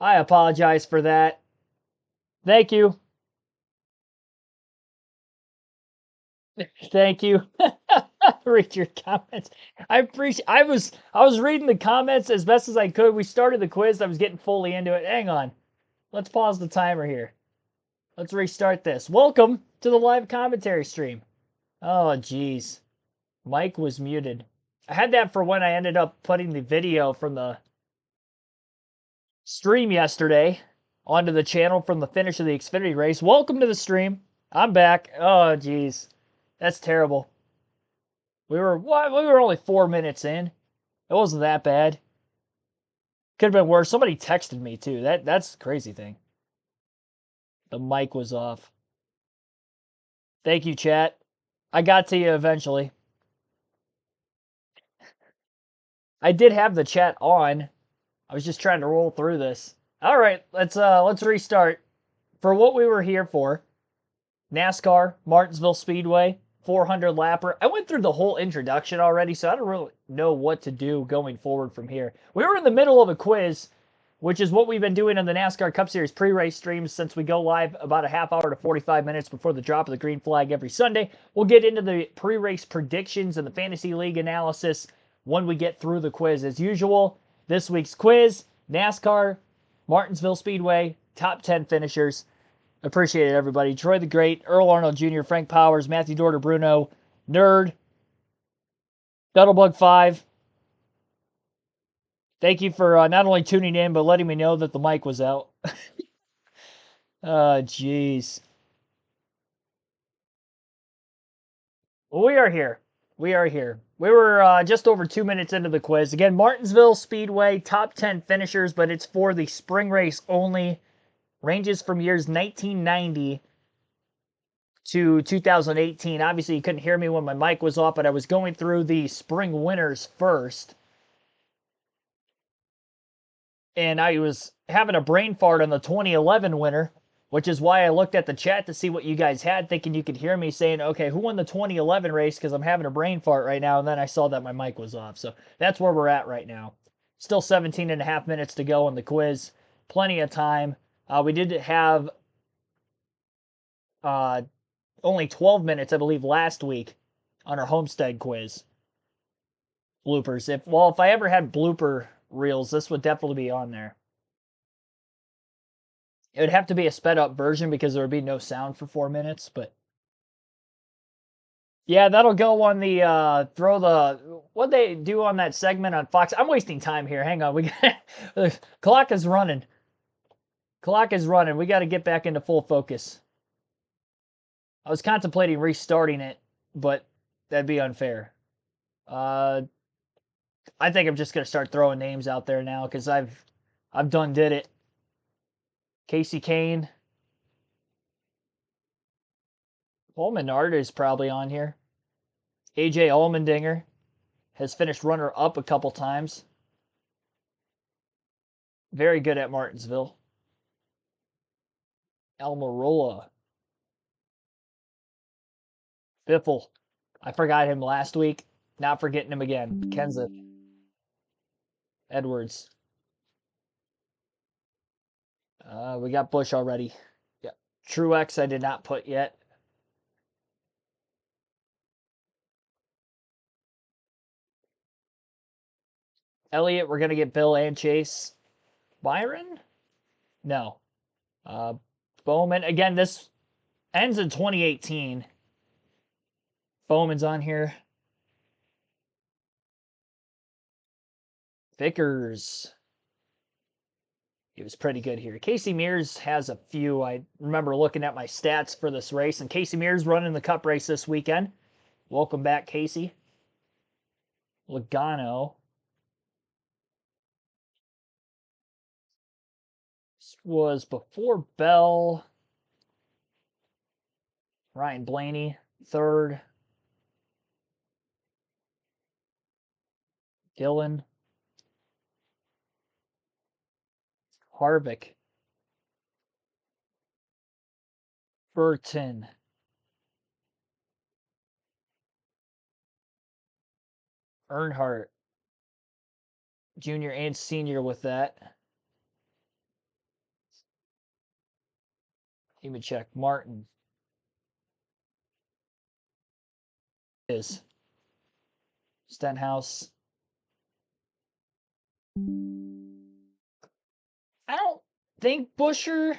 I apologize for that. Thank you. Thank you. Read your comments. I appreciate. I was reading the comments as best as I could. We started the quiz. I was getting fully into it. Hang on. Let's pause the timer here. Let's restart this. Welcome to the live commentary stream. Oh, jeez. Mike was muted. I had that for when I ended up putting the video from the stream yesterday onto the channel from the finish of the Xfinity race. Welcome to the stream. I'm back. Oh, jeez. That's terrible. We were only 4 minutes in. It wasn't that bad. Could have been worse. Somebody texted me too. That's the crazy thing. The mic was off. Thank you, chat. I got to you eventually. I did have the chat on. I was just trying to roll through this. All right, let's restart. For what we were here for, NASCAR, Martinsville Speedway, 400 lapper. I went through the whole introduction already, so I don't really know what to do going forward from here. We were in the middle of a quiz, which is what we've been doing on the NASCAR Cup Series pre-race streams since we go live about a half hour to 45 minutes before the drop of the green flag every Sunday. We'll get into the pre-race predictions and the Fantasy League analysis when we get through the quiz. As usual, this week's quiz, NASCAR, Martinsville Speedway, top 10 finishers. Appreciate it, everybody. Troy the Great, Earl Arnold Jr., Frank Powers, Matthew Dorter Bruno, Nerd, Duttlebug5. Thank you for not only tuning in, but letting me know that the mic was out. Jeez. Well, we are here. We are here. We were just over 2 minutes into the quiz. Again, Martinsville Speedway, top 10 finishers, but it's for the spring race only. Ranges from years 1990 to 2018. Obviously, you couldn't hear me when my mic was off, but I was going through the spring winners first. And I was having a brain fart on the 2011 winner, which is why I looked at the chat to see what you guys had, thinking you could hear me saying, okay, who won the 2011 race? Because I'm having a brain fart right now. And then I saw that my mic was off. So that's where we're at right now. Still 17 and a half minutes to go on the quiz. Plenty of time. We did have only 12 minutes, I believe, last week on our Homestead quiz. Bloopers. If I ever had blooper reels, this would definitely be on there. It would have to be a sped up version because there would be no sound for 4 minutes, but yeah, that'll go on the what they do on that segment on Fox. I'm wasting time here. Hang on. The clock is running. Clock is running. We got to get back into full focus. I was contemplating restarting it, but that'd be unfair. I think I'm just gonna start throwing names out there now because I've done did it. Casey Kane. Paul Menard is probably on here. AJ Allmendinger has finished runner-up a couple times. Very good at Martinsville. Almirola. Biffle. I forgot him last week. Not forgetting him again. Kenseth. Edwards. We got Bush already. Yeah. Truex I did not put yet. Elliott, we're going to get Bill and Chase. Byron? No. Bowman. Again, this ends in 2018. Bowman's on here. Vickers. He was pretty good here. Casey Mears has a few. I remember looking at my stats for this race, and Casey Mears running the Cup race this weekend. Welcome back, Casey. Logano. This was before Bell. Ryan Blaney, third. Gillen. Harvick. Burton. Earnhardt. Junior and senior with that. Nemechek. Martin. Is. Stenhouse. I don't think Buescher.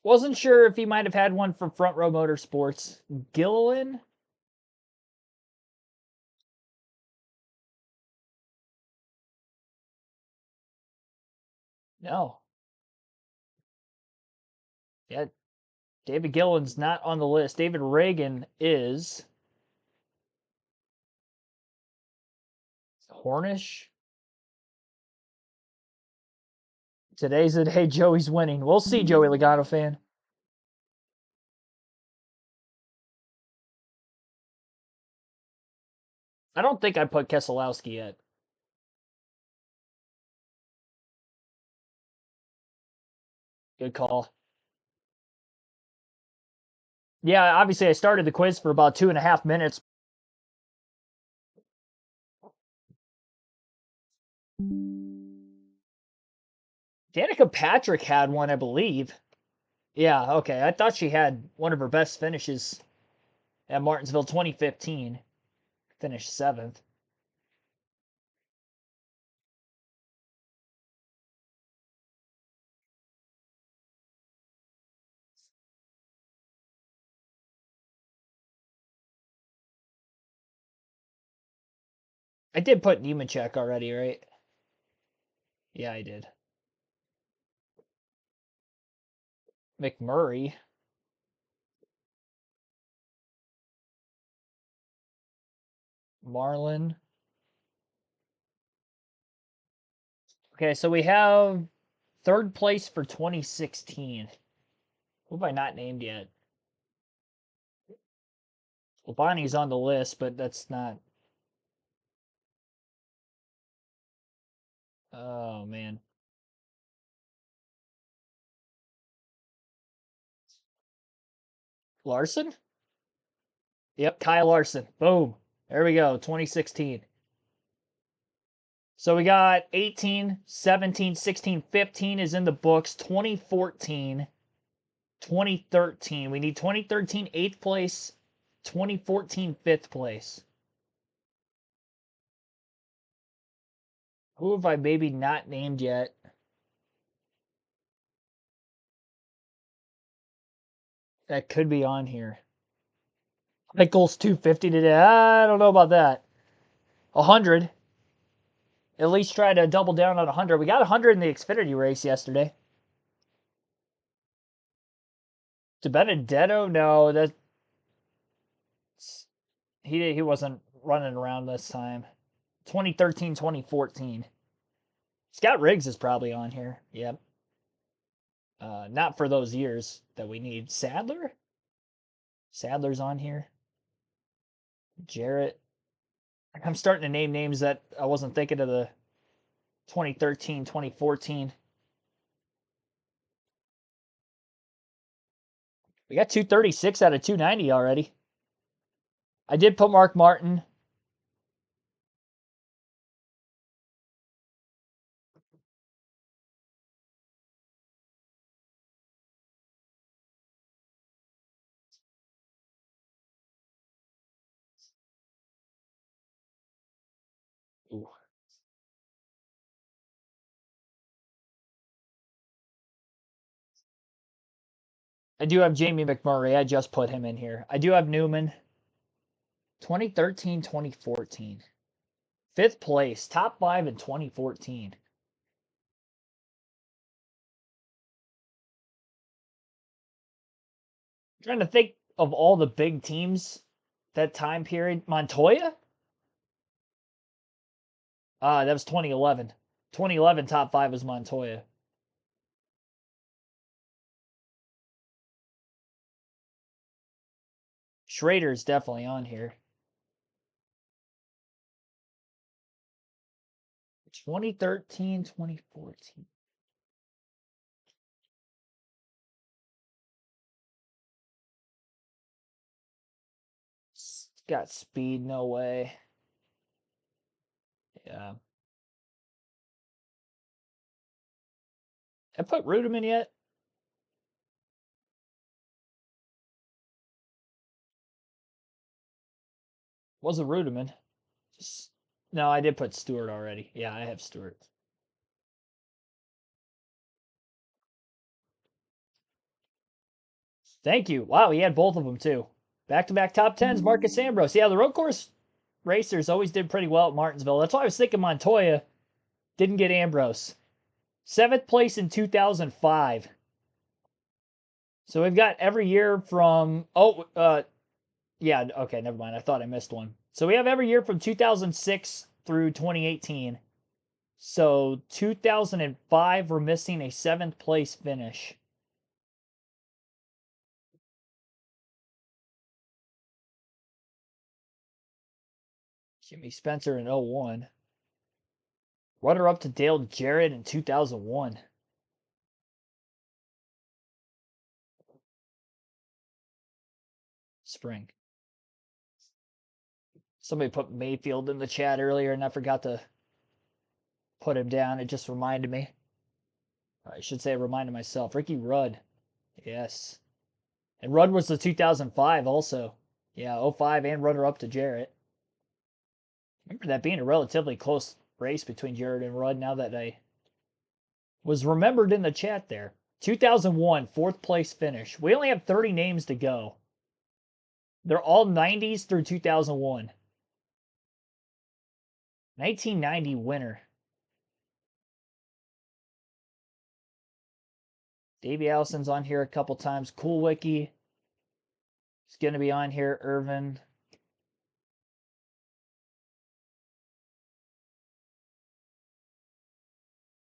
Wasn't sure if he might have had one for Front Row Motorsports. Gilliland? No. Yeah, David Gilliland's not on the list. David Reagan is. Hornish? Today's the day Joey's winning. We'll see, Joey Logano fan. I don't think I put Keselowski yet. Good call. Yeah, obviously I started the quiz for about 2.5 minutes. Danica Patrick had one, I believe. Yeah, okay. I thought she had one of her best finishes at Martinsville 2015. Finished 7th. I did put Nemechek already, right? Yeah, I did. McMurray. Marlin. Okay, so we have third place for 2016. Who have I not named yet? Well, Bonnie's on the list, but that's not. Oh, man. Larson? Yep, Kyle Larson. Boom. There we go, 2016. So we got 18, 17, 16, 15 is in the books. 2014, 2013. We need 2013 8th place, 2014 5th place. Who have I maybe not named yet? That could be on here. Nichols 250 today. I don't know about that. 100. At least try to double down on 100. We got 100 in the Xfinity race yesterday. To Benedetto? No, that he wasn't running around this time. 2013, 2014. Scott Riggs is probably on here. Yep. Not for those years that we need. Sadler? Sadler's on here. Jarrett. I'm starting to name names that I wasn't thinking of the 2013, 2014. We got 236 out of 290 already. I did put Mark Martin. I do have Jamie McMurray. I just put him in here. I do have Newman. 2013, 2014. Fifth place, top 5 in 2014. Trying to think of all the big teams that time period. Montoya? That was 2011. 2011 top 5 was Montoya. Schrader's definitely on here. 2013, 2014. Got speed, no way. Yeah. I put Rudiman yet? Wasn't Rudiman. Just, no, I did put Stewart already. Yeah, I have Stewart. Thank you. Wow, he had both of them too. Back-to-back top tens, Marcus Ambrose. Yeah, the road course racers always did pretty well at Martinsville. That's why I was thinking Montoya didn't get Ambrose. 7th place in 2005. So we've got every year from, yeah, okay, never mind. I thought I missed one. So we have every year from 2006 through 2018. So 2005, we're missing a 7th place finish. Jimmy Spencer in 01. Runner up to Dale Jarrett in 2001. Spring. Somebody put Mayfield in the chat earlier and I forgot to put him down. It just reminded me. I should say I reminded myself. Ricky Rudd. Yes. And Rudd was the 2005 also. Yeah, 05 and runner up to Jarrett. Remember that being a relatively close race between Jarrett and Rudd now that I was remembered in the chat there. 2001, 4th place finish. We only have 30 names to go. They're all 90s through 2001. 1990 winner. Davey Allison's on here a couple times. Cool Wiki is going to be on here. Irvin.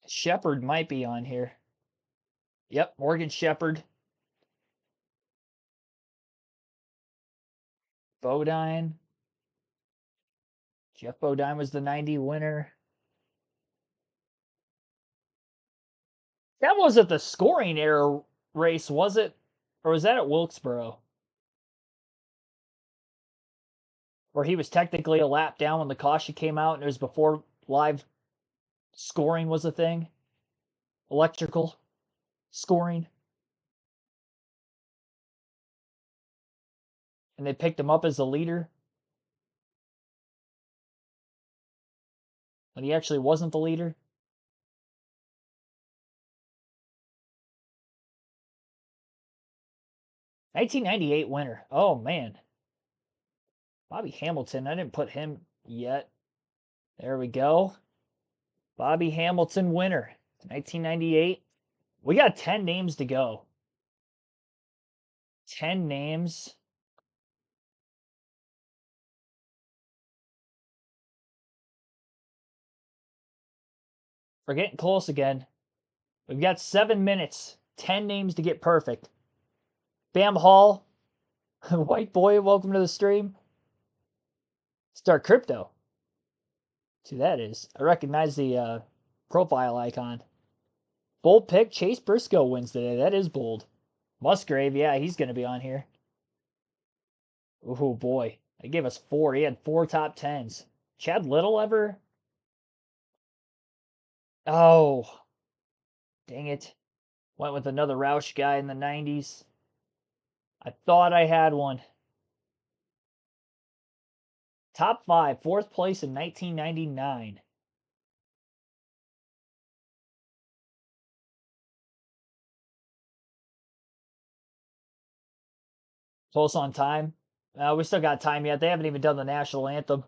Shepard might be on here. Yep, Morgan Shepard. Bodine. Jeff Bodine was the 90 winner. That wasn't the scoring error race, was it? Or was that at Wilkesboro? Where he was technically a lap down when the caution came out and it was before live scoring was a thing? Electrical scoring. And they picked him up as the leader when he actually wasn't the leader. $1998 winner. Oh, man. Bobby Hamilton. I didn't put him yet. There we go. Bobby Hamilton winner. 1998. We got 10 names to go. 10 names. We're getting close again. We've got 7 minutes. 10 names to get perfect. Bam Hall. White boy, welcome to the stream. Start crypto. See, that is. I recognize the profile icon. Bold pick. Chase Briscoe wins today. That is bold. Musgrave, yeah, he's going to be on here. Oh, boy. They gave us 4. He had 4 top 10s. Chad Little ever? Oh. Dang it. Went with another Roush guy in the 90s. I thought I had one. Top 5, 4th place in 1999. Close on time. We still got time yet. They haven't even done the national anthem.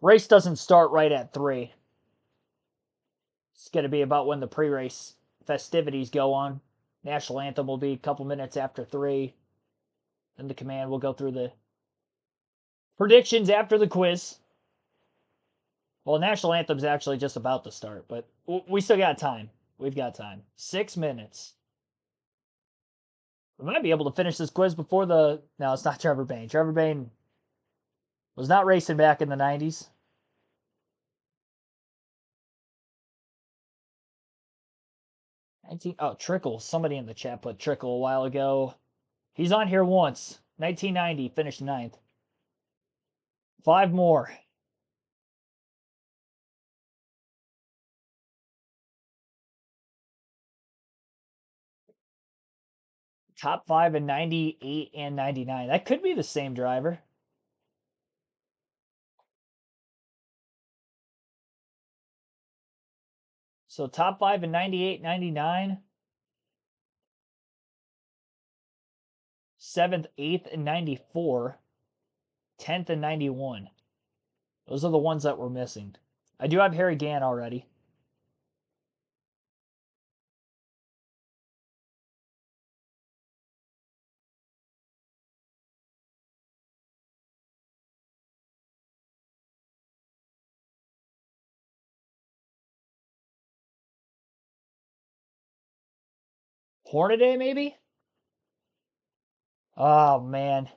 Race doesn't start right at 3. It's going to be about when the pre-race festivities go on. National anthem will be a couple minutes after 3. Then the command will go through the predictions after the quiz. Well, national anthem's actually just about to start, but we still got time. We've got time. 6 minutes. We might be able to finish this quiz before the... No, it's not Trevor Bayne. Trevor Bayne was not racing back in the 90s. Oh, Trickle. Somebody in the chat put Trickle a while ago. He's on here once. 1990, finished 9th. 5 more. Top 5 in 98 and 99. That could be the same driver. So top 5 in 98, 99. 7th, 8th, and 94. 10th and 91. Those are the ones that we're missing. I do have Harry Gann already. Hornaday, maybe? Oh, man.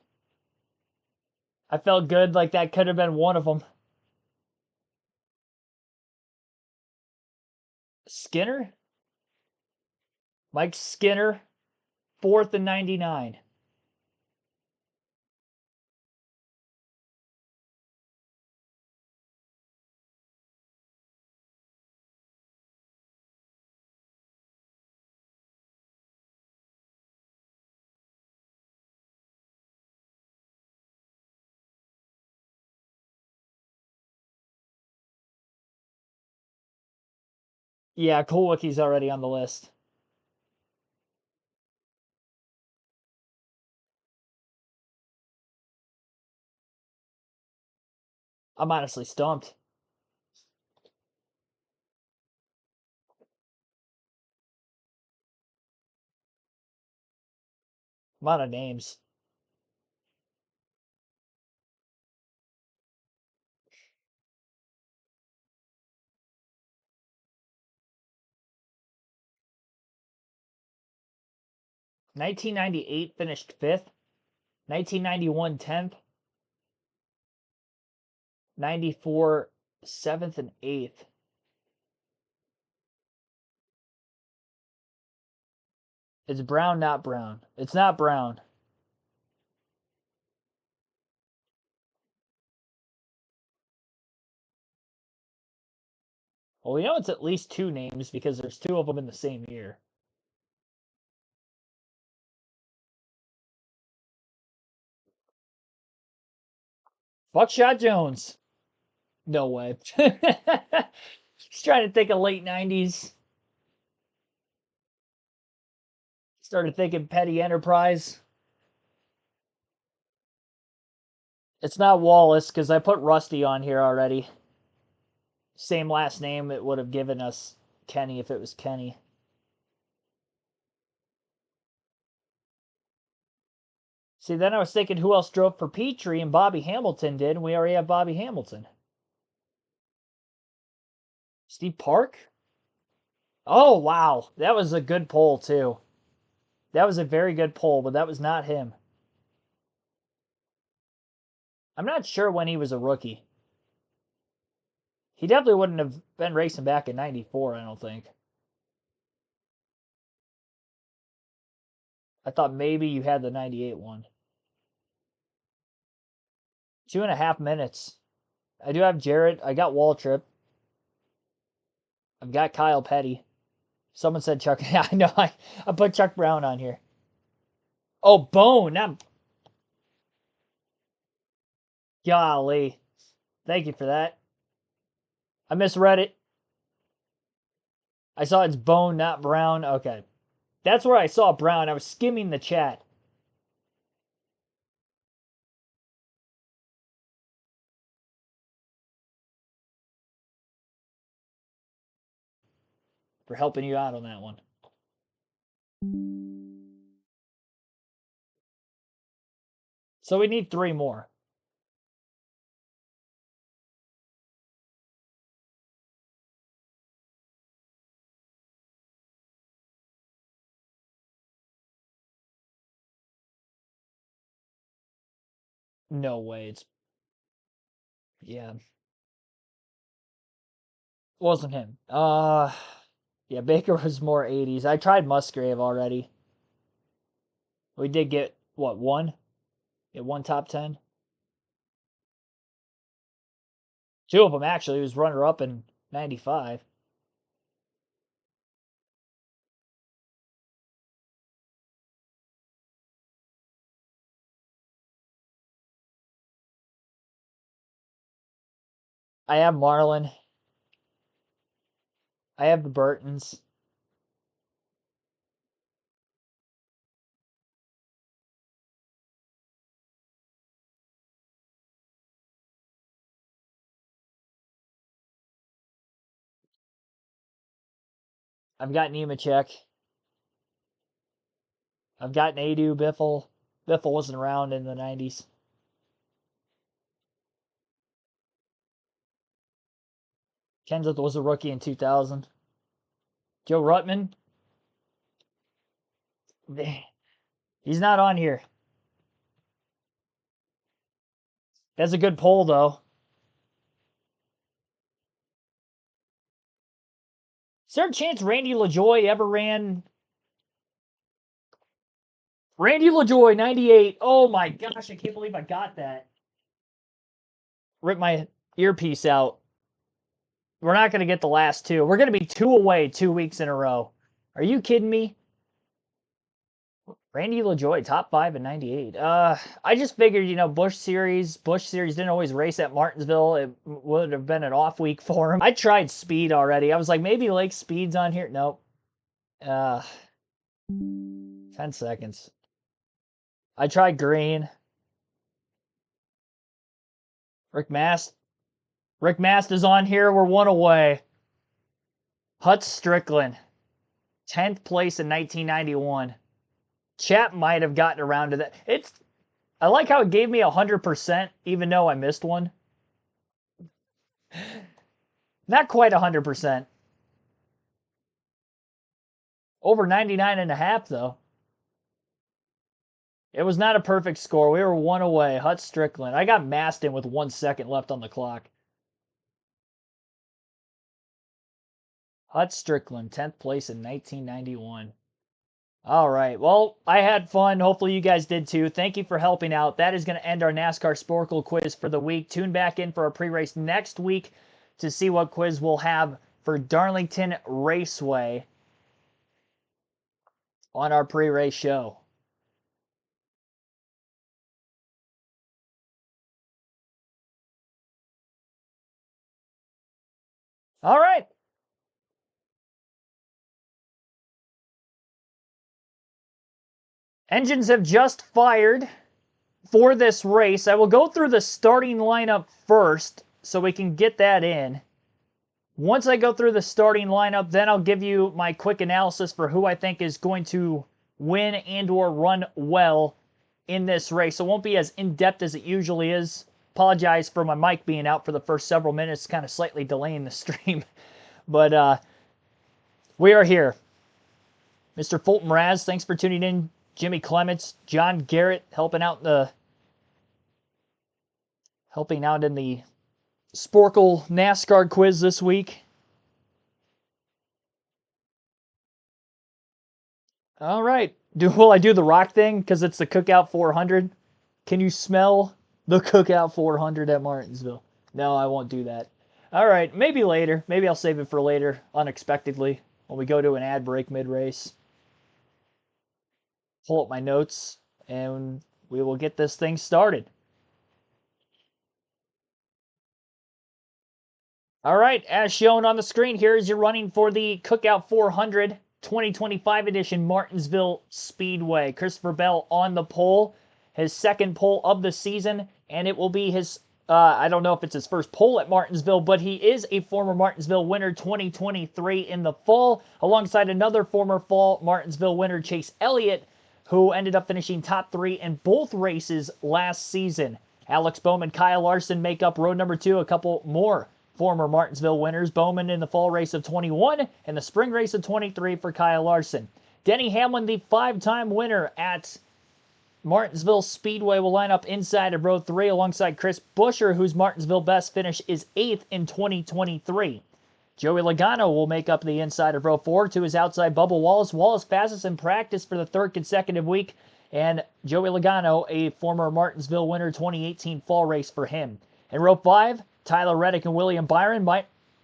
I felt good like that could have been one of them. Skinner? Mike Skinner, 4th and 99. Yeah, Kulwickie's already on the list. I'm honestly stumped. A lot of names. (1998) finished 5th. 1991 10th. 94 7th and 8th. It's Brown, not Brown. It's not Brown. Well, we know it's at least 2 names because there's 2 of them in the same year. Buckshot Jones. No way. Just trying to think of late 90s. Started thinking Petty Enterprise. It's not Wallace because I put Rusty on here already. Same last name, it would have given us Kenny if it was Kenny. See, then I was thinking who else drove for Petrie, and Bobby Hamilton did, and we already have Bobby Hamilton. Steve Park? Oh, wow. That was a good poll, too. That was a very good poll, but that was not him. I'm not sure when he was a rookie. He definitely wouldn't have been racing back in 94, I don't think. I thought maybe you had the 98 one. 2.5 minutes. I do have Jarrett. I got Waltrip. I've got Kyle Petty. Someone said Chuck. Yeah, I know. I put Chuck Brown on here. Oh, Bone. Not... Golly. Thank you for that. I misread it. I saw it's Bone, not Brown. Okay. That's where I saw Brown. I was skimming the chat. For helping you out on that one. So we need 3 more. No way. It's yeah. Wasn't him. Yeah, Baker was more 80s. I tried Musgrave already. We did get what, one? Get one top 10. 2 of them actually. He was runner up in 95. I have Marlin. I have the Burtons. I've got Nemechek. I've got Nadu, Biffle. Biffle wasn't around in the 90s. Kenseth was a rookie in 2000. Joe Ruttman. He's not on here. That's a good poll, though. Is there a chance Randy LaJoy ever ran? Randy LaJoy, 98. Oh my gosh, I can't believe I got that. Rip my earpiece out. We're not going to get the last 2. We're going to be 2 away 2 weeks in a row. Are you kidding me? Randy LaJoy, top 5 in 98. I just figured, Busch Series didn't always race at Martinsville. It would have been an off week for him. I tried Speed already. I was like, maybe Lake Speed's on here. Nope. 10 seconds. I tried Green. Rick Mast is on here. We're 1 away. Hutz Strickland, 10th place in 1991. Chat might have gotten around to that. I like how it gave me 100%, even though I missed one. Not quite 100%. Over 99.5, though. It was not a perfect score. We were 1 away. Hutz Strickland. I got Maston with 1 second left on the clock. Hutz Strickland, 10th place in 1991. All right. Well, I had fun. Hopefully you guys did too. Thank you for helping out. That is going to end our NASCAR Sporkle quiz for the week. Tune back in for our pre-race next week to see what quiz we'll have for Darlington Raceway on our pre-race show. All right. Engines have just fired for this race. I will go through the starting lineup first so we can get that in. Once I go through the starting lineup, then I'll give you my quick analysis for who I think is going to win and or run well in this race. It won't be as in-depth as it usually is. Apologize for my mic being out for the first several minutes, kind of slightly delaying the stream. But we are here. Mr. Fulton Raz, thanks for tuning in. Jimmy Clements, John Garrett helping out in the Sporkle NASCAR quiz this week. All right. Will I do the rock thing because it's the Cookout 400? Can you smell the Cookout 400 at Martinsville? No, I won't do that. All right. Maybe later. Maybe I'll save it for later, unexpectedly, when we go to an ad break mid-race. Pull up my notes, and we will get this thing started. All right, as shown on the screen, here is your running for the Cookout 400. 2025 edition Martinsville Speedway. Christopher Bell on the pole, his second pole of the season, and it will be his, I don't know if it's his first pole at Martinsville, but he is a former Martinsville winner 2023 in the fall, alongside another former fall Martinsville winner, Chase Elliott, who ended up finishing top 3 in both races last season. Alex Bowman, Kyle Larson make up row number 2. A couple more former Martinsville winners. Bowman in the fall race of 21 and the spring race of 23 for Kyle Larson. Denny Hamlin, the 5-time winner at Martinsville Speedway, will line up inside of row 3 alongside Chris Buescher, whose Martinsville best finish is 8th in 2023. Joey Logano will make up the inside of row 4. To his outside, Bubba Wallace. Wallace fastest in practice for the 3rd consecutive week. And Joey Logano, a former Martinsville winner, 2018 fall race for him. In row 5, Tyler Reddick and William Byron.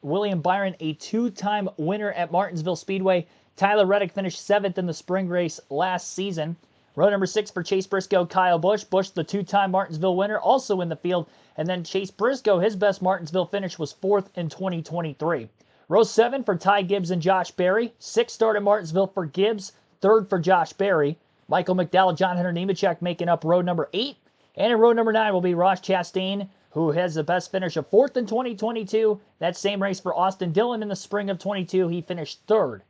William Byron, a 2-time winner at Martinsville Speedway. Tyler Reddick finished 7th in the spring race last season. Row number 6 for Chase Briscoe, Kyle Busch. Busch, the 2-time Martinsville winner, also in the field. And then Chase Briscoe, his best Martinsville finish was 4th in 2023. Row 7 for Ty Gibbs and Josh Berry. 6th start at Martinsville for Gibbs, 3rd for Josh Berry. Michael McDowell, John Hunter Nemechek making up row number 8. And in row number 9 will be Ross Chastain, who has the best finish of 4th in 2022. That same race for Austin Dillon in the spring of 22. He finished 3rd.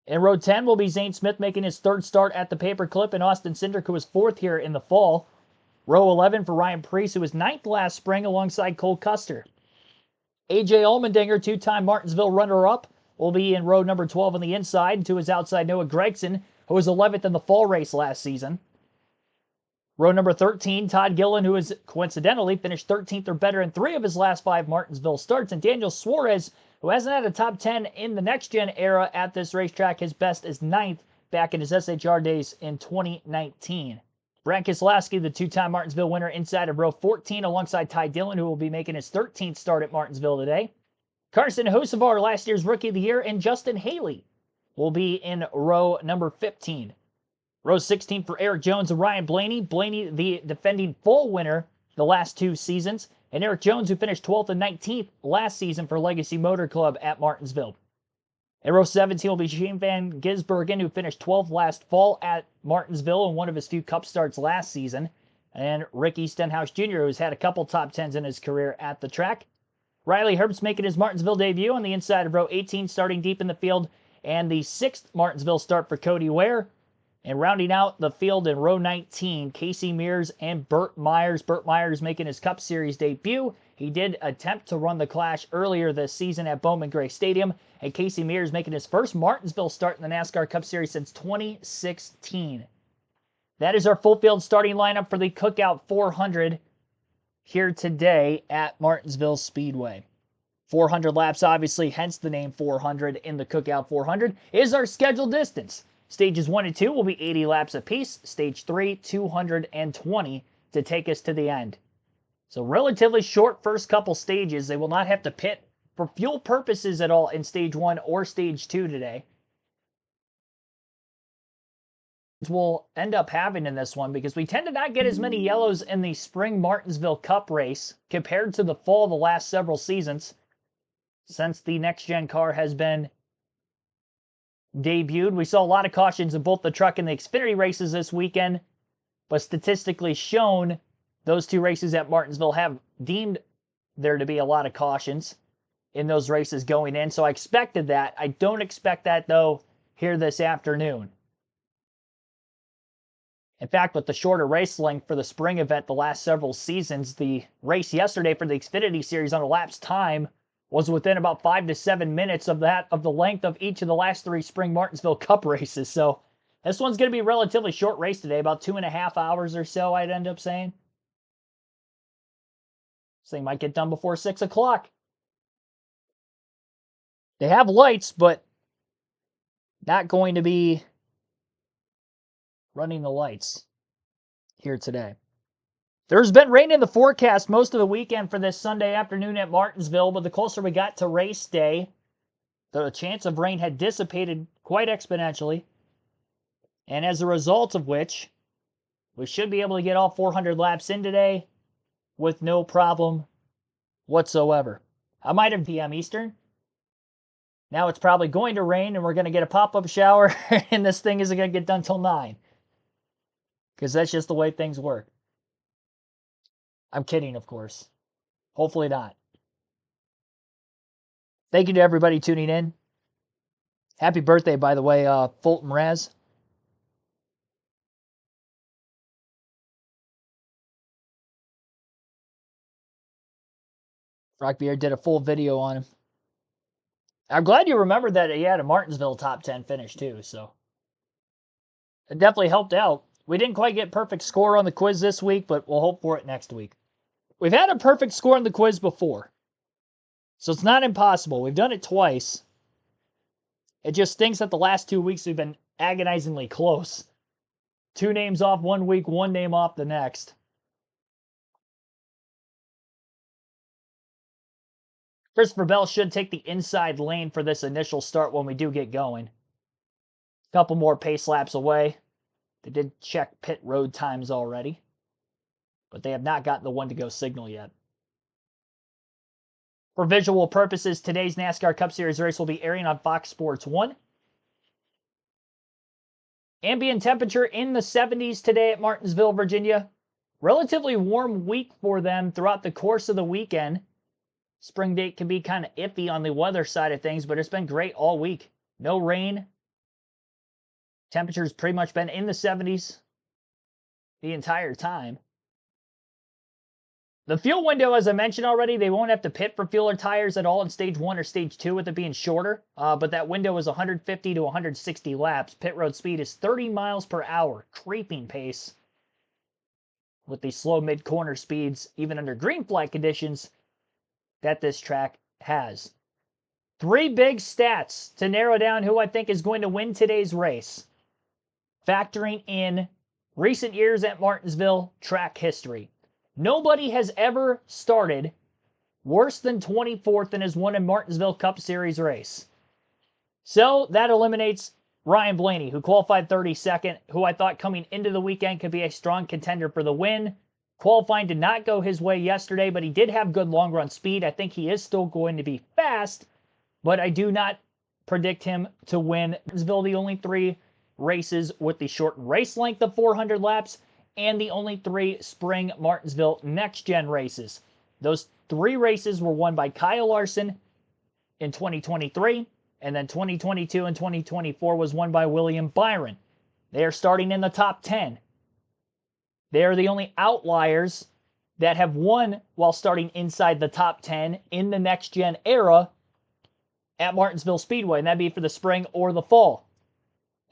In row 10 will be Zane Smith making his 3rd start at the Paperclip, and Austin Cindric, who was 4th here in the fall. Row 11 for Ryan Preece, who was 9th last spring alongside Cole Custer. AJ Allmendinger, 2-time Martinsville runner-up, will be in row number 12 on the inside. And to his outside, Noah Gragson, who was 11th in the fall race last season. Row number 13, Todd Gillen, who has coincidentally finished 13th or better in 3 of his last 5 Martinsville starts. And Daniel Suarez, who hasn't had a top 10 in the next-gen era at this racetrack. His best is 9th back in his SHR days in 2019. Brad Keselowski, the 2-time Martinsville winner, inside of row 14 alongside Ty Dillon, who will be making his 13th start at Martinsville today. Carson Hocevar, last year's Rookie of the Year, and Justin Haley will be in row number 15. Row 16 for Eric Jones and Ryan Blaney. Blaney, the defending full winner the last 2 seasons. And Eric Jones, who finished 12th and 19th last season for Legacy Motor Club at Martinsville. In row 17 will be Shane Van Gisbergen, who finished 12th last fall at Martinsville in one of his few Cup starts last season. And Ricky Stenhouse Jr., who's had a couple top 10s in his career at the track. Riley Herbst making his Martinsville debut on the inside of row 18, starting deep in the field. And the 6th Martinsville start for Cody Ware. And rounding out the field in row 19, Casey Mears and Burt Myers. Burt Myers making his Cup Series debut. He did attempt to run the Clash earlier this season at Bowman Gray Stadium. And Casey Mears making his first Martinsville start in the NASCAR Cup Series since 2016. That is our full field starting lineup for the Cookout 400 here today at Martinsville Speedway. 400 laps, obviously, hence the name 400 in the Cookout 400, is our scheduled distance. Stages 1 and 2 will be 80 laps apiece. Stage 3, 220 to take us to the end. So relatively short first couple stages. They will not have to pit for fuel purposes at all in Stage 1 or Stage 2 today. We'll end up having in this one because we tend to not get as many yellows in the spring Martinsville Cup race compared to the fall the last several seasons since the next-gen car has been debuted. We saw a lot of cautions in both the truck and the Xfinity races this weekend, but statistically shown, those 2 races at Martinsville have deemed there to be a lot of cautions in those races going in, so I expected that. I don't expect that, though, here this afternoon. In fact, with the shorter race length for the spring event the last several seasons, the race yesterday for the Xfinity Series on elapsed time was within about 5 to 7 minutes of the length of each of the last 3 spring Martinsville Cup races. So this one's going to be a relatively short race today, about 2.5 hours or so, I'd end up saying. This thing might get done before 6 o'clock. They have lights, but not going to be running the lights here today. There's been rain in the forecast most of the weekend for this Sunday afternoon at Martinsville, but the closer we got to race day, the chance of rain had dissipated quite exponentially. And as a result of which, we should be able to get all 400 laps in today with no problem whatsoever. I might have PM Eastern. Now it's probably going to rain and we're going to get a pop-up shower and this thing isn't going to get done till 9. Because that's just the way things work. I'm kidding, of course. Hopefully not. Thank you to everybody tuning in. Happy birthday, by the way, Fulton Raz. Rockbeard did a full video on him. I'm glad you remembered that he had a Martinsville top 10 finish, too, so. It definitely helped out. We didn't quite get perfect score on the quiz this week, but we'll hope for it next week. We've had a perfect score on the quiz before, so it's not impossible. We've done it twice. It just stinks that the last 2 weeks we've been agonizingly close. 2 names off one week, 1 name off the next. Christopher Bell should take the inside lane for this initial start when we do get going. A couple more pace laps away. They did check pit road times already, but they have not gotten the one-to-go signal yet. For visual purposes, today's NASCAR Cup Series race will be airing on Fox Sports 1. Ambient temperature in the 70s today at Martinsville, Virginia. Relatively warm week for them throughout the course of the weekend. Spring date can be kind of iffy on the weather side of things, but it's been great all week. No rain. Temperature's pretty much been in the 70s the entire time. The fuel window, as I mentioned already, they won't have to pit for fuel or tires at all in Stage 1 or Stage 2 with it being shorter. But that window is 150 to 160 laps. Pit road speed is 30 miles per hour. Creeping pace. With the slow mid-corner speeds, even under green flag conditions, that this track has. 3 big stats to narrow down who I think is going to win today's race. Factoring in recent years at Martinsville track history. Nobody has ever started worse than 24th and has won a Martinsville Cup Series race. So that eliminates Ryan Blaney, who qualified 32nd, who I thought coming into the weekend could be a strong contender for the win. Qualifying did not go his way yesterday, but he did have good long run speed. I think he is still going to be fast, but I do not predict him to win Martinsville. The only 3 races with the shortened race length of 400 laps, and the only 3 spring Martinsville next-gen races. Those 3 races were won by Kyle Larson in 2023, and then 2022 and 2024 was won by William Byron. They are starting in the top 10. They are the only outliers that have won while starting inside the top 10 in the next-gen era at Martinsville Speedway, and that'd be for the spring or the fall.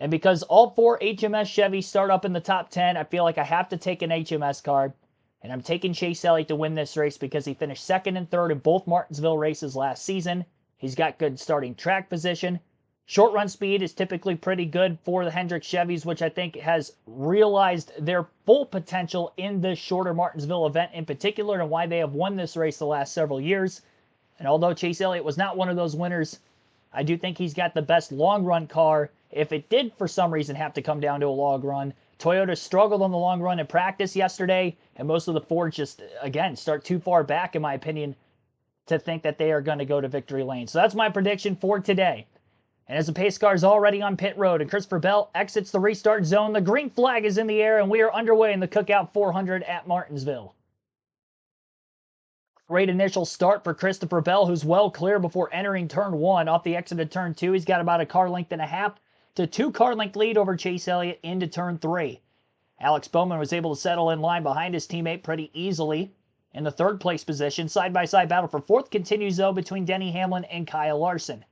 And because all 4 HMS Chevys start up in the top 10, I feel like I have to take an HMS card. And I'm taking Chase Elliott to win this race because he finished 2nd and 3rd in both Martinsville races last season. He's got good starting track position. Short run speed is typically pretty good for the Hendrick Chevys, which I think has realized their full potential in this shorter Martinsville event in particular, and why they have won this race the last several years. And although Chase Elliott was not one of those winners, I do think he's got the best long run car. If it did for some reason have to come down to a long run, Toyota struggled on the long run in practice yesterday, and most of the Fords just, again, start too far back, in my opinion, to think that they are going to go to victory lane. So that's my prediction for today. And as the pace car is already on pit road and Christopher Bell exits the restart zone, the green flag is in the air, and we are underway in the Cookout 400 at Martinsville. Great initial start for Christopher Bell, who's well clear before entering turn 1. Off the exit of turn 2, he's got about a car length and a half to 2 car length lead over Chase Elliott into turn 3. Alex Bowman was able to settle in line behind his teammate pretty easily in the 3rd place position. Side-by-side battle for 4th continues, though, between Denny Hamlin and Kyle Larson.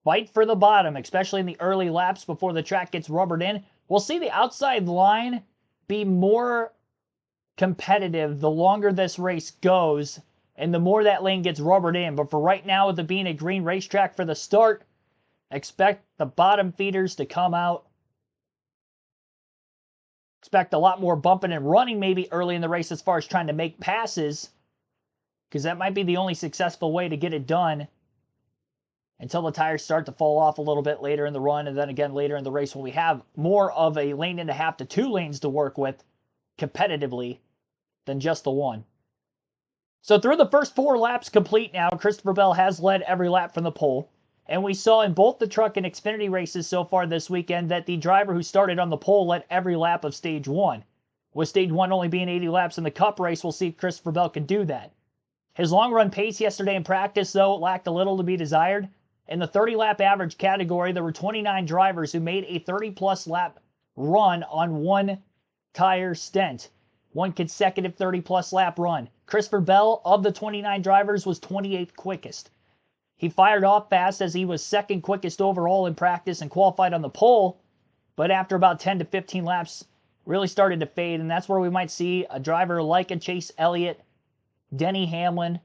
Fight for the bottom, especially in the early laps before the track gets rubbered in. We'll see the outside line be more competitive the longer this race goes and the more that lane gets rubbered in. But for right now, with it being a green racetrack for the start, expect the bottom feeders to come out. Expect a lot more bumping and running maybe early in the race as far as trying to make passes, because that might be the only successful way to get it done until the tires start to fall off a little bit later in the run, and then again later in the race when we have more of a lane and a half to 2 lanes to work with competitively than just the one. So through the first 4 laps complete now, Christopher Bell has led every lap from the pole. And we saw in both the truck and Xfinity races so far this weekend that the driver who started on the pole led every lap of stage one. With stage one only being 80 laps in the Cup race, we'll see if Christopher Bell can do that. His long run pace yesterday in practice, though, lacked a little to be desired. In the 30 lap average category, there were 29 drivers who made a 30-plus lap run on one tire stint. One consecutive 30-plus lap run. Christopher Bell, of the 29 drivers, was 28th quickest. He fired off fast as he was second quickest overall in practice and qualified on the pole, but after about 10 to 15 laps, really started to fade, and that's where we might see a driver like a Chase Elliott, Denny Hamlin,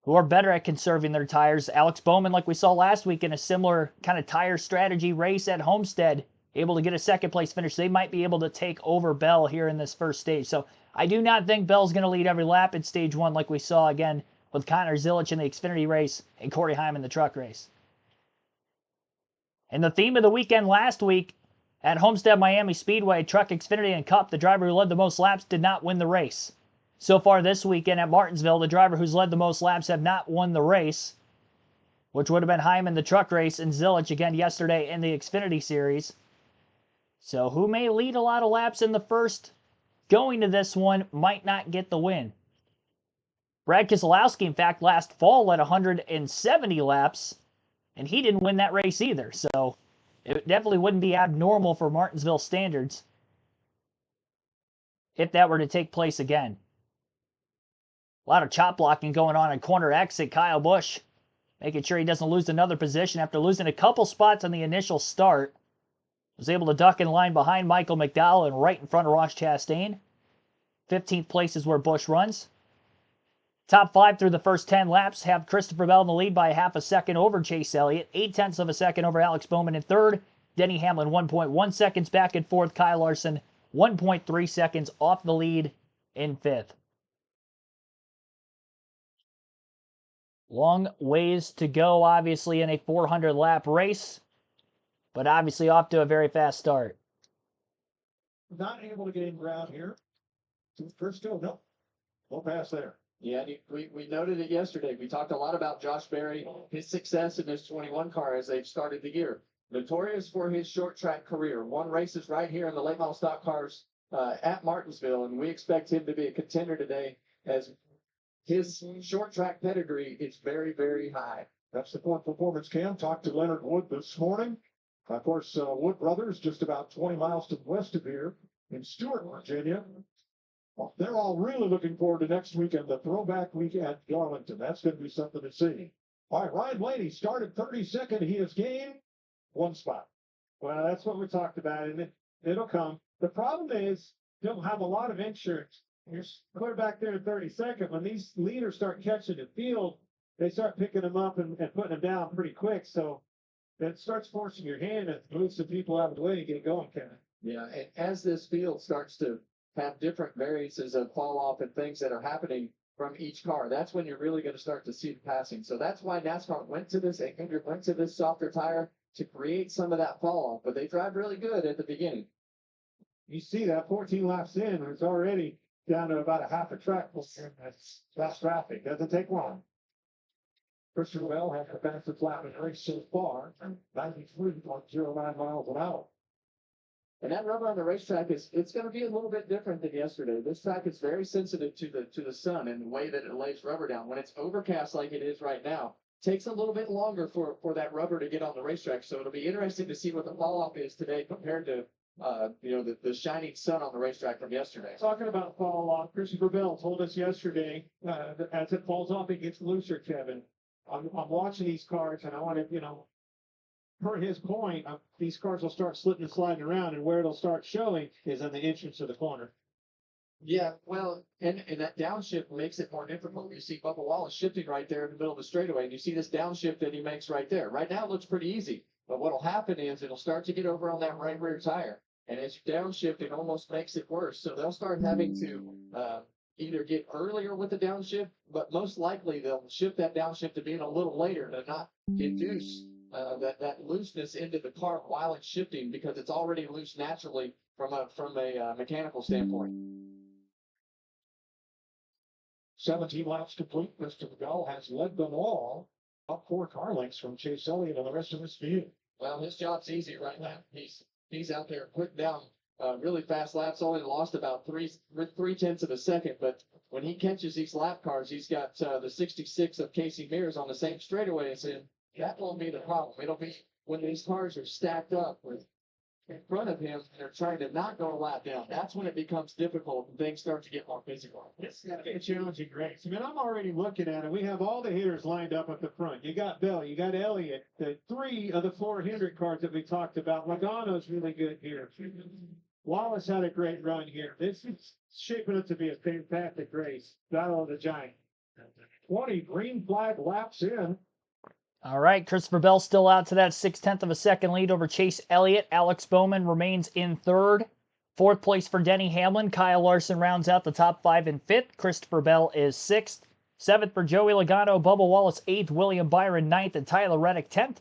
who are better at conserving their tires. Alex Bowman, like we saw last week in a similar kind of tire strategy race at Homestead, able to get a second place finish. They might be able to take over Bell here in this first stage. So I do not think Bell's going to lead every lap in stage one like we saw again with Connor Zilisch in the Xfinity race and Corey Heim in the truck race. And the theme of the weekend last week at Homestead Miami Speedway, Truck, Xfinity, and Cup, the driver who led the most laps did not win the race. So far this weekend at Martinsville, the driver who's led the most laps have not won the race, which would have been Heim in the truck race and Zilisch again yesterday in the Xfinity series. So who may lead a lot of laps in the first going to this one might not get the win. Brad Keselowski, in fact, last fall led 170 laps, and he didn't win that race either. So it definitely wouldn't be abnormal for Martinsville standards if that were to take place again. A lot of chop blocking going on in corner exit. Kyle Busch making sure he doesn't lose another position after losing a couple spots on the initial start. Was able to duck in line behind Michael McDowell and right in front of Ross Chastain. 15th place is where Busch runs. Top 5 through the first 10 laps have Christopher Bell in the lead by half a second over Chase Elliott, 0.8 of a second over Alex Bowman in third, Denny Hamlin 1.1 seconds back in fourth, Kyle Larson 1.3 seconds off the lead in fifth. Long ways to go, obviously, in a 400-lap race, but obviously off to a very fast start. Not able to get in ground here. First still, nope. No pass there. Yeah, we noted it yesterday. We talked a lot about Josh Berry, his success in his 21 car as they've started the year. Notorious for his short track career. Won races right here in the late model stock cars at Martinsville, and we expect him to be a contender today as his short track pedigree is very, very high. That's the point performance cam. Talked to Leonard Wood this morning. Of course, Wood Brothers, just about 20 miles to the west of here in Stewart, Virginia. Well, they're all really looking forward to next weekend, the throwback week at Darlington. That's going to be something to see. All right, Ryan Blaney started 32nd. He has gained one spot. Well, that's what we talked about, and it'll come. The problem is they'll have a lot of insurance. You're clear back there in 32nd. When these leaders start catching the field, they start picking them up and putting them down pretty quick. So it starts forcing your hand and moves some people out of the way to get going, Kevin. Yeah, and as this field starts to have different variances of fall off and things that are happening from each car, that's when you're really going to start to see the passing. So that's why NASCAR went to this 800, went to this softer tire to create some of that fall off. But they drive really good at the beginning. You see that 14 laps in, it's already down to about a half a track. That's fast traffic. Doesn't take long. Christopher Bell has the fastest lap in the race so far, 93.09 miles an hour. And that rubber on the racetrack it's going to be a little bit different than yesterday. This track is very sensitive to the sun and the way that it lays rubber down. When it's overcast like it is right now, it takes a little bit longer for that rubber to get on the racetrack. So it'll be interesting to see what the fall off is today compared to the shining sun on the racetrack from yesterday. Talking about fall off, Christopher Bell told us yesterday that as it falls off, it gets looser, Kevin. I'm watching these cars, and I want to, per his point, these cars will start slipping and sliding around, and where it'll start showing is on the entrance of the corner. Yeah, well, and that downshift makes it more difficult. You see Bubba Wallace shifting right there in the middle of the straightaway, and you see this downshift that he makes right there. Right now it looks pretty easy, but what'll happen is it'll start to get over on that right rear tire, and as you downshift, it almost makes it worse. So they'll start having to either get earlier with the downshift, but most likely they'll shift that downshift to being a little later to not induce that looseness into the car while it's shifting, because it's already loose naturally from a mechanical standpoint. 17 laps complete. Christopher Bell has led them all. About 4 car lengths from Chase Elliott and the rest of his field. Well, his job's easy right now. He's out there putting down really fast laps. Only lost about three tenths of a second, but when he catches these lap cars, he's got the 66 of Casey Mears on the same straightaway as him. That won't be the problem. It'll be when these cars are stacked up in front of him and they're trying to not go a lap down. That's when it becomes difficult and things start to get more physical. It's going to be a challenging race. I mean, I'm already looking at it. We have all the hitters lined up at the front. You got Bell, you got Elliott, the 3 of the 4 Hendrick cars that we talked about. Logano's really good here. Wallace had a great run here. This is shaping up to be a fantastic race. Battle of the Giant. 20 green flag laps in. All right, Christopher Bell still out to that 0.6 of a second lead over Chase Elliott. Alex Bowman remains in third. Fourth place for Denny Hamlin. Kyle Larson rounds out the top 5 in fifth. Christopher Bell is 6th. 7th for Joey Logano. Bubba Wallace 8th. William Byron 9th. And Tyler Reddick 10th.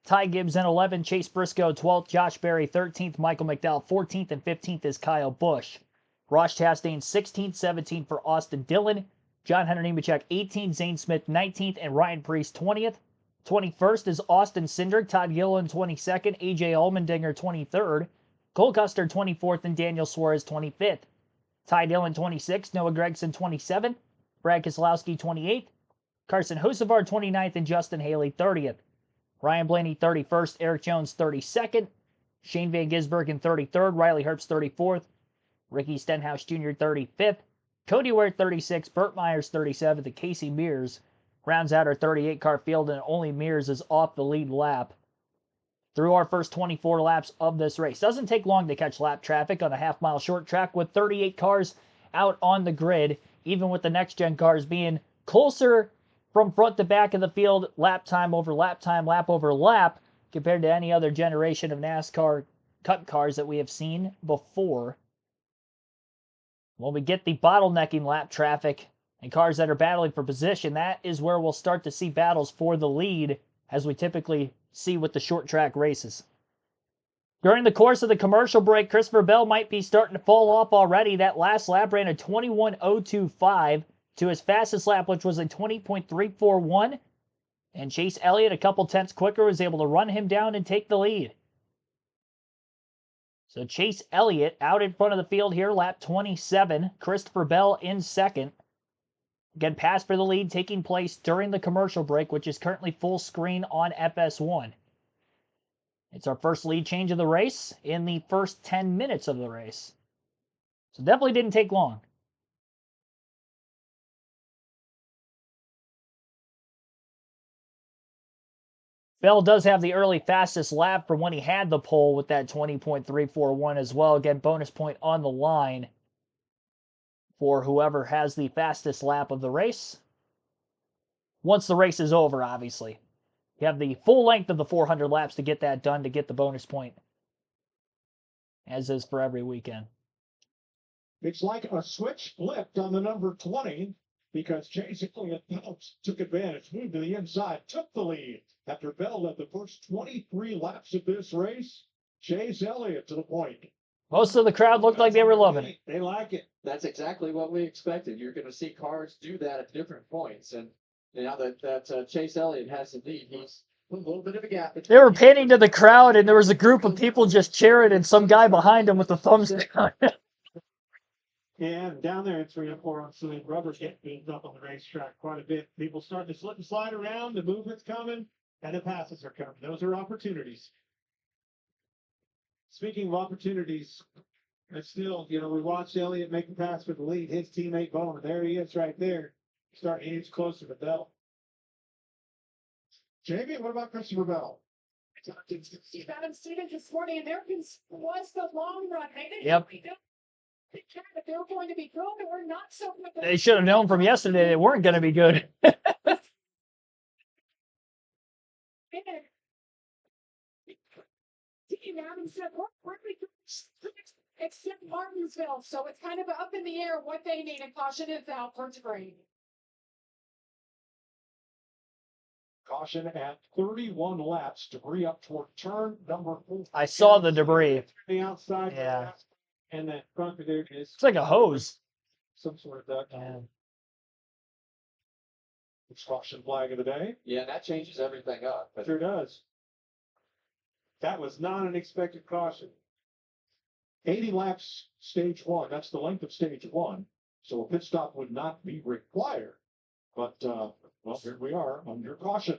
Ty Gibbs in 11th. Chase Briscoe 12th. Josh Berry 13th. Michael McDowell 14th. And 15th is Kyle Busch. Ross Chastain 16th. 17th for Austin Dillon. John Hunter Nemechek 18th. Zane Smith 19th. And Ryan Preece 20th. 21st is Austin Cindric, Todd Gilliland 22nd, AJ Allmendinger 23rd, Cole Custer 24th, and Daniel Suarez 25th. Ty Dillon 26th, Noah Gragson 27th, Brad Keselowski 28th, Carson Hocevar 29th, and Justin Haley 30th. Ryan Blaney 31st, Eric Jones 32nd, Shane Van Gisbergen 33rd, Riley Herbst 34th, Ricky Stenhouse Jr. 35th, Cody Ware 36th, Burt Myers 37th, and Casey Mears rounds out our 38-car field, and only Mears is off the lead lap through our first 24 laps of this race. Doesn't take long to catch lap traffic on a half-mile short track with 38 cars out on the grid, even with the next-gen cars being closer from front to back of the field, lap time over lap time, lap over lap, compared to any other generation of NASCAR Cup cars that we have seen before. When we get the bottlenecking lap traffic and cars that are battling for position, that is where we'll start to see battles for the lead, as we typically see with the short track races. During the course of the commercial break, Christopher Bell might be starting to fall off already. That last lap ran a 21.025 to his fastest lap, which was a 20.341. And Chase Elliott, a couple tenths quicker, was able to run him down and take the lead. So Chase Elliott out in front of the field here, lap 27. Christopher Bell in second. Again, pass for the lead taking place during the commercial break, which is currently full screen on FS1. It's our first lead change of the race in the first 10 minutes of the race. So definitely didn't take long. Bell does have the early fastest lap from when he had the pole with that 20.341 as well. Again, bonus point on the line for whoever has the fastest lap of the race. Once the race is over, obviously. You have the full length of the 400 laps to get that done to get the bonus point, as is for every weekend. It's like a switch flipped on the number 20 because Chase Elliott took advantage, moved to the inside, took the lead. After Bell led the first 23 laps of this race, Chase Elliott to the point. Most of the crowd looked like they were loving it. They like it. That's exactly what we expected. You're going to see cars do that at different points. And now that Chase Elliott has the lead, he's a little bit of a gap. They were panning to the crowd, and there was a group of people just cheering, and some guy behind him with the thumbs down. And down there in 3 and 4 on Celine, rubbers get beaten up on the racetrack quite a bit. People starting to slip and slide around. The movement's coming, and the passes are coming. Those are opportunities. Speaking of opportunities, and still, we watched Elliott make the pass for the lead. His teammate Bowman, there he is right there, starting to inch closer to Bell. Jamie, what about Christopher Bell? I talked to Steve Adams student this morning, and there was the long run. They didn't Yep. really know if they were going to be good or not so good. They should have known from yesterday they weren't going to be good. Steve Adams said, we're except Martinsville, so it's kind of up in the air what they need, and caution is out for debris. Caution at 31 laps, debris up toward turn number 4. I saw the debris. The outside. Yeah. And that front there is It's like a hose. some sort of duct. Yeah. It's caution flag of the day. Yeah, that changes everything up. But Sure does. That was not an expected caution. 80 laps, stage one. That's the length of stage one. So a pit stop would not be required. But, well, here we are under caution.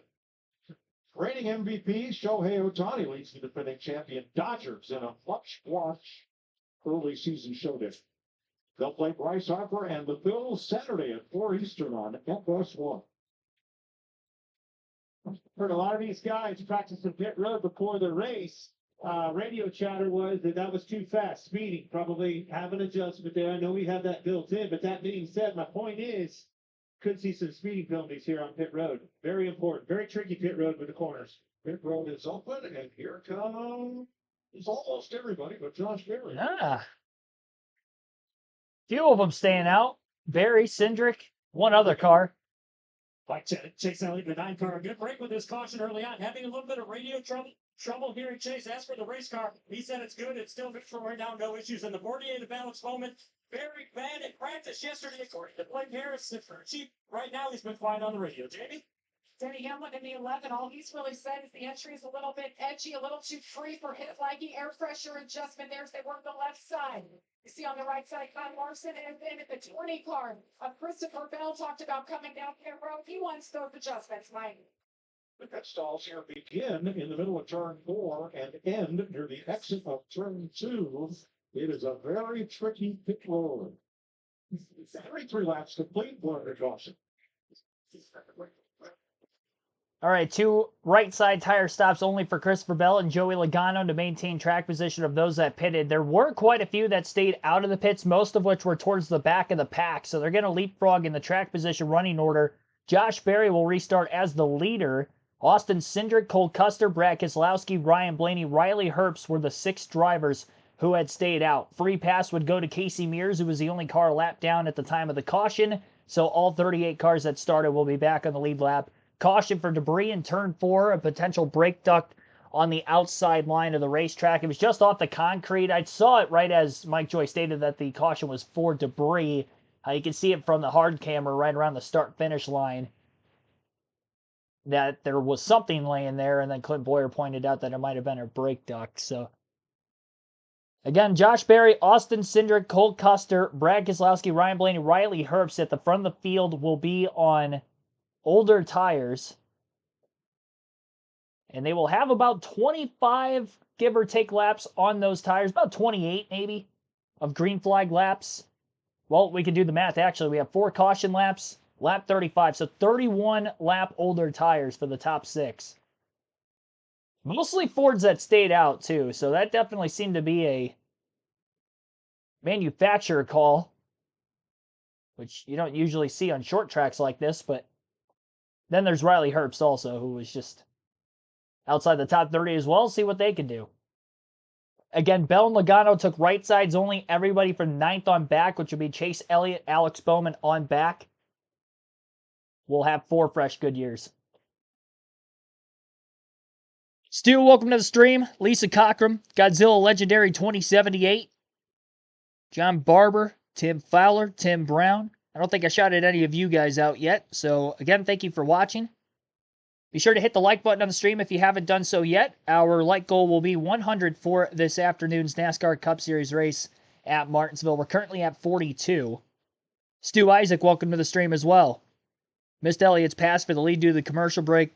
Reigning MVP, Shohei Ohtani leads the defending champion Dodgers in a must-watch early season showdown. They'll play Bryce Harper and the Bills Saturday at 4 Eastern on FS1. Heard a lot of these guys practice on pit road before the race. Radio chatter was that was too fast, speeding, probably have an adjustment there. I know we have that built in, but that being said, my point is, could see some speeding penalties here on pit road. Very important, very tricky pit road with the corners. Pit road is open, and here comes almost everybody but Josh Berry. Few of them staying out. Berry, Cindric, one other car. Like Chase Elliott, the 9 car, a good break with this caution early on, having a little bit of radio trouble here at Chase. As for the race car, he said it's good. It's still good for right now, no issues. In the 48 balance moment, very bad at practice yesterday, according to Blake Harris. For Chief, right now he's been fine on the radio. Jamie? Denny Hamlin in the 11, all he's really said is the entry is a little bit edgy, a little too free for his liking. Air pressure adjustment there as they work the left side. You see on the right side, Kyle Larson, and then at the 20 car, Christopher Bell talked about coming down pit road. He wants those adjustments, Mike. The pit stalls here begin in the middle of turn 4 and end near the exit of turn 2. It is a very tricky pit road. 33 laps complete, one under caution. All right, 2 right side tire stops only for Christopher Bell and Joey Logano to maintain track position of those that pitted. There were quite a few that stayed out of the pits, most of which were towards the back of the pack, so they're going to leapfrog in the track position running order. Josh Berry will restart as the leader. Austin Cindric, Cole Custer, Brad Keselowski, Ryan Blaney, Riley Herbst were the 6 drivers who had stayed out. Free pass would go to Casey Mears, who was the only car lap down at the time of the caution, so all 38 cars that started will be back on the lead lap. Caution for debris in turn 4, a potential brake duct on the outside line of the racetrack. It was just off the concrete. I saw it right as Mike Joy stated that the caution was for debris. You can see it from the hard camera right around the start-finish line that there was something laying there, and then Clint Boyer pointed out that it might have been a brake duct. So, again, Josh Berry, Austin Cindric, Cole Custer, Brad Keselowski, Ryan Blaney, Riley Herbst at the front of the field will be on older tires, and they will have about 25 give or take laps on those tires, about 28 maybe of green flag laps. Well, we can do the math. Actually, we have 4 caution laps, lap 35, so 31 lap older tires for the top 6. Mostly Fords that stayed out too, so that definitely seemed to be a manufacturer call, which you don't usually see on short tracks like this. But then there's Riley Herbst also, who was just outside the top 30 as well. See what they can do. Again, Bell and Logano took right sides only. Everybody from 9th on back, which would be Chase Elliott, Alex Bowman on back, will have 4 fresh Goodyears. Stu, welcome to the stream. Lisa Cockrum, Godzilla Legendary 2078. John Barber, Tim Fowler, Tim Brown. I don't think I shouted any of you guys out yet. So, again, thank you for watching. Be sure to hit the like button on the stream if you haven't done so yet. Our like goal will be 100 for this afternoon's NASCAR Cup Series race at Martinsville. We're currently at 42. Stu Isaac, welcome to the stream as well. Missed Elliott's pass for the lead due to the commercial break.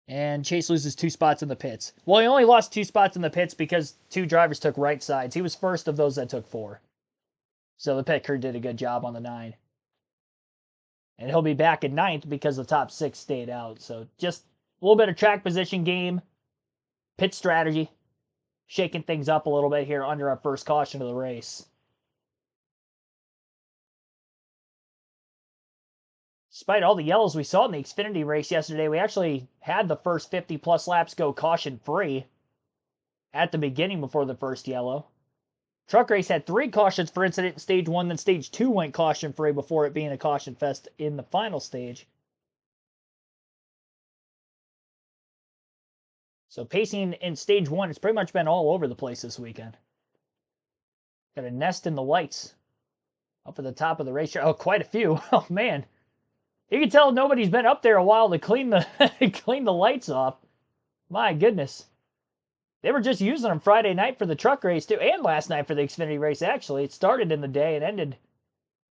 And Chase loses 2 spots in the pits. Well, he only lost 2 spots in the pits because 2 drivers took right sides. He was first of those that took 4. So the pit crew did a good job on the 9. And he'll be back in 9th because the top 6 stayed out. So just a little bit of track position game, pit strategy, shaking things up a little bit here under our first caution of the race. Despite all the yellows we saw in the Xfinity race yesterday, we actually had the first 50-plus laps go caution-free at the beginning before the first yellow. Truck race had 3 cautions for incident in Stage 1, then Stage 2 went caution-free before it being a caution fest in the final stage. So pacing in Stage 1 has pretty much been all over the place this weekend. Got a nest in the lights up at the top of the racetrack. Oh, quite a few. Oh, man. You can tell nobody's been up there a while to clean the clean the lights off. My goodness. They were just using them Friday night for the truck race too, and last night for the Xfinity race actually. It started in the day and ended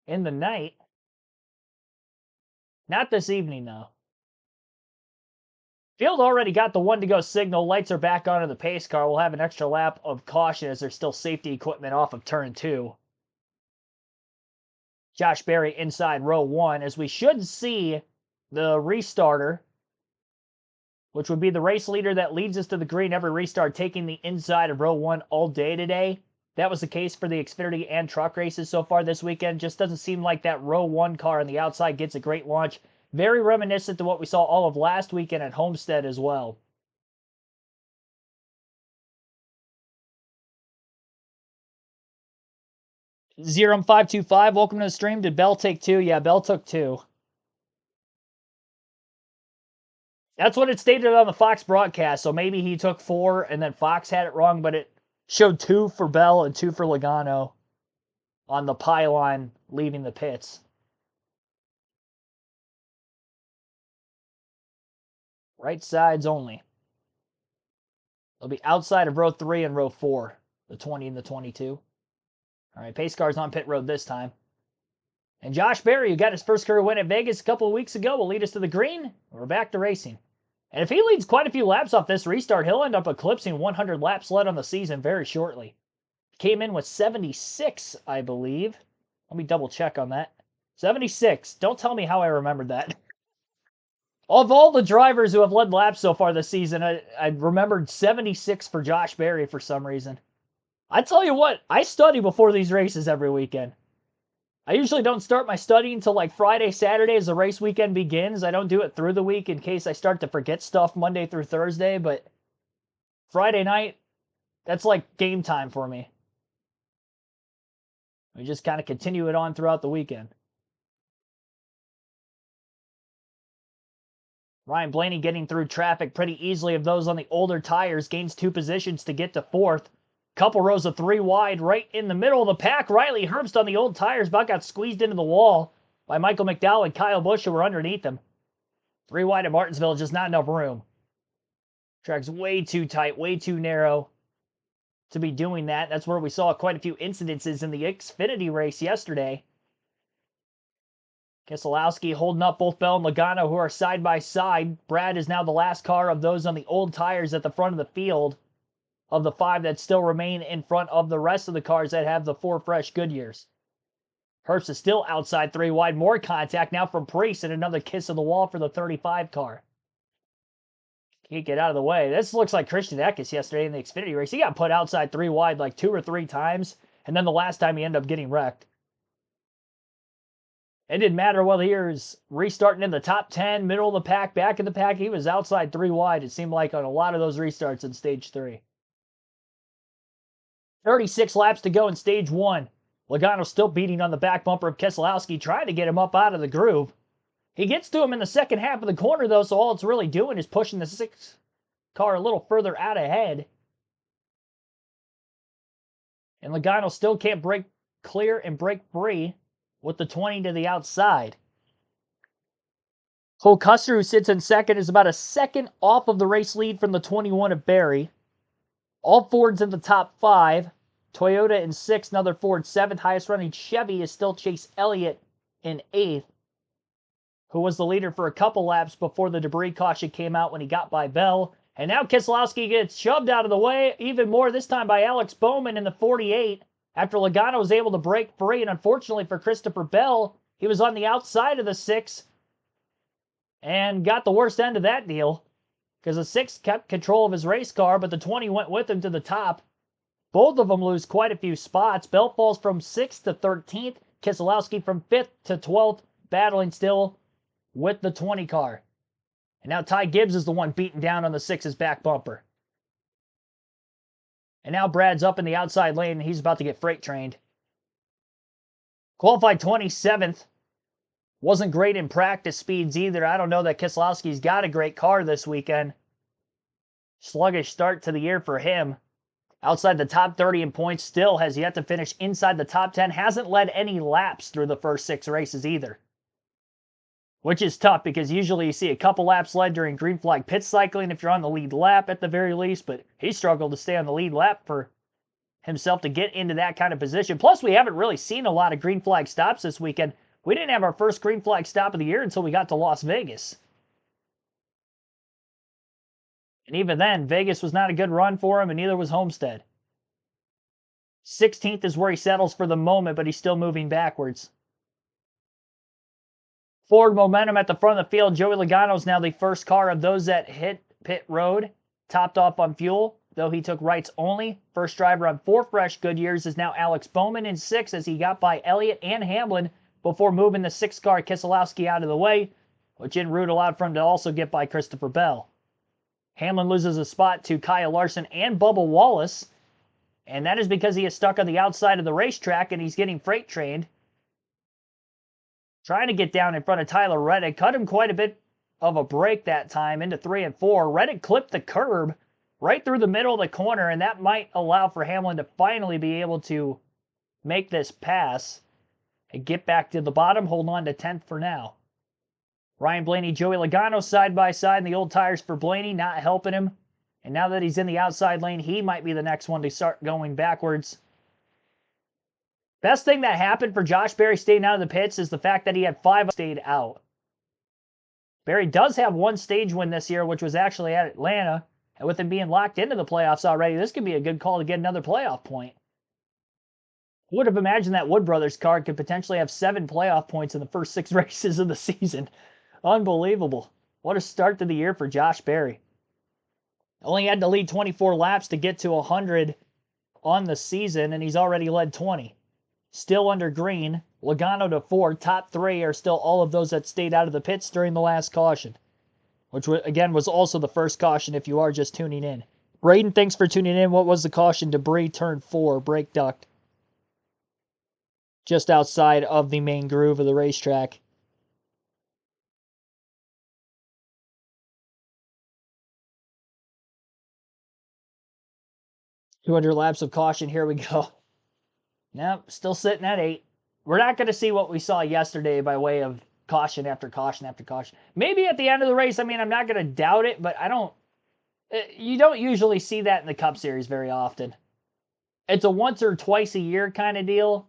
in the night. Not this evening though. Field already got the 1 to go signal. Lights are back on in the pace car. We'll have an extra lap of caution as there's still safety equipment off of turn 2. Josh Berry inside row 1 as we should see the restarter, which would be the race leader that leads us to the green every restart, taking the inside of row 1 all day today. That was the case for the Xfinity and truck races so far this weekend. Just doesn't seem like that row 1 car on the outside gets a great launch. Very reminiscent to what we saw all of last weekend at Homestead as well. Zerum525, welcome to the stream. Did Bell take 2? Yeah, Bell took 2. That's what it stated on the Fox broadcast, so maybe he took 4 and then Fox had it wrong, but it showed 2 for Bell and 2 for Logano on the pylon leaving the pits. Right sides only. They'll be outside of row 3 and row 4, the 20 and the 22. All right, pace car's on pit road this time. And Josh Berry, who got his first career win at Vegas a couple of weeks ago, will lead us to the green. We're back to racing. And if he leads quite a few laps off this restart, he'll end up eclipsing 100 laps led on the season very shortly. Came in with 76, I believe. Let me double check on that. 76. Don't tell me how I remembered that. Of all the drivers who have led laps so far this season, I remembered 76 for Josh Berry for some reason. I tell you what, I study before these races every weekend. I usually don't start my study until like Friday, Saturday as the race weekend begins. I don't do it through the week in case I start to forget stuff Monday through Thursday, but Friday night, that's like game time for me. We just kind of continue it on throughout the weekend. Ryan Blaney getting through traffic pretty easily of those on the older tires, gains 2 positions to get to 4th. Couple rows of 3 wide right in the middle of the pack. Riley Herbst on the old tires about got squeezed into the wall by Michael McDowell and Kyle Busch, who were underneath him. 3 wide at Martinsville, just not enough room. Track's way too tight, way too narrow to be doing that. That's where we saw quite a few incidences in the Xfinity race yesterday. Keselowski holding up both Bell and Logano, who are side by side. Brad is now the last car of those on the old tires at the front of the field, of the 5 that still remain in front of the rest of the cars that have the 4 fresh Goodyears. Herbst is still outside 3 wide. More contact now from Priest and another kiss of the wall for the 35 car. Can't get out of the way. This looks like Christian Eckes yesterday in the Xfinity race. He got put outside 3 wide like 2 or 3 times, and then the last time he ended up getting wrecked. It didn't matter whether he was restarting in the top 10, middle of the pack, back of the pack. He was outside 3 wide, it seemed like, on a lot of those restarts in Stage 3. 36 laps to go in Stage 1. Logano still beating on the back bumper of Keselowski, trying to get him up out of the groove. He gets to him in the second half of the corner, though, so all it's really doing is pushing the 6 car a little further out ahead. And Logano still can't break clear and break free with the 20 to the outside. Cole Custer, who sits in second, is about a second off of the race lead from the 21 of Berry. All Fords in the top 5. Toyota in 6th, another Ford 7th. Highest running Chevy is still Chase Elliott in 8th, who was the leader for a couple laps before the debris caution came out when he got by Bell. And now Keselowski gets shoved out of the way even more, this time by Alex Bowman in the 48, after Logano was able to break free. And unfortunately for Christopher Bell, he was on the outside of the 6 and got the worst end of that deal, because the 6 kept control of his race car, but the 20 went with him to the top. Both of them lose quite a few spots. Bell falls from 6th to 13th. Keselowski from 5th to 12th, battling still with the 20 car. And now Ty Gibbs is the one beating down on the 6's back bumper. And now Brad's up in the outside lane, and he's about to get freight trained. Qualified 27th. Wasn't great in practice speeds either. I don't know that Keselowski's got a great car this weekend. Sluggish start to the year for him. Outside the top 30 in points, still has yet to finish inside the top 10. Hasn't led any laps through the first 6 races either. which is tough because usually you see a couple laps led during green flag pit cycling if you're on the lead lap at the very least, but he struggled to stay on the lead lap for himself to get into that kind of position. Plus, we haven't really seen a lot of green flag stops this weekend. We didn't have our first green flag stop of the year until we got to Las Vegas. And even then, Vegas was not a good run for him, and neither was Homestead. 16th is where he settles for the moment, but he's still moving backwards. Forward momentum at the front of the field. Joey Logano is now the first car of those that hit pit road, topped off on fuel, though he took rights only. First driver on 4 fresh Goodyears is now Alex Bowman in 6 as he got by Elliott and Hamlin before moving the 6 car Keselowski out of the way, which en route allowed for him to also get by Christopher Bell. Hamlin loses a spot to Kyle Larson and Bubba Wallace, and that is because he is stuck on the outside of the racetrack and he's getting freight trained. Trying to get down in front of Tyler Reddick. Cut him quite a bit of a break that time into 3 and 4. Reddick clipped the curb right through the middle of the corner, and that might allow for Hamlin to finally be able to make this pass and get back to the bottom, hold on to 10th for now. Ryan Blaney, Joey Logano side by side, and the old tires for Blaney not helping him. And now that he's in the outside lane, he might be the next one to start going backwards. Best thing that happened for Josh Berry staying out of the pits is the fact that he had 5 stayed out. Berry does have 1 stage win this year, which was actually at Atlanta. And with him being locked into the playoffs already, this could be a good call to get another playoff point. Who would have imagined that Wood Brothers card could potentially have 7 playoff points in the first 6 races of the season? Unbelievable. What a start to the year for Josh Berry. Only had to lead 24 laps to get to 100 on the season, and he's already led 20. Still under green. Logano to 4. Top 3 are still all of those that stayed out of the pits during the last caution, which again was also the first caution if you are just tuning in. Braden, thanks for tuning in. What was the caution? Debris turn 4, brake duct. Just outside of the main groove of the racetrack. "200 laps of caution." Here we go. Nope, still sitting at 8. We're not going to see what we saw yesterday by way of caution after caution after caution. Maybe at the end of the race. I mean, I'm not going to doubt it, but you don't usually see that in the Cup Series very often. It's a once or twice a year kind of deal,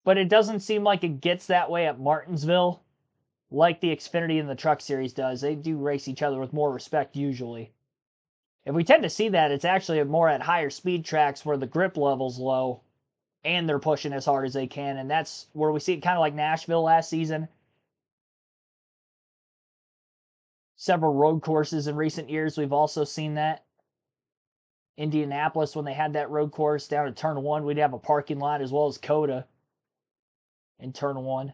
but it doesn't seem like it gets that way at Martinsville like the Xfinity and the Truck Series does. They do race each other with more respect usually. If we tend to see that, it's actually more at higher speed tracks where the grip level's low and they're pushing as hard as they can, and that's where we see it kind of like Nashville last season. Several road courses in recent years, we've also seen that. Indianapolis, when they had that road course down at Turn 1, we'd have a parking lot as well as COTA in Turn 1.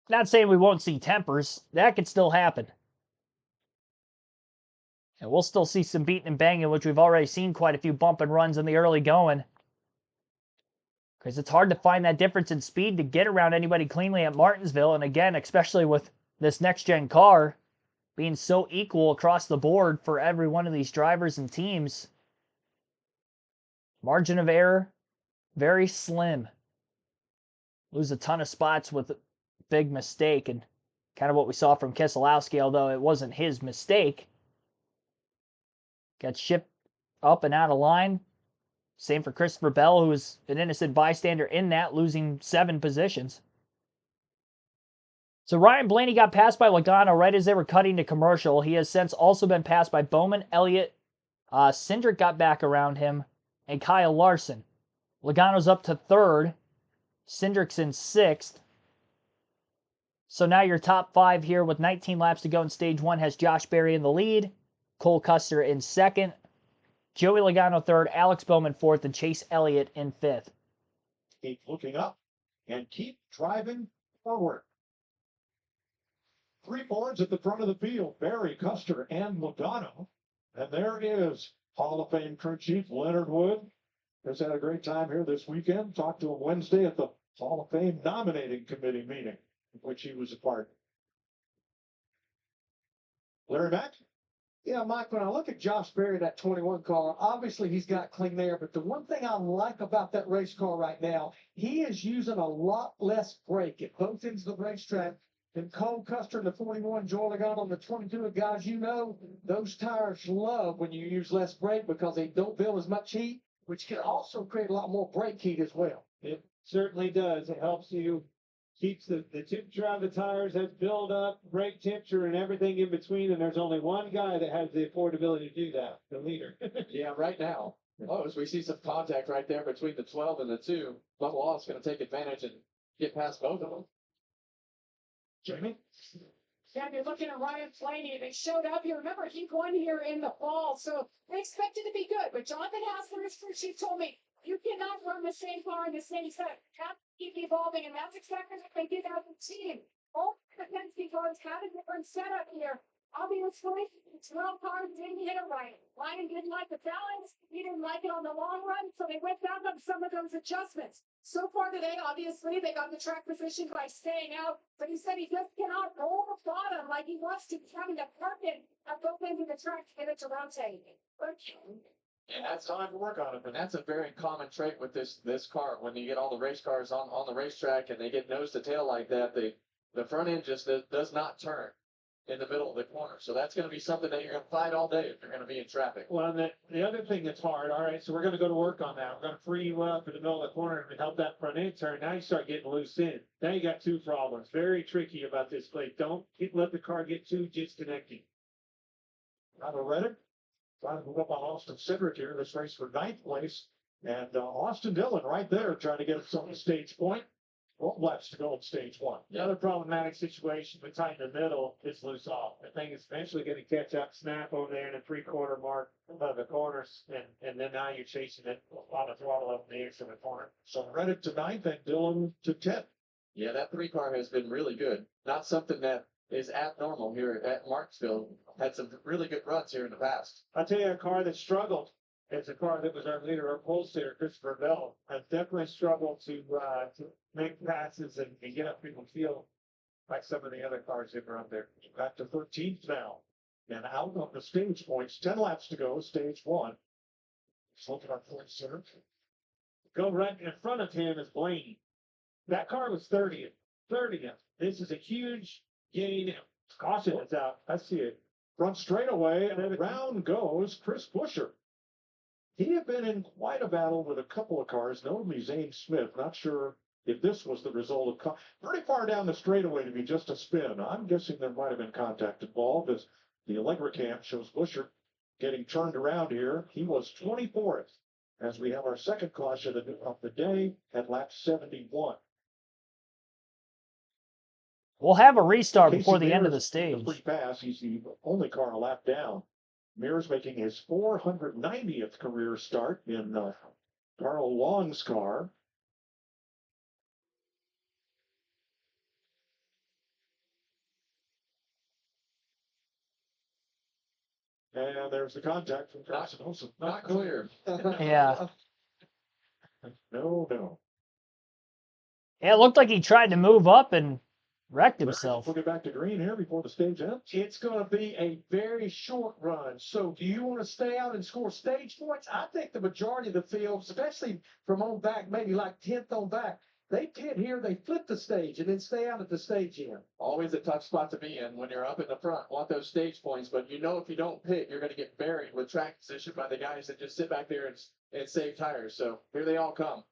Not saying we won't see tempers. That could still happen. And we'll still see some beating and banging, which we've already seen quite a few bump and runs in the early going. Because it's hard to find that difference in speed to get around anybody cleanly at Martinsville. And again, especially with this next-gen car being so equal across the board for every one of these drivers and teams. Margin of error, very slim. Lose a ton of spots with a big mistake, and kind of what we saw from Keselowski, although it wasn't his mistake. Got shipped up and out of line. Same for Christopher Bell, who was an innocent bystander in that, losing 7 positions. So Ryan Blaney got passed by Logano right as they were cutting to commercial. He has since also been passed by Bowman, Elliott. Cindric got back around him, and Kyle Larson. Logano's up to 3rd. Cindric's in 6th. So now your top 5 here with 19 laps to go in Stage 1 has Josh Berry in the lead, Cole Custer in 2nd, Joey Logano 3rd, Alex Bowman 4th, and Chase Elliott in 5th. Keep looking up and keep driving forward. 3 boards at the front of the field, Berry, Custer, and Logano. And there is Hall of Fame crew chief Leonard Wood. Has had a great time here this weekend. Talked to him Wednesday at the Hall of Fame nominating committee meeting, of which he was a part. Larry Mack? Yeah, Mike, when I look at Josh Berry, that 21 car, obviously he's got clean air, but the one thing I like about that race car right now, he is using a lot less brake at both ends of the racetrack than Cole Custer in the 41, Joel Legon on the 22. And guys, you know, those tires love when you use less brake because they don't build as much heat, which can also create a lot more brake heat as well. It certainly does. It helps you keeps the temperature out of the tires, has build up, brake temperature, and everything in between. And there's only one guy that has the affordability to do that, the leader. Yeah, right now. Oh, as we see some contact right there between the 12 and the 2, Bubba Wallace going to take advantage and get past both of them. Jamie? Yeah, you're looking at Ryan Flaney. They showed up here. Remember, he won here in the fall, so they expected to be good. But Jonathan Hassler, his crew chief, told me, you cannot run the same car in the same set. You have to keep evolving, and that's exactly what they did as a team. All the Penske cars had a different setup here. Obviously, 12 cars didn't hit it right. Ryan didn't like the balance. He didn't like it on the long run, so they went back on some of those adjustments. So far today, obviously, they got the track position by staying out, but he said he just cannot roll the bottom like he wants to. He's having to park it at both ends of the track to get it to rotate. And that's time to work on it. And that's a very common trait with this car. When you get all the race cars on the racetrack and they get nose to tail like that, the front end just does not turn in the middle of the corner. So that's going to be something that you're going to fight all day if you're going to be in traffic. Well, and the other thing that's hard, all right, so we're going to go to work on that. We're going to free you up in the middle of the corner and help that front end turn. Now you start getting loose in. Now you got two problems. Very tricky about this plate. Don't let the car get too disconnected. Tyler Reddick trying to move up on Austin Cedric here. This race for 9th place. And Austin Dillon right there trying to get us on the stage point. 12 laps to go in stage 1. Another problematic situation with tight in the middle is loose off. The thing is eventually going to catch up, snap over there in the 3/4 mark of the corners, and then now you're chasing it on the throttle up in the edge of the corner. So Reddick to 9th and Dillon to 10th. Yeah, that 3 car has been really good. Not something that is abnormal here at Martinsville. Had some really good runs here in the past. I'll tell you a car that struggled. It's a car that was our leader, our pole sitter, Christopher Bell, has definitely struggled to make passes and get up in the field like some of the other cars that were up there. Back to 13th now. And out on the stage points. 10 laps to go, stage 1. Just looking at point center. Go right in front of him is Blaney. That car was 30th. 30th. This is a huge gain. Caution is out. I see it. Front straightaway, and round goes Chris Buescher. He had been in quite a battle with a couple of cars, notably Zane Smith. Not sure if this was the result of pretty far down the straightaway to be just a spin. I'm guessing there might have been contact involved, as the Allegra cam shows Buescher getting turned around here. He was 24th as we have our second caution of the day at lap 71. We'll have a restart Casey before the end of the Mears, stage. free pass. He's the only car a lap down. Mears making his 490th career start in Carl Long's car. And there's the contact from Carson Olsen. Not clear. Yeah. No. Yeah, it looked like he tried to move up and wrecked himself. We'll get back to green here before the stage ends. It's going to be a very short run. So do you want to stay out and score stage points? I think the majority of the field, especially from on back, maybe like 10th on back, they pit here, they flip the stage and then stay out at the stage end. Always a tough spot to be in when you're up in the front. Want those stage points, but you know if you don't pit, you're going to get buried with track position by the guys that just sit back there and save tires. So here they all come.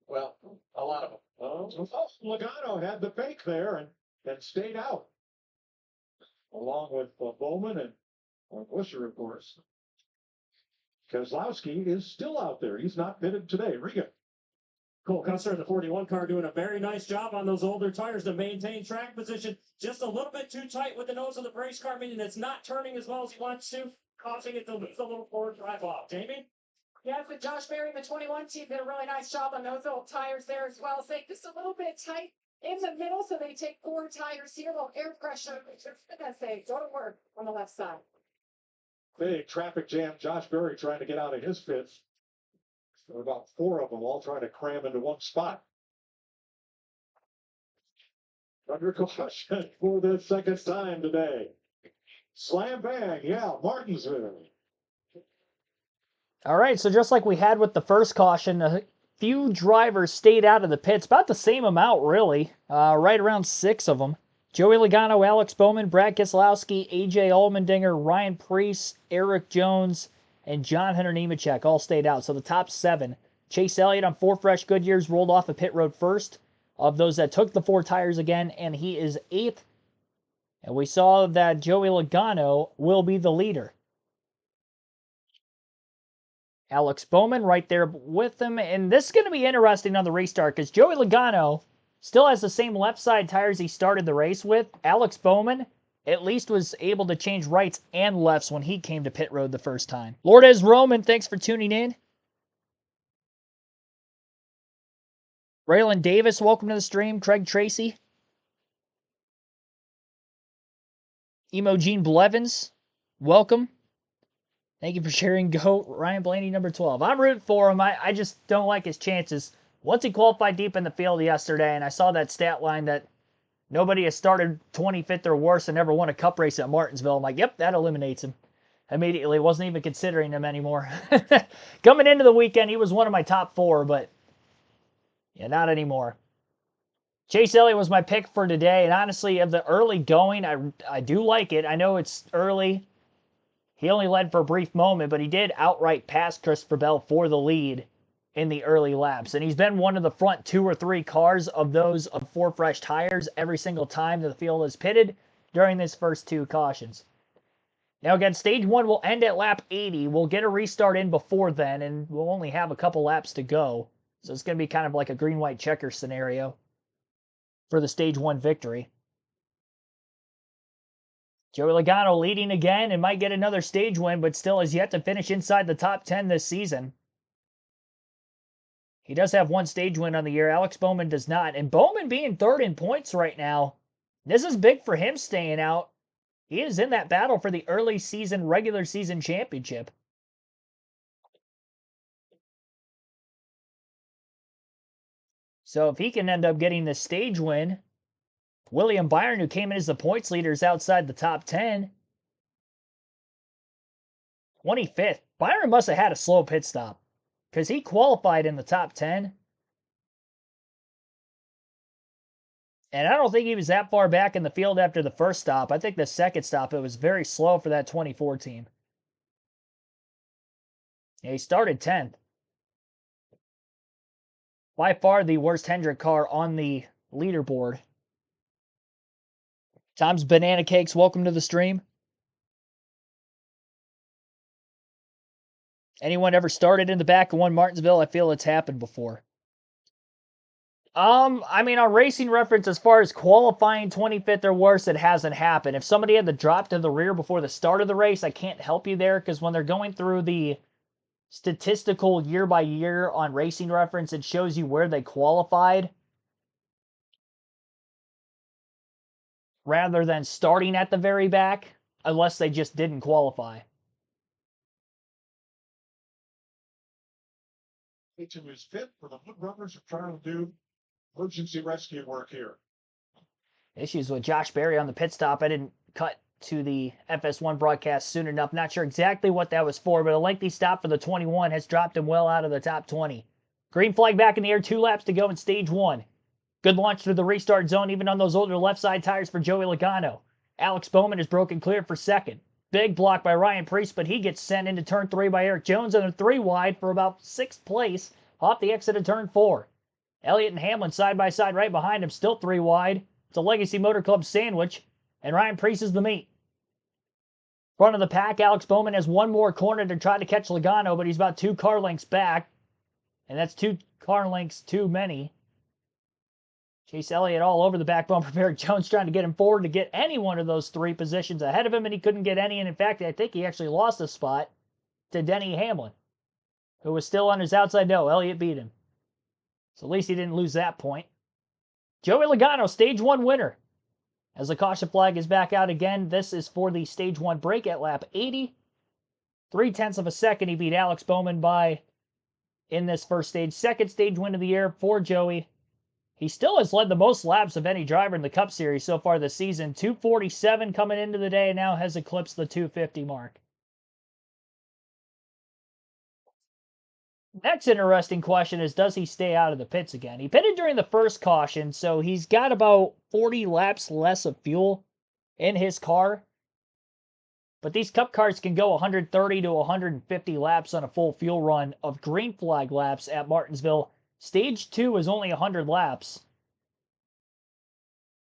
Well, a lot of them. Logano had the fake there and stayed out. Along with Bowman and Buescher, of course. Kozlowski is still out there. He's not pitted today. Riga. Cole Custer in the 41 car doing a very nice job on those older tires to maintain track position. Just a little bit too tight with the nose of the race car, meaning it's not turning as well as he wants to, causing it to lose a little forward drive off. Jamie? Yeah, but Josh Berry and the 21 team did a really nice job on those old tires there as well. So just a little bit tight in the middle, so they take 4 tires here, a little air pressure. As they go to work on the left side. Big traffic jam. Josh Berry trying to get out of his fifth. There were about 4 of them all trying to cram into one spot. Under caution for the second time today. Slam bang, yeah, Martinsville. All right, so just like we had with the first caution, a few drivers stayed out of the pits, about the same amount, really, right around 6 of them. Joey Logano, Alex Bowman, Brad Keselowski, AJ Allmendinger, Ryan Preece, Eric Jones, and John Hunter Nemechek all stayed out. So the top 7. Chase Elliott on 4 fresh Goodyears rolled off a pit road first of those that took the 4 tires again, and he is 8th. And we saw that Joey Logano will be the leader. Alex Bowman right there with him. And this is going to be interesting on the restart because Joey Logano still has the same left side tires he started the race with. Alex Bowman at least was able to change rights and lefts when he came to pit road the first time. Lourdes Roman, thanks for tuning in. Raylan Davis, welcome to the stream. Craig Tracy. Emogene Blevins, welcome. Thank you for sharing. Go Ryan Blaney, number 12. I'm rooting for him. I just don't like his chances. Once he qualified deep in the field yesterday, and I saw that stat line that nobody has started 25th or worse and never won a cup race at Martinsville. I'm like, yep, that eliminates him. Immediately, wasn't even considering him anymore. Coming into the weekend, he was one of my top 4, but yeah, not anymore. Chase Elliott was my pick for today, and honestly, of the early going, I do like it. I know it's early. He only led for a brief moment, but he did outright pass Christopher Bell for the lead in the early laps. And he's been one of the front 2 or 3 cars of those of 4 fresh tires every single time the field is pitted during this first 2 cautions. Now again, stage 1 will end at lap 80. We'll get a restart in before then, and we'll only have a couple laps to go. So it's going to be kind of like a green-white checker scenario for the stage 1 victory. Joey Logano leading again and might get another stage win, but still has yet to finish inside the top 10 this season. He does have 1 stage win on the year. Alex Bowman does not. And Bowman being 3rd in points right now, this is big for him staying out. He is in that battle for the early season, regular season championship. So if he can end up getting this stage win, William Byron, who came in as the points leader, is outside the top 10. 25th. Byron must have had a slow pit stop because he qualified in the top 10. And I don't think he was that far back in the field after the first stop. I think the second stop, it was very slow for that 24 team. Yeah, he started 10th. By far the worst Hendrick car on the leaderboard. Tom's Banana Cakes, welcome to the stream. Anyone ever started in the back of one Martinsville? I feel it's happened before. I mean, on Racing Reference, as far as qualifying 25th or worse, it hasn't happened. If somebody had to drop to the rear before the start of the race, I can't help you there, because when they're going through the statistical year by year on Racing Reference, it shows you where they qualified, rather than starting at the very back, unless they just didn't qualify. Kitchen is fit for the Wood Brothers are trying to do emergency rescue work here. Issues with Josh Berry on the pit stop. I didn't cut to the FS1 broadcast soon enough. Not sure exactly what that was for, but a lengthy stop for the 21 has dropped him well out of the top 20. Green flag back in the air, 2 laps to go in stage 1. Good launch through the restart zone, even on those older left side tires for Joey Logano. Alex Bowman is broken clear for second. Big block by Ryan Preece, but he gets sent into turn 3 by Eric Jones, and they're 3 wide for about 6th place off the exit of turn 4. Elliott and Hamlin side by side right behind him, still 3 wide. It's a Legacy Motor Club sandwich, and Ryan Preece is the meat. Front of the pack, Alex Bowman has 1 more corner to try to catch Logano, but he's about 2 car lengths back, and that's 2 car lengths too many. Chase Elliott all over the back bumper of Eric Jones, trying to get him forward to get any one of those 3 positions ahead of him, and he couldn't get any. And in fact, I think he actually lost a spot to Denny Hamlin, who was still on his outside. No, Elliott beat him. So at least he didn't lose that point. Joey Logano, stage 1 winner. As the caution flag is back out again, this is for the stage 1 break at lap 80. 0.3 of a second he beat Alex Bowman by in this first stage. Second stage win of the year for Joey. He still has led the most laps of any driver in the Cup Series so far this season. 247 coming into the day, and now has eclipsed the 250 mark. Next interesting question is, does he stay out of the pits again? He pitted during the first caution, so he's got about 40 laps less of fuel in his car. But these Cup cars can go 130 to 150 laps on a full fuel run of green flag laps at Martinsville. Stage 2 is only 100 laps.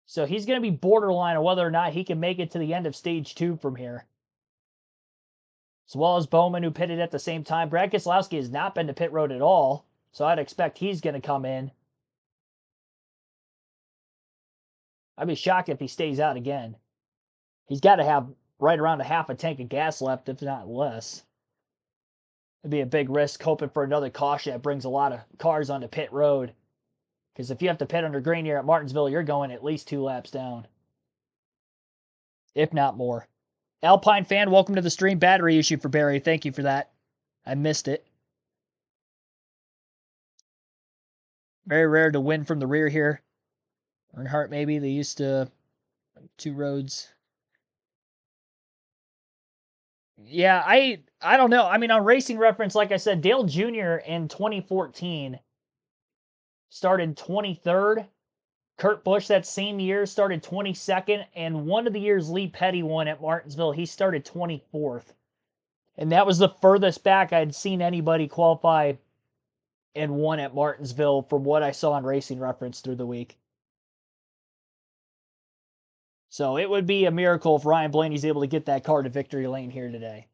So he's going to be borderline on whether or not he can make it to the end of Stage 2 from here. As well as Bowman, who pitted at the same time. Brad Keselowski has not been to pit road at all, so I'd expect he's going to come in. I'd be shocked if he stays out again. He's got to have right around a half a tank of gas left, if not less. It'd be a big risk hoping for another caution that brings a lot of cars onto pit road. Because if you have to pit under green here at Martinsville, you're going at least 2 laps down. If not more. Alpine fan, welcome to the stream. Battery issue for Barry. Thank you for that. I missed it. Very rare to win from the rear here. Earnhardt, maybe. They used to 2 roads. Yeah, I don't know. I mean, on Racing Reference, like I said, Dale Jr. in 2014 started 23rd. Kurt Busch that same year started 22nd, and one of the years Lee Petty won at Martinsville, he started 24th. And that was the furthest back I'd seen anybody qualify and won at Martinsville from what I saw on Racing Reference through the week. So it would be a miracle if Ryan Blaney's able to get that car to victory lane here today.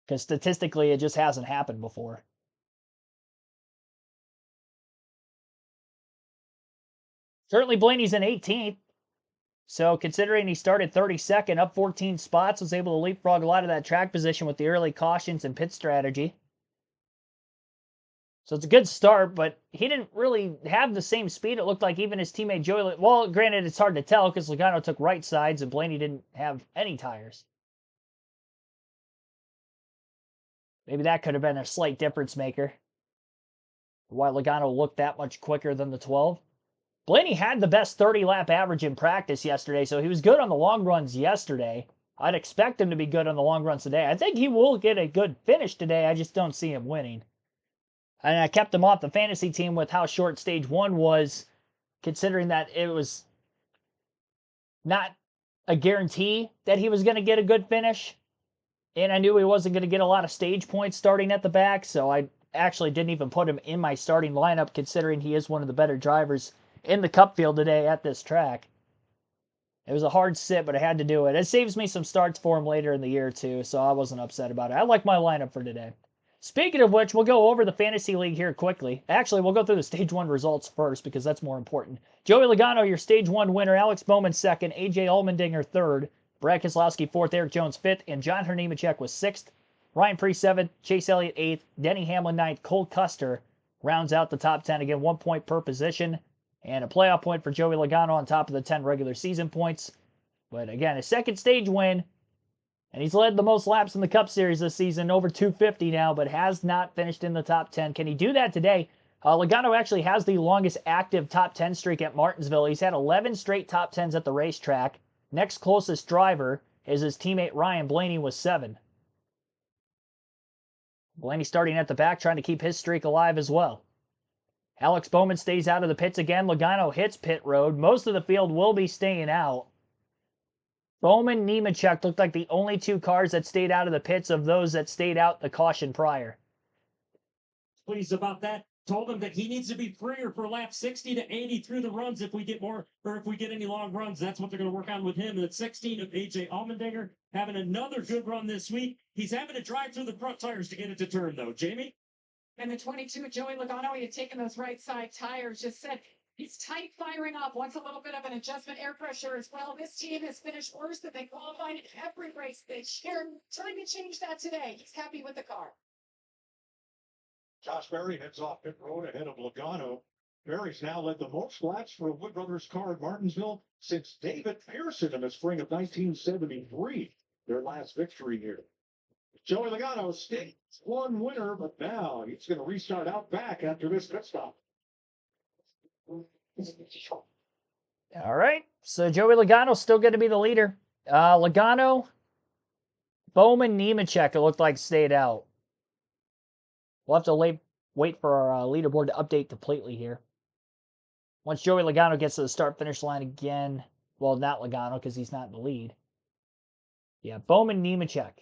Because statistically, it just hasn't happened before. Certainly Blaney's in 18th. So considering he started 32nd, up 14 spots, was able to leapfrog a lot of that track position with the early cautions and pit strategy. So it's a good start, but he didn't really have the same speed. It looked like even his teammate Joey... Well, granted, it's hard to tell because Logano took right sides and Blaney didn't have any tires. Maybe that could have been a slight difference maker. Why Logano looked that much quicker than the 12. Blaney had the best 30-lap average in practice yesterday, so he was good on the long runs yesterday. I'd expect him to be good on the long runs today. I think he will get a good finish today. I just don't see him winning. And I kept him off the fantasy team with how short Stage 1 was, considering that it was not a guarantee that he was going to get a good finish. And I knew he wasn't going to get a lot of stage points starting at the back, so I actually didn't even put him in my starting lineup, considering he is one of the better drivers in the Cup field today at this track. It was a hard sit, but I had to do it. It saves me some starts for him later in the year, too, so I wasn't upset about it. I like my lineup for today. Speaking of which, we'll go over the Fantasy League here quickly. Actually, we'll go through the Stage 1 results first, because that's more important. Joey Logano, your Stage 1 winner. Alex Bowman, second. AJ Allmendinger, third. Brad Keselowski, fourth. Eric Jones, fifth. And John Hernimacek was sixth. Ryan Preece, seventh. Chase Elliott, eighth. Denny Hamlin, ninth. Cole Custer rounds out the top 10. Again, 1 point per position. And a playoff point for Joey Logano on top of the 10 regular season points. But again, a second stage win. And he's led the most laps in the Cup Series this season, over 250 now, but has not finished in the top 10. Can he do that today? Logano actually has the longest active top 10 streak at Martinsville. He's had 11 straight top 10s at the racetrack. Next closest driver is his teammate Ryan Blaney with 7. Blaney starting at the back, trying to keep his streak alive as well. Alex Bowman stays out of the pits again. Logano hits pit road. Most of the field will be staying out. Bowman, Nemechek looked like the only 2 cars that stayed out of the pits of those that stayed out the caution prior. Pleased about that. Told him that he needs to be freer for laps 60 to 80 through the runs if we get more, or if we get any long runs. That's what they're going to work on with him. And at 16 of AJ Allmendinger having another good run this week. He's having to drive through the front tires to get it to turn, though. Jamie? And the 22, Joey Logano, he had taken those right side tires, just said he's tight firing up, wants a little bit of an adjustment air pressure as well. This team has finished worse than they qualified in every race this year. Trying to change that today. He's happy with the car. Josh Berry heads off pit road ahead of Logano. Berry's now led the most laps for a Wood Brothers car at Martinsville since David Pearson in the spring of 1973, their last victory here. Joey Logano, Stage 1 winner, but now he's going to restart out back after this pit stop. All right. So Joey Logano's still going to be the leader. Logano, Bowman, Nemechek, it looked like stayed out. We'll have to wait for our leaderboard to update completely here. Once Joey Logano gets to the start-finish line again, well, not Logano because he's not in the lead. Yeah, Bowman, Nemechek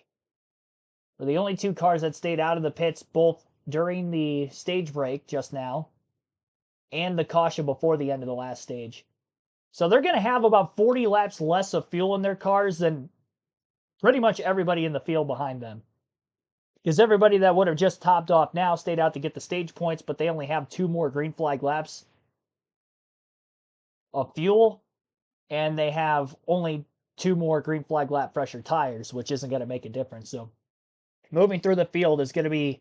were the only 2 cars that stayed out of the pits both during the stage break just now and the caution before the end of the last stage. So they're going to have about 40 laps less of fuel in their cars than pretty much everybody in the field behind them. Because everybody that would have just topped off now stayed out to get the stage points, but they only have 2 more green flag laps of fuel, and they have only 2 more green flag lap fresher tires, which isn't going to make a difference. So moving through the field is going to be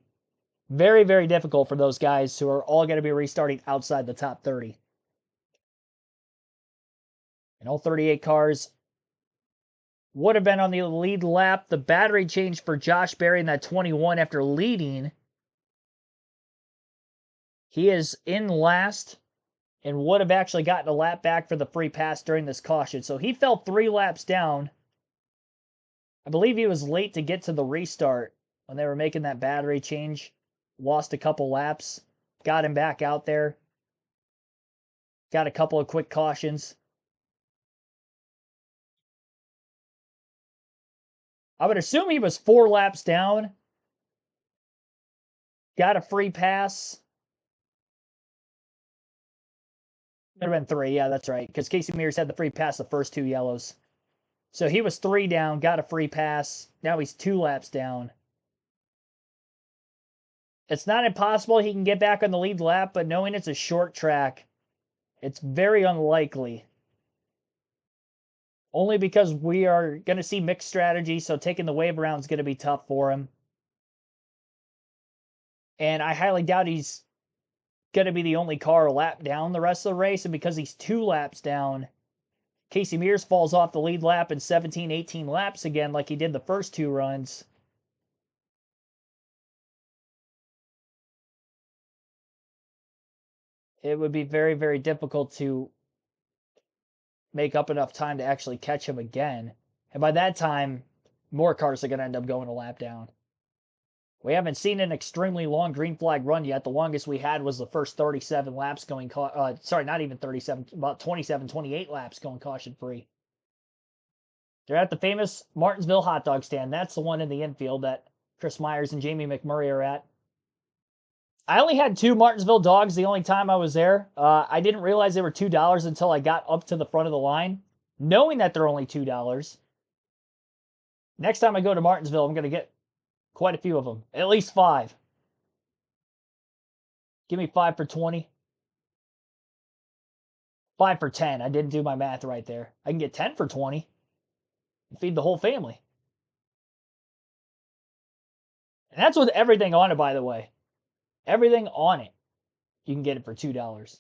very, very difficult for those guys who are all going to be restarting outside the top 30. And all 38 cars would have been on the lead lap. The battery change for Josh Berry in that 21 after leading. He is in last and would have actually gotten a lap back for the free pass during this caution. So he fell 3 laps down. I believe he was late to get to the restart when they were making that battery change. Lost a couple laps. Got him back out there. Got a couple of quick cautions. I would assume he was 4 laps down. Got a free pass. Would have been 3, yeah, that's right. Because Casey Mears had the free pass the first 2 yellows. So he was 3 down, got a free pass. Now he's 2 laps down. It's not impossible he can get back on the lead lap, but knowing it's a short track, it's very unlikely. Only because we are going to see mixed strategy, so taking the wave around is going to be tough for him. And I highly doubt he's going to be the only car a lap down the rest of the race. And because he's 2 laps down, Casey Mears falls off the lead lap in 17, 18 laps again like he did the first 2 runs. It would be very, very difficult to make up enough time to actually catch him again. And by that time, more cars are going to end up going a lap down. We haven't seen an extremely long green flag run yet. The longest we had was the first 37 laps going, sorry, not even 37, about 27, 28 laps going caution free. They're at the famous Martinsville hot dog stand. That's the one in the infield that Chris Myers and Jamie McMurray are at. I only had 2 Martinsville dogs the only time I was there. I didn't realize they were $2 until I got up to the front of the line, knowing that they're only $2. Next time I go to Martinsville, I'm going to get quite a few of them. At least 5. Give me 5 for 20. 5 for 10. I didn't do my math right there. I can get 10 for 20. And feed the whole family. And that's with everything on it, by the way. Everything on it, you can get it for $2.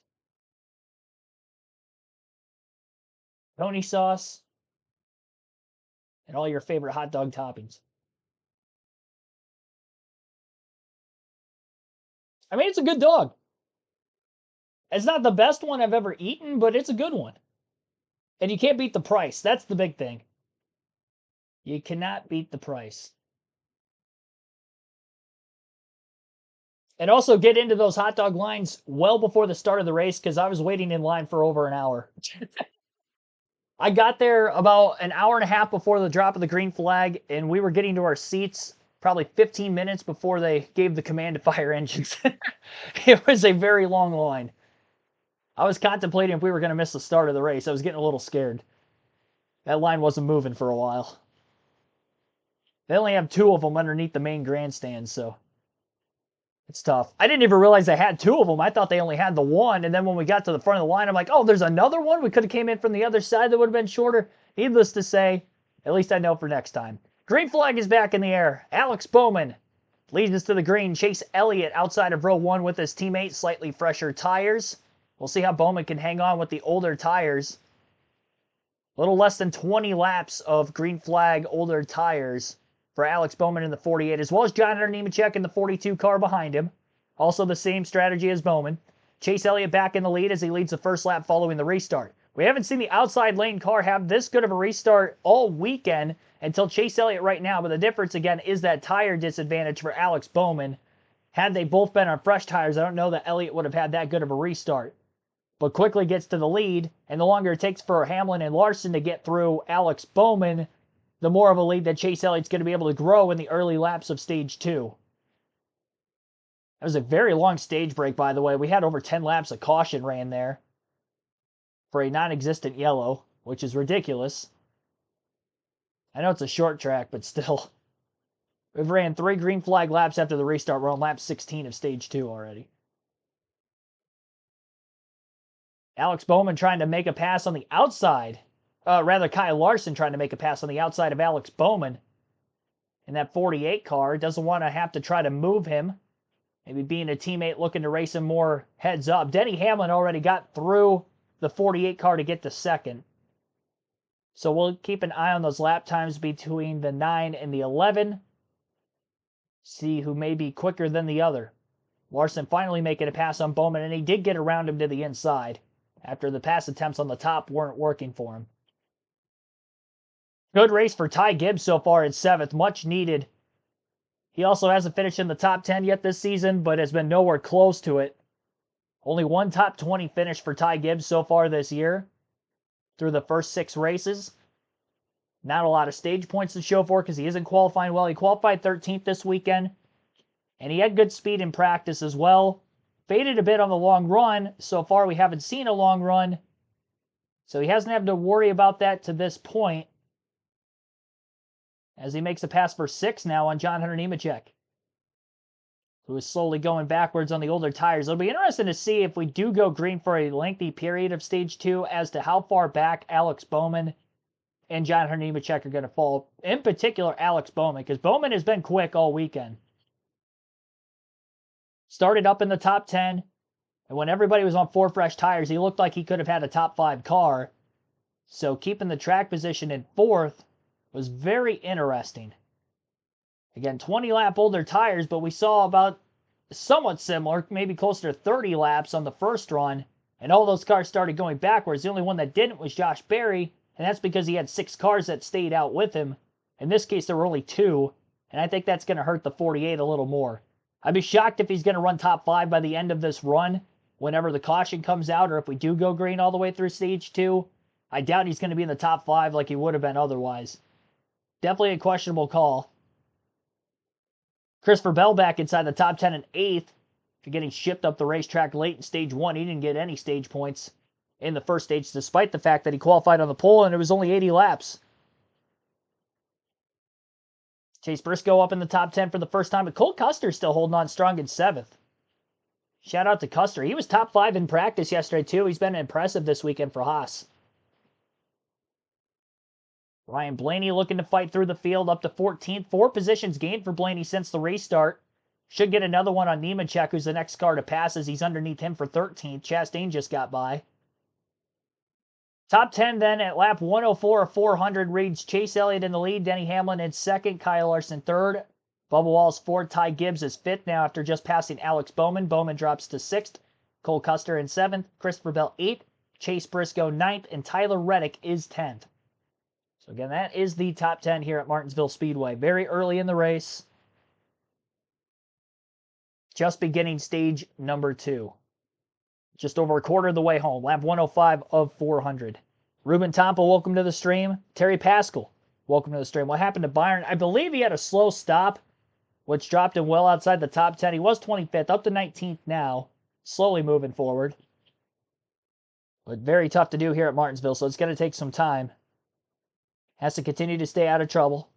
Pony sauce, and all your favorite hot dog toppings. I mean, it's a good dog. It's not the best one I've ever eaten, but it's a good one. And you can't beat the price. That's the big thing. You cannot beat the price. And also get into those hot dog lines well before the start of the race because I was waiting in line for over an hour. I got there about an hour and a half before the drop of the green flag, and we were getting to our seats probably 15 minutes before they gave the command to fire engines. It was a very long line. I was contemplating if we were going to miss the start of the race. I was getting a little scared. That line wasn't moving for a while. They only have 2 of them underneath the main grandstand, so it's tough. I didn't even realize they had 2 of them. I thought they only had the 1, and then when we got to the front of the line, I'm like, oh, there's another one? We could have came in from the other side that would have been shorter. Needless to say, at least I know for next time. Green flag is back in the air. Alex Bowman leads us to the green. Chase Elliott outside of row 1 with his teammate, slightly fresher tires. We'll see how Bowman can hang on with the older tires. A little less than 20 laps of green flag older tires for Alex Bowman in the 48, as well as John Nemechek in the 42 car behind him. Also the same strategy as Bowman. Chase Elliott back in the lead as he leads the first lap following the restart. We haven't seen the outside lane car have this good of a restart all weekend until Chase Elliott right now, but the difference again is that tire disadvantage for Alex Bowman. Had they both been on fresh tires, I don't know that Elliott would have had that good of a restart. But quickly gets to the lead, and the longer it takes for Hamlin and Larson to get through Alex Bowman, the more of a lead that Chase Elliott's going to be able to grow in the early laps of Stage 2. That was a very long stage break, by the way. We had over 10 laps of caution ran there for a non-existent yellow, which is ridiculous. I know it's a short track, but still. We've ran 3 green flag laps after the restart. We're on lap 16 of Stage 2 already. Alex Bowman trying to make a pass on the outside. Kyle Larson trying to make a pass on the outside of Alex Bowman. And that 48 car doesn't want to have to try to move him. Maybe being a teammate looking to race him more heads up. Denny Hamlin already got through the 48 car to get to second. So we'll keep an eye on those lap times between the 9 and the 11. See who may be quicker than the other. Larson finally making a pass on Bowman, and he did get around him to the inside after the pass attempts on the top weren't working for him. Good race for Ty Gibbs so far in 7th, much needed. He also hasn't finished in the top 10 yet this season, but has been nowhere close to it. Only one top 20 finish for Ty Gibbs so far this year through the first 6 races. Not a lot of stage points to show for because he isn't qualifying well. He qualified 13th this weekend, and he had good speed in practice as well. Faded a bit on the long run. So far, we haven't seen a long run, so he hasn't had to worry about that to this point as he makes a pass for 6 now on John Hunter Nemechek, who is slowly going backwards on the older tires. It'll be interesting to see if we do go green for a lengthy period of Stage 2 as to how far back Alex Bowman and John Hunter Nemechek are going to fall. In particular, Alex Bowman, because Bowman has been quick all weekend. Started up in the top 10, and when everybody was on 4 fresh tires, he looked like he could have had a top 5 car. So keeping the track position in 4th was very interesting. Again, 20 lap older tires, but we saw about somewhat similar, maybe closer to 30 laps on the first run, and all those cars started going backwards. The only one that didn't was Josh Berry, and that's because he had 6 cars that stayed out with him. In this case, there were only 2, and I think that's going to hurt the 48 a little more. I'd be shocked if he's going to run top 5 by the end of this run, whenever the caution comes out, or if we do go green all the way through Stage 2. I doubt he's going to be in the top 5 like he would have been otherwise. Definitely a questionable call. Christopher Bell back inside the top 10 in 8th. For getting shipped up the racetrack late in Stage 1. He didn't get any stage points in the first stage, despite the fact that he qualified on the pole and it was only 80 laps. Chase Briscoe up in the top 10 for the first time, but Cole Custer still holding on strong in 7th. Shout out to Custer. He was top 5 in practice yesterday, too. He's been impressive this weekend for Haas. Ryan Blaney looking to fight through the field up to 14th. 4 positions gained for Blaney since the restart. Should get another one on Nemechek, who's the next car to pass as he's underneath him for 13th. Chastain just got by. Top 10 then at lap 104 of 400 reads Chase Elliott in the lead, Denny Hamlin in 2nd, Kyle Larson 3rd, Bubba Wallace 4th, Ty Gibbs is 5th now after just passing Alex Bowman. Bowman drops to 6th, Cole Custer in 7th, Christopher Bell 8th, Chase Briscoe 9th, and Tyler Reddick is 10th. So again, that is the top 10 here at Martinsville Speedway. Very early in the race. Just beginning stage number 2. Just over a quarter of the way home. Lap 105 of 400. Ruben Tompa, welcome to the stream. Terry Pascal, welcome to the stream. What happened to Byron? I believe he had a slow stop, which dropped him well outside the top 10. He was 25th, up to 19th now. Slowly moving forward. But very tough to do here at Martinsville, so it's going to take some time. Has to continue to stay out of trouble.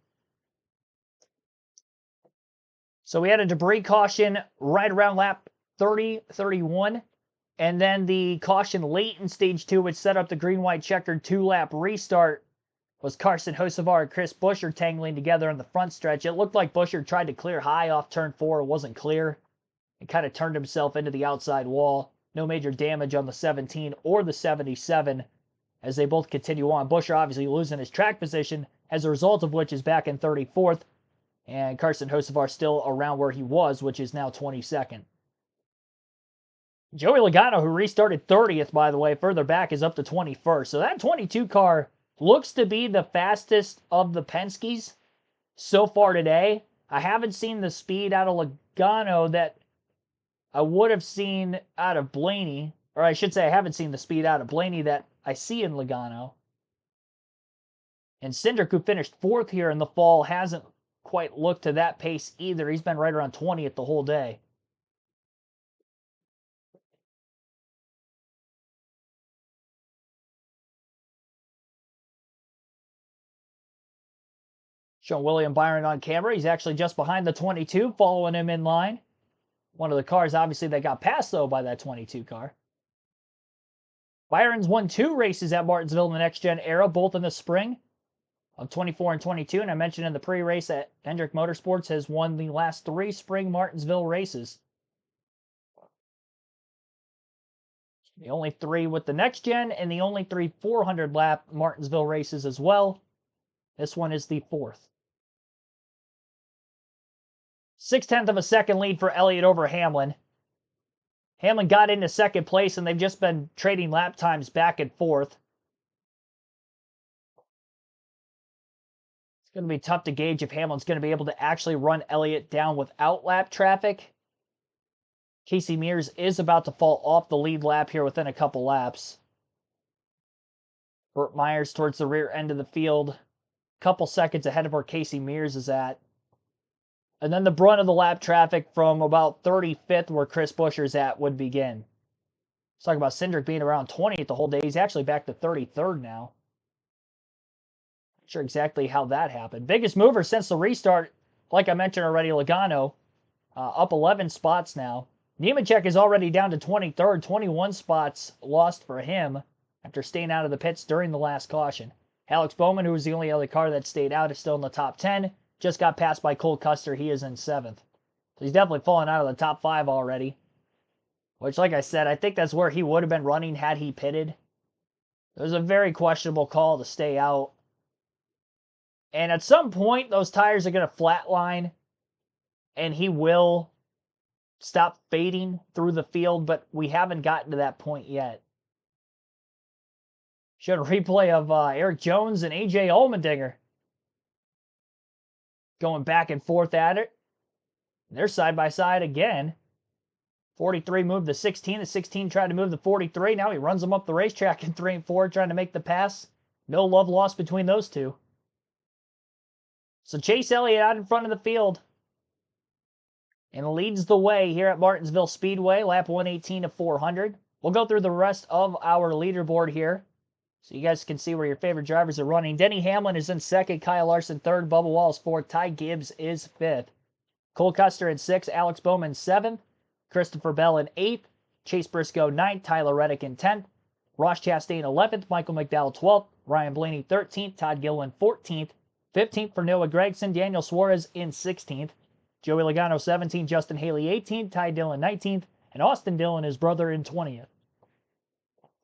So we had a debris caution right around lap 30, 31. And then the caution late in Stage 2, which set up the green-white checkered 2-lap restart, was Carson Hocevar and Chris Buescher tangling together on the front stretch. It looked like Buescher tried to clear high off turn 4. It wasn't clear. It kind of turned himself into the outside wall. No major damage on the 17 or the 77 as they both continue on. Buescher obviously losing his track position, as a result of which is back in 34th. And Carson Hocevar still around where he was, which is now 22nd. Joey Logano, who restarted 30th, by the way, further back, is up to 21st. So that 22 car looks to be the fastest of the Penske's so far today. I haven't seen the speed out of Logano that I would have seen out of Blaney. Or I should say I haven't seen the speed out of Blaney that I see in Logano. And Cindric, who finished 4th here in the fall, hasn't quite looked to that pace either. He's been right around 20th the whole day. Showing William Byron on camera. He's actually just behind the 22, following him in line. One of the cars, obviously, that got passed, though, by that 22 car. Byron's won 2 races at Martinsville in the Next Gen era, both in the spring of 24 and 22. And I mentioned in the pre-race that Hendrick Motorsports has won the last 3 spring Martinsville races. The only 3 with the Next Gen, and the only 3 400-lap Martinsville races as well. This one is the 4th. 0.6 of a second lead for Elliott over Hamlin. Hamlin got into 2nd place, and they've just been trading lap times back and forth. It's going to be tough to gauge if Hamlin's going to be able to actually run Elliott down without lap traffic. Casey Mears is about to fall off the lead lap here within a couple laps. Burt Myers towards the rear end of the field. Couple seconds ahead of where Casey Mears is at. And then the brunt of the lap traffic from about 35th, where Chris Buescher's at, would begin. Let's talk about Cindric being around 20th the whole day. He's actually back to 33rd now. Not sure exactly how that happened. Biggest mover since the restart, like I mentioned already, Logano, up 11 spots now. Nemechek is already down to 23rd, 21 spots lost for him after staying out of the pits during the last caution. Alex Bowman, who was the only other car that stayed out, is still in the top 10. Just got passed by Cole Custer. He is in 7th. So he's definitely fallen out of the top 5 already. Which, like I said, I think that's where he would have been running had he pitted. It was a very questionable call to stay out. And at some point, those tires are going to flatline. And he will stop fading through the field. But we haven't gotten to that point yet. Showed a replay of Eric Jones and AJ Allmendinger going back and forth at it. They're side by side again. 43 moved the 16. The 16 tried to move the 43. Now he runs them up the racetrack in 3 and 4, trying to make the pass. No love lost between those two. So Chase Elliott out in front of the field and leads the way here at Martinsville Speedway, lap 118 of 400. We'll go through the rest of our leaderboard here so you guys can see where your favorite drivers are running. Denny Hamlin is in 2nd, Kyle Larson 3rd, Bubba Wallace 4th, Ty Gibbs is 5th. Cole Custer in 6th, Alex Bowman 7th, Christopher Bell in 8th, Chase Briscoe 9th, Tyler Reddick in 10th, Ross Chastain 11th, Michael McDowell 12th, Ryan Blaney 13th, Todd Gilliland 14th, 15th for Noah Gragson, Daniel Suarez in 16th, Joey Logano 17th, Justin Haley 18th, Ty Dillon 19th, and Austin Dillon, his brother, in 20th.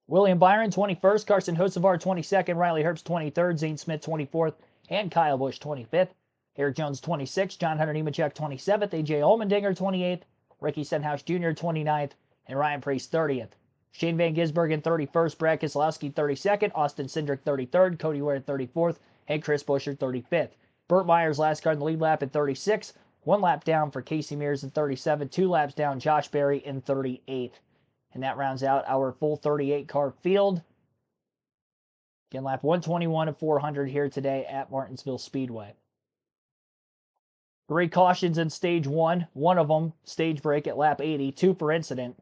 William Byron 21st, Carson Hocevar 22nd, Riley Herbst 23rd, Zane Smith 24th, and Kyle Busch 25th. Eric Jones 26th, John Hunter Nemechek 27th, AJ Allmendinger 28th, Ricky Stenhouse Jr. 29th, and Ryan Preece 30th. Shane Van Gisbergen 31st, Brad Keselowski 32nd, Austin Cindric 33rd, Cody Ware 34th, and Chris Buescher 35th. Burt Myers last car in the lead lap at 36, 1 lap down for Casey Mears in 37, 2 laps down Josh Berry in 38th. And that rounds out our full 38-car field. Again, lap 121 of 400 here today at Martinsville Speedway. 3 cautions in stage 1. One of them, stage break at lap 80, 2 for incident.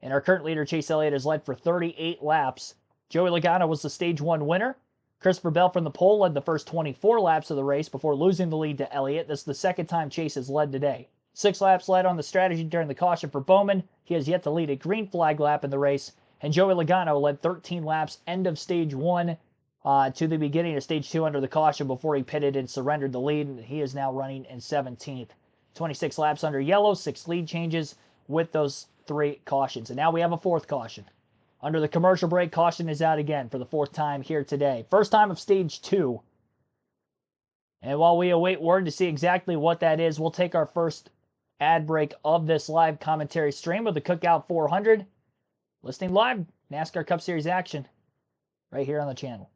And our current leader, Chase Elliott, has led for 38 laps. Joey Logano was the stage 1 winner. Christopher Bell from the pole led the first 24 laps of the race before losing the lead to Elliott. This is the second time Chase has led today. 6 laps led on the strategy during the caution for Bowman. He has yet to lead a green flag lap in the race. And Joey Logano led 13 laps end of stage 1 to the beginning of stage 2 under the caution before he pitted and surrendered the lead. And he is now running in 17th. 26 laps under yellow, 6 lead changes with those 3 cautions. And now we have a 4th caution. Under the commercial break, caution is out again for the 4th time here today. First time of stage 2. And while we await word to see exactly what that is, we'll take our first ad break of this live commentary stream with the Cookout 400. Listening live, NASCAR Cup Series action right here on the channel.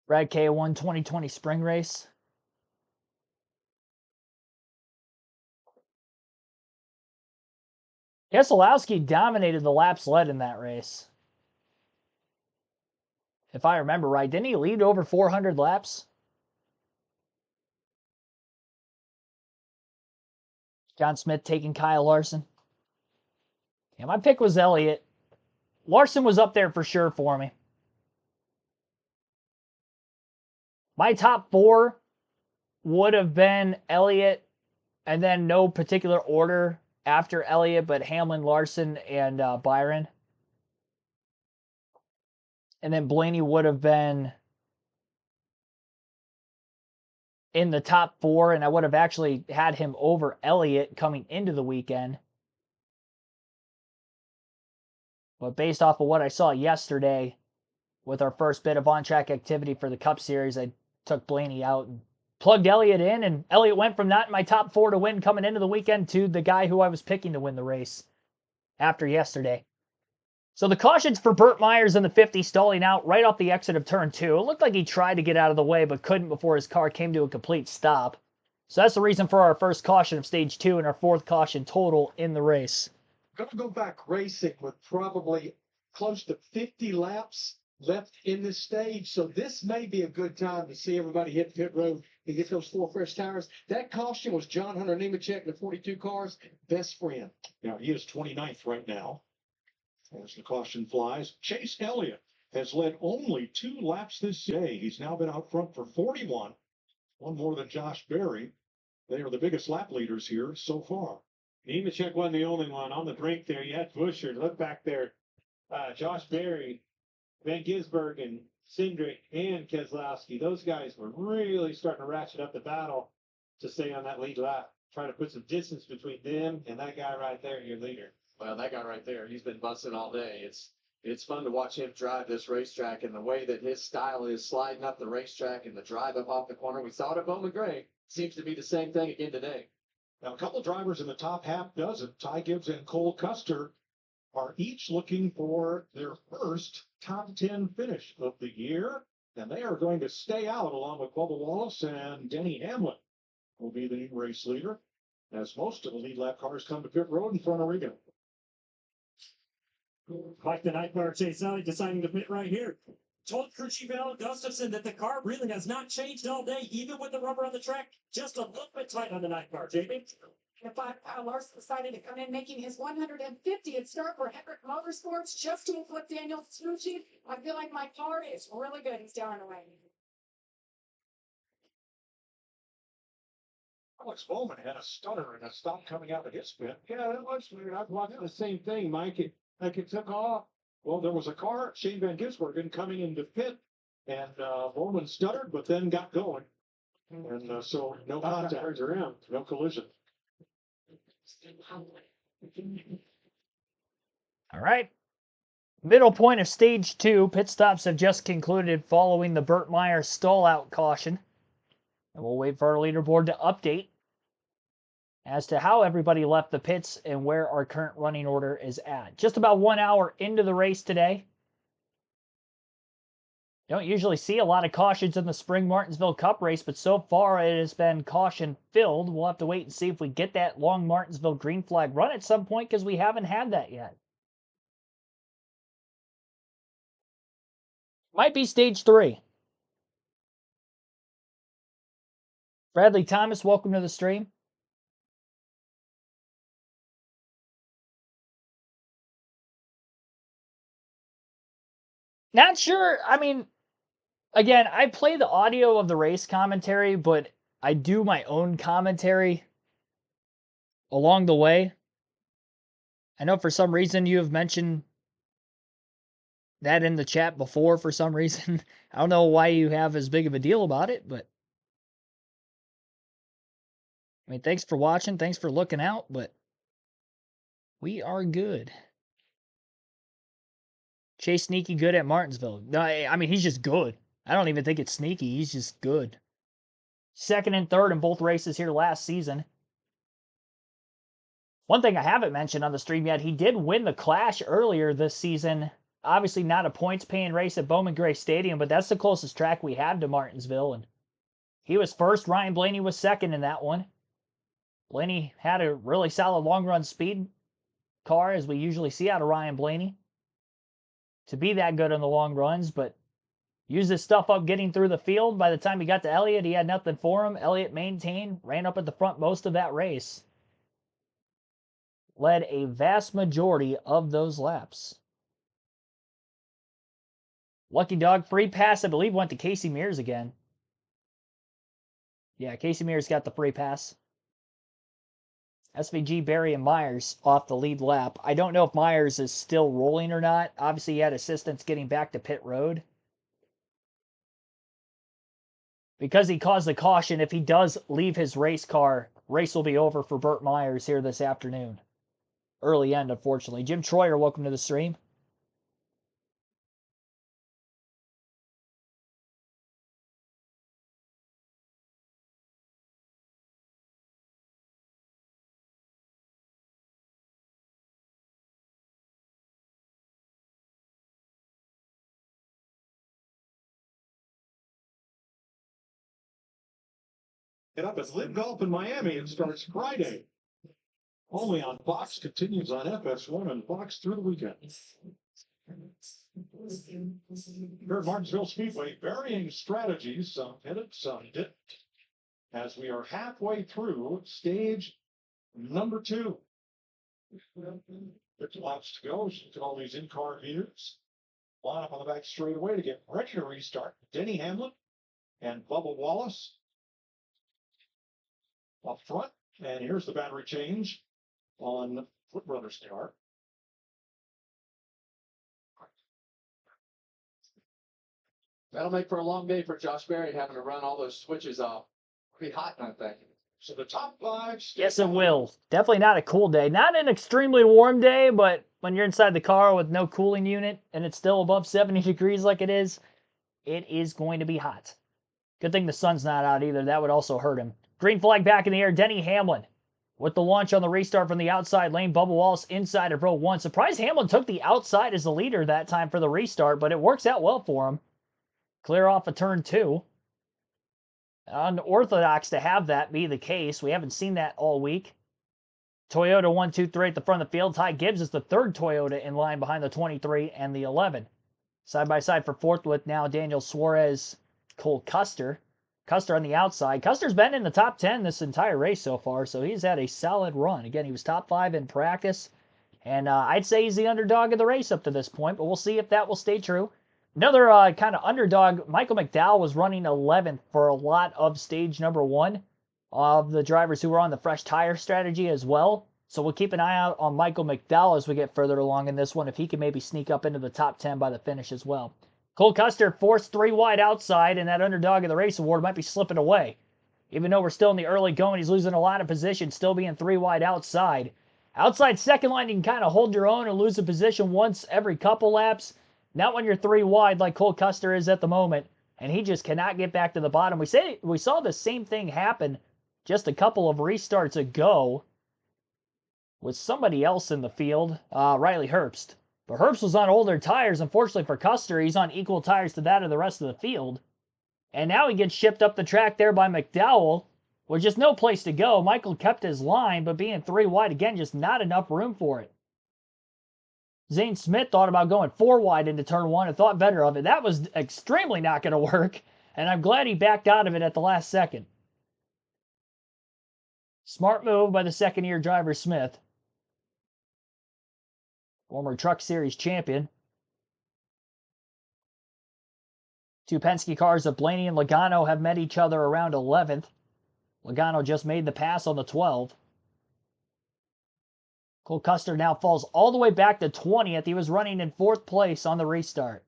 Brad K1 2020 spring race. Keselowski dominated the laps led in that race. If I remember right, didn't he lead over 400 laps? John Smith taking Kyle Larson. Yeah, my pick was Elliott. Larson was up there for sure for me. My top 4 would have been Elliott, and then no particular order after Elliott, but Hamlin, Larson, and Byron. And then Blaney would have been in the top 4, and I would have actually had him over Elliott coming into the weekend. But based off of what I saw yesterday with our first bit of on-track activity for the Cup Series, I took Blaney out and plugged Elliott in, and Elliott went from not in my top 4 to win coming into the weekend to the guy who I was picking to win the race after yesterday. So the cautions for Burt Myers in the 50 stalling out right off the exit of turn 2. It looked like he tried to get out of the way but couldn't before his car came to a complete stop. So that's the reason for our first caution of stage 2 and our 4th caution total in the race. Going to go back racing with probably close to 50 laps left in this stage. So this may be a good time to see everybody hit pit road and get those 4 fresh tires. That caution was John Hunter Nemechek, the 42 cars, best friend. Yeah, he is 29th right now. As the caution flies, Chase Elliott has led only 2 laps this day. He's now been out front for 41, one more than Josh Berry. They are the biggest lap leaders here so far. Nemechek wasn't the only one on the brink there. You had Busher. Look back there. Josh Berry, Van Gisbergen, and Cindric and Keselowski. Those guys were really starting to ratchet up the battle to stay on that lead lap. Trying to put some distance between them and that guy right there, your leader. Well, that guy right there, he's been busting all day. It's fun to watch him drive this racetrack, and the way that his style is sliding up the racetrack and the drive up off the corner. We saw it at Bowman Gray. Seems to be the same thing again today. Now, a couple drivers in the top half dozen, Ty Gibbs and Cole Custer, are each looking for their first top 10 finish of the year, and they are going to stay out along with Bubba Wallace and Denny Hamlin will be the new race leader, as most of the lead lap cars come to pit road in front of Regan. Like the night car, Chase Elliott deciding to pit right here. Told crew chief Alan Gustafson that the car really has not changed all day, even with the rubber on the track. Just a little bit tight on the night car, Jamie. The 5 Kyle Larson decided to come in, making his 150th start for Hendrick Motorsports, just to flip Daniel's crew chief. I feel like my car is really good. He's down the way. Alex Bowman had a stutter and a stop coming out of his pit. Yeah, that was weird. I've watched the same thing, Mike. It took off. Well, there was a car, Shane Van Gisbergen, coming into pit, and Bowman stuttered, but then got going. And so no contact or him, no collision. All right. Middle point of stage 2. Pit stops have just concluded following the Burt Myers stall out caution. And we'll wait for our leaderboard to update as to how everybody left the pits and where our current running order is at. Just about 1 hour into the race today. Don't usually see a lot of cautions in the Spring Martinsville Cup race, but so far it has been caution filled. We'll have to wait and see if we get that long Martinsville green flag run at some point, because we haven't had that yet. Might be stage 3. Bradley Thomas, welcome to the stream. Not sure. I mean, again, I play the audio of the race commentary, but I do my own commentary along the way. I know for some reason you have mentioned that in the chat before for some reason. I don't know why you have as big of a deal about it, but I mean, thanks for watching. Thanks for looking out, but we are good. Chase sneaky good at Martinsville. No, I mean, he's just good. I don't even think it's sneaky. He's just good. Second and third in both races here last season. One thing I haven't mentioned on the stream yet, he did win the Clash earlier this season. Obviously not a points-paying race at Bowman Gray Stadium, but that's the closest track we have to Martinsville. And he was first. Ryan Blaney was second in that one. Blaney had a really solid long-run speed car, as we usually see out of Ryan Blaney, to be that good in the long runs, but used his stuff up getting through the field. By the time he got to Elliott, he had nothing for him. Elliott maintained, ran up at the front most of that race. Led a vast majority of those laps. Lucky Dog free pass, I believe, went to Casey Mears again. Yeah, Casey Mears got the free pass. SVG, Barry, and Myers off the lead lap. I don't know if Myers is still rolling or not. Obviously, he had assistance getting back to pit road. Because he caused the caution, if he does leave his race car, race will be over for Burt Myers here this afternoon. Early end, unfortunately. Jim Troyer, welcome to the stream. Get up as Live Golf in Miami. It starts Friday. Only on Fox, continues on FS1 and Fox through the weekend. Here at Martinsville Speedway, varying strategies, some headed, some didn't. As we are halfway through stage number 2. 50 laps to go. Look at all these in-car views. Line up on the back straightaway to get ready to restart. Denny Hamlin and Bubba Wallace up front. And here's the battery change on Foot Brothers car. That'll make for a long day for Josh Berry having to run all those switches off. Pretty hot, I think. So the top 5. Yes, it will. Definitely not a cool day. Not an extremely warm day, but when you're inside the car with no cooling unit and it's still above 70 degrees like it is going to be hot. Good thing the sun's not out either. That would also hurt him. Green flag back in the air. Denny Hamlin with the launch on the restart from the outside lane. Bubba Wallace inside of row 1. Surprised Hamlin took the outside as the leader that time for the restart, but it works out well for him. Clear off of turn 2. Unorthodox to have that be the case. We haven't seen that all week. Toyota 1, 2, 3 at the front of the field. Ty Gibbs is the third Toyota in line behind the 23 and the 11. Side by side for fourth with now Daniel Suarez, Cole Custer. Custer on the outside. Custer's been in the top 10 this entire race so far, so he's had a solid run. Again, he was top 5 in practice, and I'd say he's the underdog of the race up to this point, but we'll see if that will stay true. Another kind of underdog, Michael McDowell, was running 11th for a lot of stage number 1 of the drivers who were on the fresh tire strategy as well. So we'll keep an eye out on Michael McDowell as we get further along in this one, if he can maybe sneak up into the top 10 by the finish as well. Cole Custer forced 3 wide outside, and that underdog of the race award might be slipping away. Even though we're still in the early going, he's losing a lot of position, still being 3 wide outside. Outside second line, you can kind of hold your own and lose a position once every couple laps. Not when you're 3 wide like Cole Custer is at the moment, and he just cannot get back to the bottom. We saw the same thing happen just a couple of restarts ago with somebody else in the field, Riley Herbst. But Herbst was on older tires. Unfortunately for Custer, he's on equal tires to that of the rest of the field. And now he gets shipped up the track there by McDowell with just no place to go. Michael kept his line, but being 3 wide, again, just not enough room for it. Zane Smith thought about going 4 wide into turn 1 and thought better of it. That was extremely not going to work, and I'm glad he backed out of it at the last second. Smart move by the second-year driver Smith. Former Truck Series champion. 2 Penske cars of Blaney and Logano have met each other around 11th. Logano just made the pass on the 12. Cole Custer now falls all the way back to 20th. He was running in 4th place on the restart.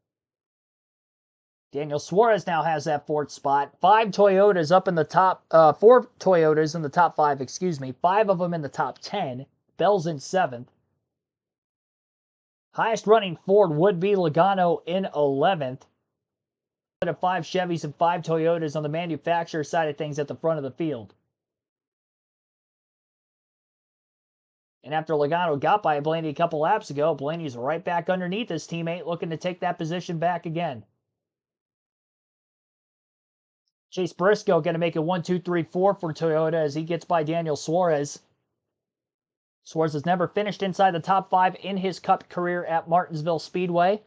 Daniel Suarez now has that 4th spot. 4 Toyotas in the top 5, excuse me. 5 of them in the top 10. Bell's in 7th. Highest running Ford would be Logano in 11th. 5 Chevys and 5 Toyotas on the manufacturer side of things at the front of the field. And after Logano got by Blaney a couple laps ago, Blaney's right back underneath his teammate, looking to take that position back again. Chase Briscoe going to make it 1, 2, 3, 4 for Toyota as he gets by Daniel Suarez. Suarez has never finished inside the top 5 in his Cup career at Martinsville Speedway.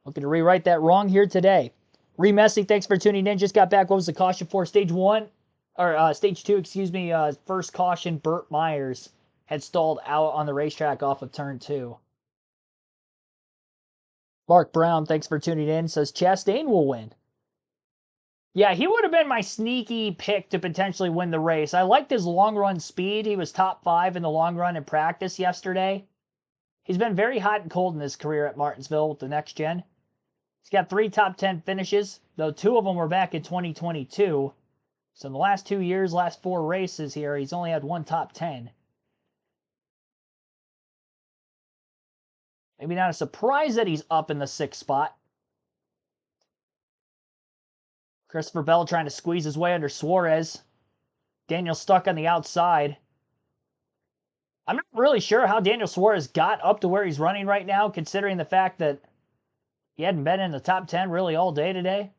Looking to rewrite that wrong here today. Ree Messi, thanks for tuning in. Just got back. What was the caution for? Stage 2, excuse me. First caution, Burt Myers had stalled out on the racetrack off of turn 2. Mark Brown, thanks for tuning in. Says Chastain will win. Yeah, he would have been my sneaky pick to potentially win the race. I liked his long run speed. He was top 5 in the long run in practice yesterday. He's been very hot and cold in his career at Martinsville with the next gen. He's got 3 top 10 finishes, though 2 of them were back in 2022. So in the last 2 years, last 4 races here, he's only had 1 top 10. Maybe not a surprise that he's up in the 6th spot. Christopher Bell trying to squeeze his way under Suarez. Daniel stuck on the outside. I'm not really sure how Daniel Suarez got up to where he's running right now, considering the fact that he hadn't been in the top 10 really all day today.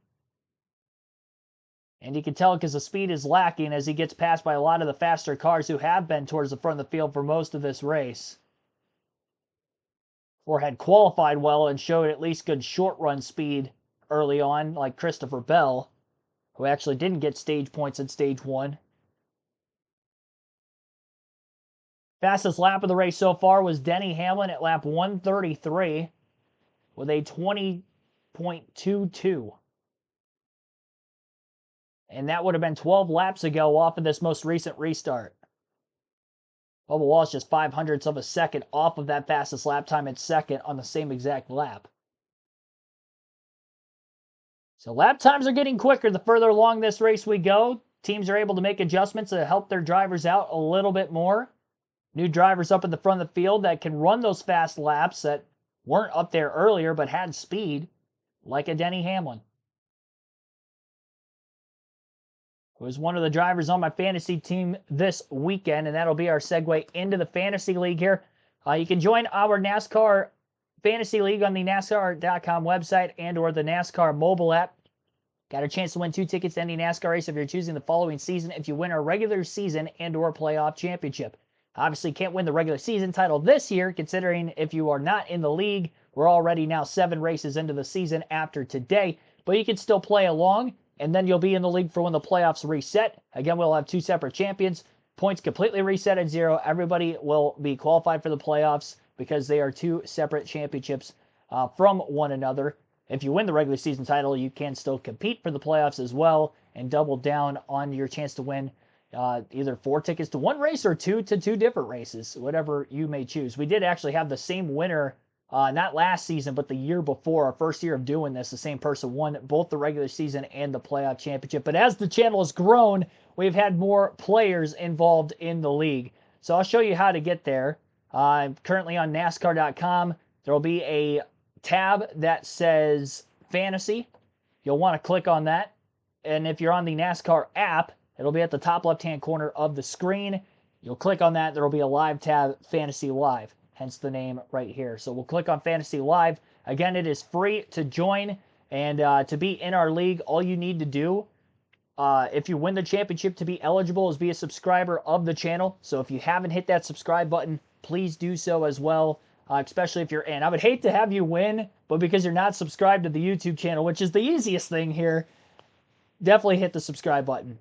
And you can tell because the speed is lacking as he gets passed by a lot of the faster cars who have been towards the front of the field for most of this race. Or had qualified well and showed at least good short run speed early on, like Christopher Bell, who actually didn't get stage points in stage 1. Fastest lap of the race so far was Denny Hamlin at lap 133 with a 20.22. And that would have been 12 laps ago off of this most recent restart. Bubba Wallace just 0.05 of a second off of that fastest lap time at second on the same exact lap. So lap times are getting quicker the further along this race we go. Teams are able to make adjustments to help their drivers out a little bit more. New drivers up in the front of the field that can run those fast laps that weren't up there earlier but had speed, like a Denny Hamlin, who is one of the drivers on my fantasy team this weekend, and that'll be our segue into the fantasy league here. You can join our NASCAR Fantasy League on the NASCAR.com website and or the NASCAR mobile app. Got a chance to win 2 tickets to any NASCAR race if you're choosing the following season if you win a regular season and or playoff championship. Obviously can't win the regular season title this year, considering if you are not in the league, we're already now 7 races into the season after today, but you can still play along, and then you'll be in the league for when the playoffs reset. Again, we'll have 2 separate champions. Points completely reset at 0. Everybody will be qualified for the playoffs because they are 2 separate championships from one another. If you win the regular season title, you can still compete for the playoffs as well and double down on your chance to win either 4 tickets to 1 race or 2 to 2 different races, whatever you may choose. We did actually have the same winner, not last season, but the year before, our first year of doing this. The same person won both the regular season and the playoff championship. But as the channel has grown, we've had more players involved in the league. So I'll show you how to get there. I'm currently on NASCAR.com. There will be a tab that says Fantasy. You'll want to click on that. And if you're on the NASCAR app, it'll be at the top left-hand corner of the screen. You'll click on that. There will be a live tab, Fantasy Live, hence the name right here. So we'll click on Fantasy Live. Again, it is free to join. And to be in our league, all you need to do, if you win the championship to be eligible, is be a subscriber of the channel. So if you haven't hit that subscribe button, please do so as well, especially if you're in. I would hate to have you win, but because you're not subscribed to the YouTube channel, which is the easiest thing here, definitely hit the subscribe button.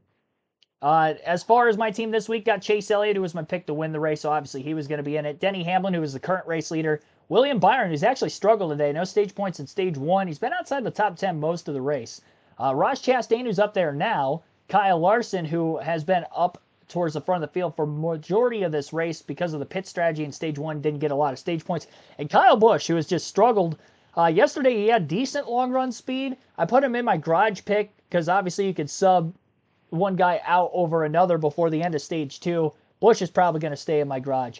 As far as my team this week, got Chase Elliott, who was my pick to win the race, so obviously he was going to be in it. Denny Hamlin, who is the current race leader. William Byron, who's actually struggled today. No stage points in stage 1. He's been outside the top 10 most of the race. Ross Chastain, who's up there now. Kyle Larson, who has been up towards the front of the field for majority of this race because of the pit strategy in stage 1, didn't get a lot of stage points. And Kyle Busch, who has just struggled Yesterday, he had decent long run speed. I put him in my garage pick because obviously you could sub one guy out over another before the end of stage 2. Busch is probably going to stay in my garage.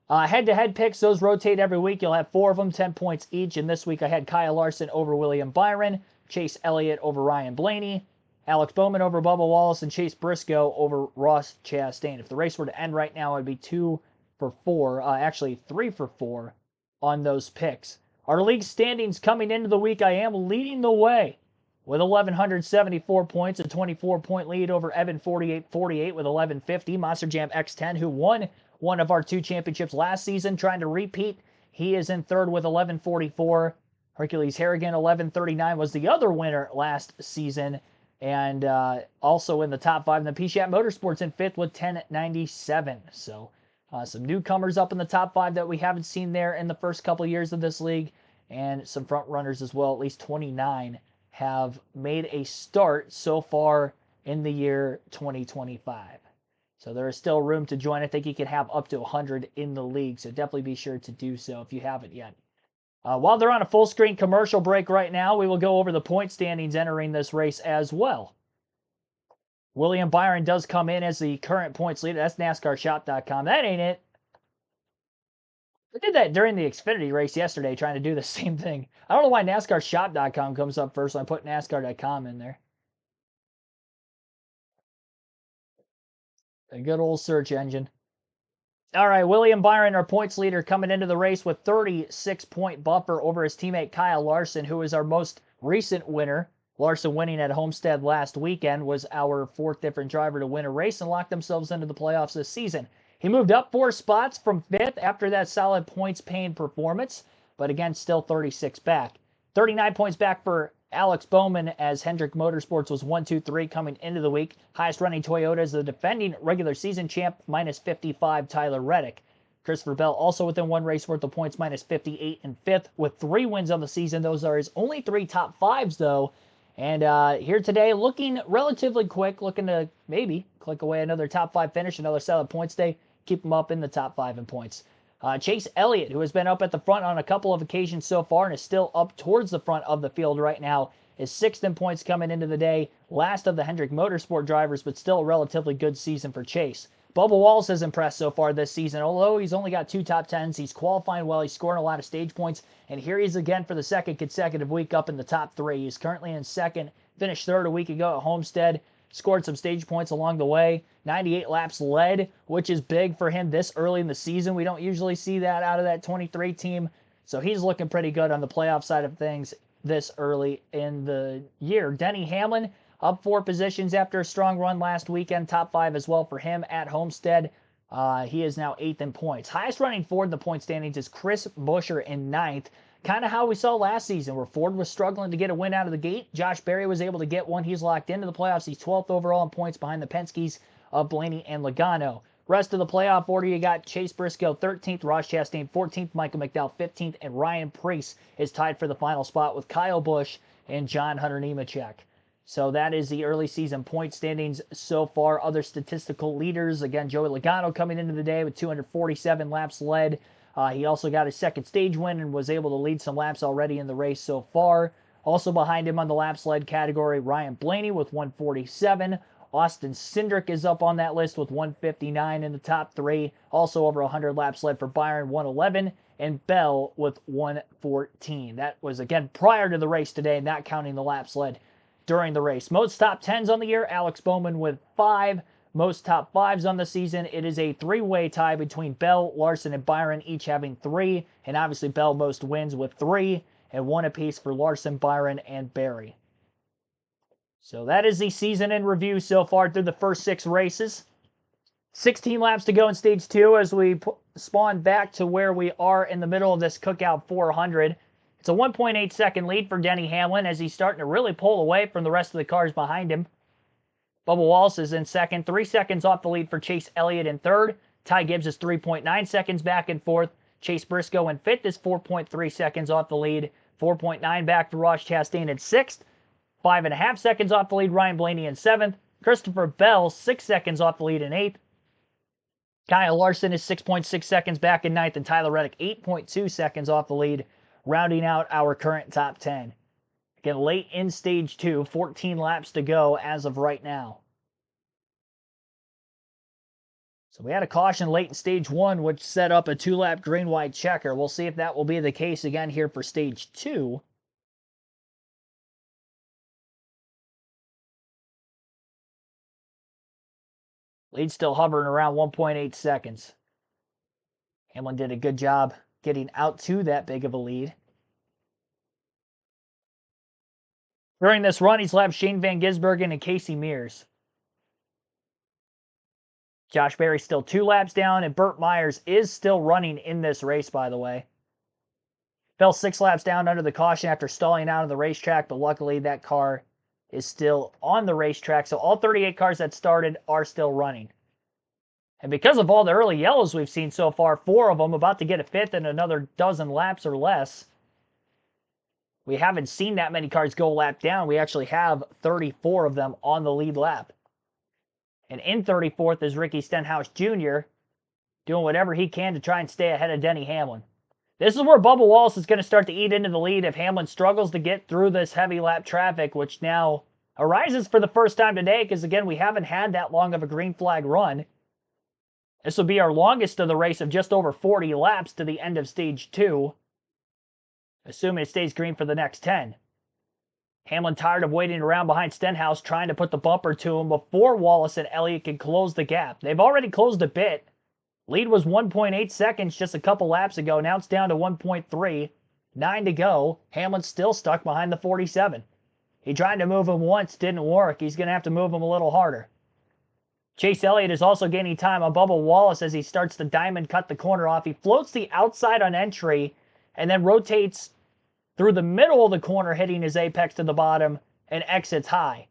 Head-to-head picks, those rotate every week. You'll have 4 of them, 10 points each. And this week I had Kyle Larson over William Byron, Chase Elliott over Ryan Blaney, Alex Bowman over Bubba Wallace, and Chase Briscoe over Ross Chastain. If the race were to end right now, it'd be 2 for 4, actually 3 for 4 on those picks. Our league standings coming into the week, I am leading the way with 1,174 points, a 24-point lead over Evan 4848 with 1,150. Monster Jam X10, who won one of our 2 championships last season, trying to repeat. He is in third with 1,144. Hercules Harrigan, 1,139, was the other winner last season, and also in the top 5. And then P-Shat Motorsports in 5th with 1,097. So some newcomers up in the top 5 that we haven't seen there in the first couple years of this league, and some front runners as well. At least 29 have made a start so far in the year 2025. So there is still room to join. I think you can have up to 100 in the league, so definitely be sure to do so if you haven't yet. While they're on a full screen commercial break right now, we will go over the point standings entering this race as well. William Byron does come in as the current points leader. That's NASCARshop.com. That ain't it. I did that during the Xfinity race yesterday, trying to do the same thing. I don't know why NASCARshop.com comes up first, so I put NASCAR.com in there. A good old search engine. All right, William Byron, our points leader, coming into the race with 36-point buffer over his teammate Kyle Larson, who is our most recent winner. Larson winning at Homestead last weekend was our 4th different driver to win a race and lock themselves into the playoffs this season. He moved up 4 spots from 5th after that solid points-paying performance, but again, still 36 back. 39 points back for Alex Bowman as Hendrick Motorsports was 1-2-3 coming into the week. Highest running Toyota is the defending regular season champ, minus 55, Tyler Reddick. Christopher Bell also within 1 race worth of points, minus 58 in 5th with 3 wins on the season. Those are his only 3 top 5s though. And here today, looking relatively quick, looking to maybe click away another top 5 finish, another solid points day, keep him up in the top 5 in points. Chase Elliott, who has been up at the front on a couple of occasions so far and is still up towards the front of the field right now, is 6th in points coming into the day. Last of the Hendrick Motorsport drivers, but still a relatively good season for Chase. Bubba Wallace has impressed so far this season. Although he's only got 2 top 10s, he's qualifying well, he's scoring a lot of stage points, and here he is again for the 2nd consecutive week up in the top 3. He's currently in 2nd, finished 3rd a week ago at Homestead, scored some stage points along the way. 98 laps led, which is big for him this early in the season. We don't usually see that out of that 23 team, so he's looking pretty good on the playoff side of things this early in the year. Denny Hamlin up 4 positions after a strong run last weekend, top 5 as well for him at Homestead. He is now 8th in points. Highest running Ford in the point standings is Chris Buescher in 9th. Kind of how we saw last season, where Ford was struggling to get a win out of the gate. Josh Berry was able to get one. He's locked into the playoffs. He's 12th overall in points behind the Penske's of Blaney and Logano. Rest of the playoff order, you got Chase Briscoe 13th, Ross Chastain 14th, Michael McDowell 15th, and Ryan Preece is tied for the final spot with Kyle Busch and John Hunter Nemechek. So that is the early season point standings so far. Other statistical leaders, again, Joey Logano coming into the day with 247 laps led. He also got his 2nd stage win and was able to lead some laps already in the race so far. Also behind him on the laps led category, Ryan Blaney with 147. Austin Cindric is up on that list with 159 in the top 3. Also over 100 laps led for Byron, 111. And Bell with 114. That was, again, prior to the race today, not counting the laps led during the race. Most top 10s on the year, Alex Bowman with 5. Most top 5s on the season. It is a 3-way tie between Bell, Larson, and Byron, each having 3. And obviously Bell most wins with 3. And 1 apiece for Larson, Byron, and Berry. So that is the season in review so far through the first 6 races. 16 laps to go in Stage 2 as we spawn back to where we are in the middle of this Cookout 400. It's a 1.8 second lead for Denny Hamlin as he's starting to really pull away from the rest of the cars behind him. Bubba Wallace is in 2nd, 3 seconds off the lead for Chase Elliott in 3rd. Ty Gibbs is 3.9 seconds back in 4th. Chase Briscoe in 5th is 4.3 seconds off the lead. 4.9 back for Ross Chastain in 6th. 5.5 seconds off the lead, Ryan Blaney in 7th. Christopher Bell, 6 seconds off the lead in 8th. Kyle Larson is 6.6 seconds back in 9th, and Tyler Reddick 8.2 seconds off the lead rounding out our current top 10. Again, late in stage 2, 14 laps to go as of right now. So we had a caution late in stage 1, which set up a 2-lap green-white checker. We'll see if that will be the case again here for stage 2. Lead still hovering around 1.8 seconds. Hamlin did a good job getting out to that big of a lead. During this run, he's lapped Shane Van Gisbergen and Casey Mears. Josh Berry's still 2 laps down, and Burt Myers is still running in this race, by the way. Fell 6 laps down under the caution after stalling out of the racetrack, but luckily that car is still on the racetrack, so all 38 cars that started are still running. And because of all the early yellows we've seen so far, 4 of them about to get a 5th in another dozen laps or less, we haven't seen that many cars go lap down. We actually have 34 of them on the lead lap. And in 34th is Ricky Stenhouse Jr. doing whatever he can to try and stay ahead of Denny Hamlin. This is where Bubba Wallace is going to start to eat into the lead if Hamlin struggles to get through this heavy lap traffic, which now arises for the first time today because, again, we haven't had that long of a green flag run. This will be our longest of the race of just over 40 laps to the end of stage 2, assuming it stays green for the next 10. Hamlin tired of waiting around behind Stenhouse trying to put the bumper to him before Wallace and Elliott can close the gap. They've already closed a bit. Lead was 1.8 seconds just a couple laps ago. Now it's down to 1.3. 9 to go. Hamlin's still stuck behind the 47. He tried to move him once, didn't work. He's going to have to move him a little harder. Chase Elliott is also gaining time on Bubba Wallace as he starts to diamond cut the corner off. He floats the outside on entry and then rotates through the middle of the corner, hitting his apex to the bottom and exits high.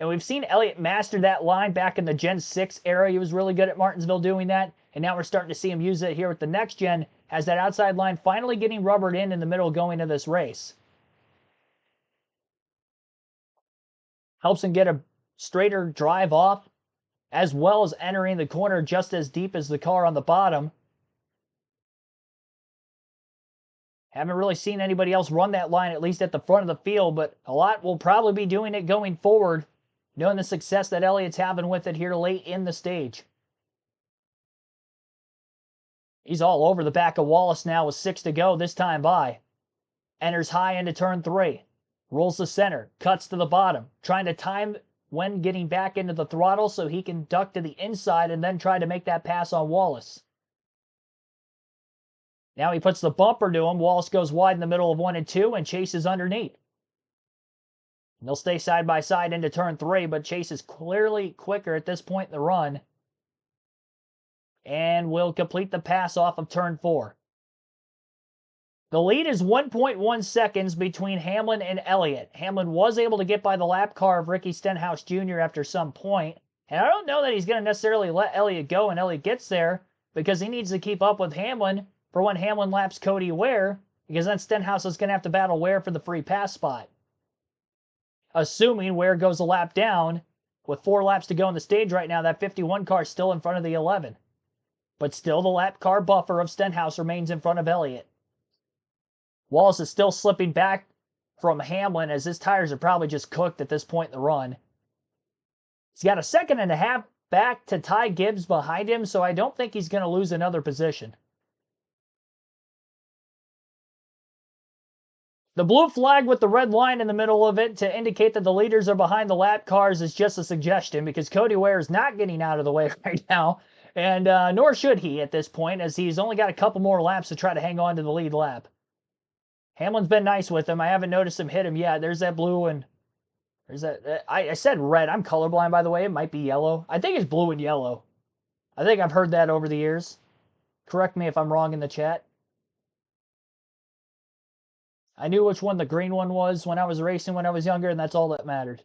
And we've seen Elliott master that line back in the Gen 6 era. He was really good at Martinsville doing that. And now we're starting to see him use it here with the next gen, as that outside line finally getting rubbered in the middle going into this race. Helps him get a straighter drive off, as well as entering the corner just as deep as the car on the bottom. Haven't really seen anybody else run that line, at least at the front of the field, but a lot will probably be doing it going forward, knowing the success that Elliott's having with it here late in the stage. He's all over the back of Wallace now with 6 to go this time by. Enters high into turn 3. Rolls the center. Cuts to the bottom. Trying to time when getting back into the throttle so he can duck to the inside and then try to make that pass on Wallace. Now he puts the bumper to him. Wallace goes wide in the middle of 1 and 2 and Chase is underneath. And they'll stay side by side into turn 3, but Chase is clearly quicker at this point in the run. And will complete the pass off of turn 4. The lead is 1.1 seconds between Hamlin and Elliott. Hamlin was able to get by the lap car of Ricky Stenhouse Jr. after some point. And I don't know that he's going to necessarily let Elliott go when Elliott gets there, because he needs to keep up with Hamlin for when Hamlin laps Cody Ware, because then Stenhouse is going to have to battle Ware for the free pass spot. Assuming Ware goes a lap down, with 4 laps to go in the stage right now, that 51 car is still in front of the 11. But still, the lap car buffer of Stenhouse remains in front of Elliott. Wallace is still slipping back from Hamlin, as his tires are probably just cooked at this point in the run. He's got a 1.5 seconds back to Ty Gibbs behind him, so I don't think he's going to lose another position. The blue flag with the red line in the middle of it to indicate that the leaders are behind the lap cars is just a suggestion, because Cody Ware is not getting out of the way right now. And nor should he at this point, as he's only got a couple more laps to try to hang on to the lead lap. Hamlin's been nice with him. I haven't noticed him hit him yet. There's that blue and there's that. I said red. I'm colorblind, by the way. It might be yellow. I think it's blue and yellow. I think I've heard that over the years. Correct me if I'm wrong in the chat. I knew which one the green one was when I was racing when I was younger, and that's all that mattered.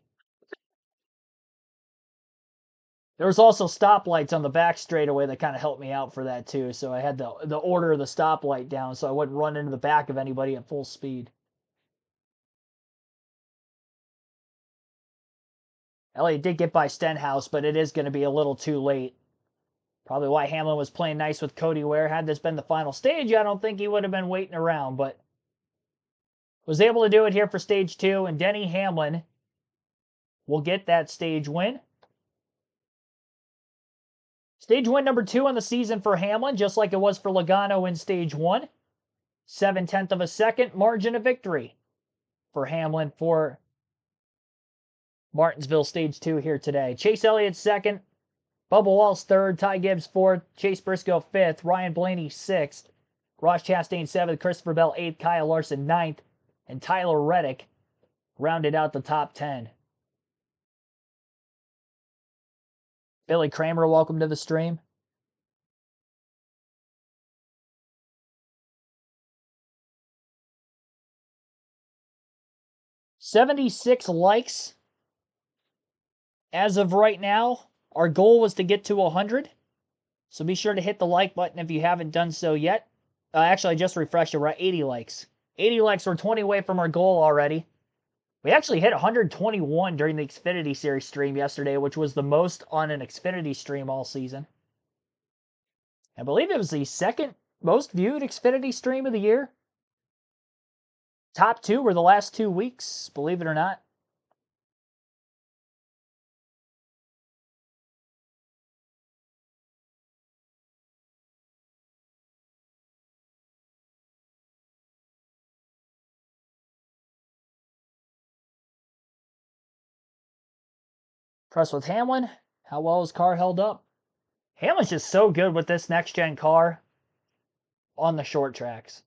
There was also stoplights on the back straightaway that kind of helped me out for that too. So I had the order of the stoplight down so I wouldn't run into the back of anybody at full speed. Elliott did get by Stenhouse, but it is going to be a little too late. Probably why Hamlin was playing nice with Cody Ware. Had this been the final stage, I don't think he would have been waiting around, but was able to do it here for stage 2, and Denny Hamlin will get that stage win. Stage win number 2 on the season for Hamlin, just like it was for Logano in stage 1. 7/10 of a second margin of victory for Hamlin for Martinsville stage 2 here today. Chase Elliott second, Bubba Wallace third, Ty Gibbs fourth, Chase Briscoe fifth, Ryan Blaney sixth, Ross Chastain seventh, Christopher Bell eighth, Kyle Larson ninth, and Tyler Reddick rounded out the top 10. Billy Kramer, welcome to the stream. $76 likes as of right now. Our goal was to get to 100. So be sure to hit the like button if you haven't done so yet. Actually, I just refreshed it. We're at 80 likes. 80 likes. We're 20 away from our goal already. We actually hit 121 during the Xfinity Series stream yesterday, which was the most on an Xfinity stream all season. I believe it was the second most viewed Xfinity stream of the year. Top 2 were the last 2 weeks, believe it or not. Impressed with Hamlin. How well his car held up. Hamlin's just so good with this next-gen car on the short tracks.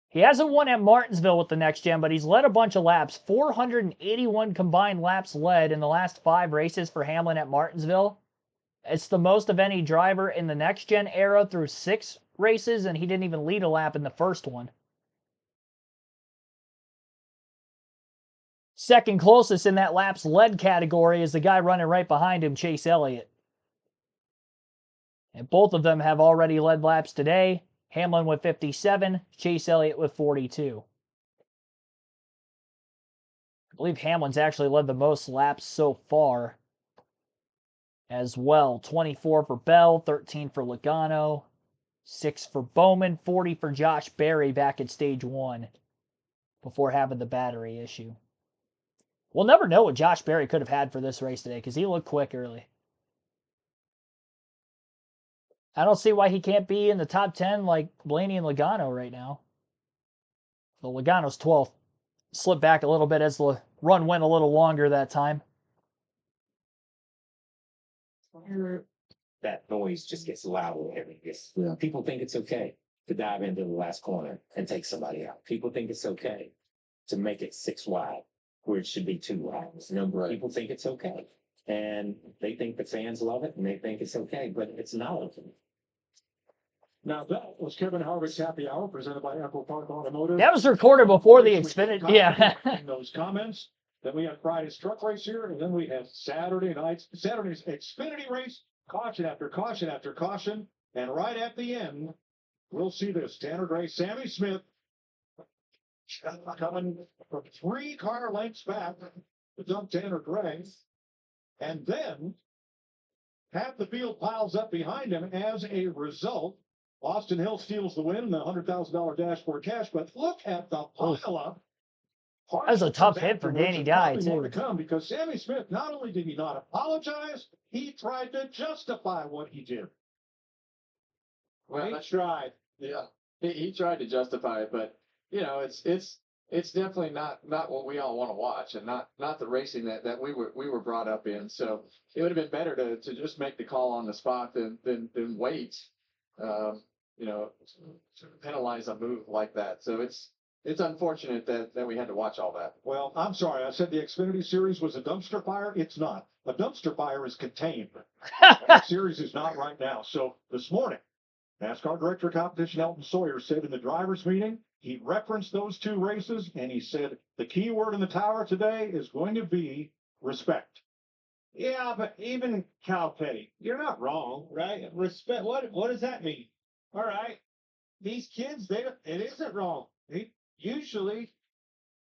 He hasn't won at Martinsville with the next-gen, but he's led a bunch of laps. 481 combined laps led in the last 5 races for Hamlin at Martinsville. It's the most of any driver in the next-gen era through 6 races, and he didn't even lead a lap in the first one. Second closest in that laps led category is the guy running right behind him, Chase Elliott. And both of them have already led laps today. Hamlin with 57, Chase Elliott with 42. I believe Hamlin's actually led the most laps so far as well. 24 for Bell, 13 for Logano, 6 for Bowman, 40 for Josh Berry back at stage 1 before having the battery issue. We'll never know what Josh Berry could have had for this race today because he looked quick early. I don't see why he can't be in the top 10 like Blaney and Logano right now. Well, Logano's 12th. Slipped back a little bit as the run went a little longer that time. That noise just gets louder. People think it's okay to dive into the last corner and take somebody out. People think it's okay to make it 6 wide where it should be 2 wide. People think it's okay. And they think the fans love it and they think it's okay, but it's not okay. Now that was Kevin Harvick's Happy Hour presented by Echo Park Automotive. That was recorded before the Xfinity. Yeah. Those comments. Then we had Friday's truck race here, and then we had Saturday's Xfinity race. Caution after caution after caution, and right at the end, we'll see this. Tanner Gray, Sammy Smith, coming from 3 car lengths back to dump Tanner Gray, and then half the field piles up behind him as a result. Austin Hill steals the win, the $100,000 dashboard cash, but look at the pile-up. That was a tough hit for Danny Dye, too. More to come because Sammy Smith, not only did he not apologize, he tried to justify what he did. Well, He tried. yeah, he tried to justify it, but you know, it's definitely not what we all want to watch, and not the racing that we were brought up in. So it would have been better to just make the call on the spot than wait. You know, to penalize a move like that. So it's unfortunate that we had to watch all that. Well, I'm sorry. I said the Xfinity Series was a dumpster fire. It's not. A dumpster fire is contained. The series is not right now. So this morning, NASCAR Director of Competition Elton Sawyer said in the drivers' meeting, he referenced those 2 races, and he said the key word in the tower today is going to be respect. Yeah, but even Cal Petty, you're not wrong, right? Respect. What does that mean? All right, these kids, it isn't wrong. Usually,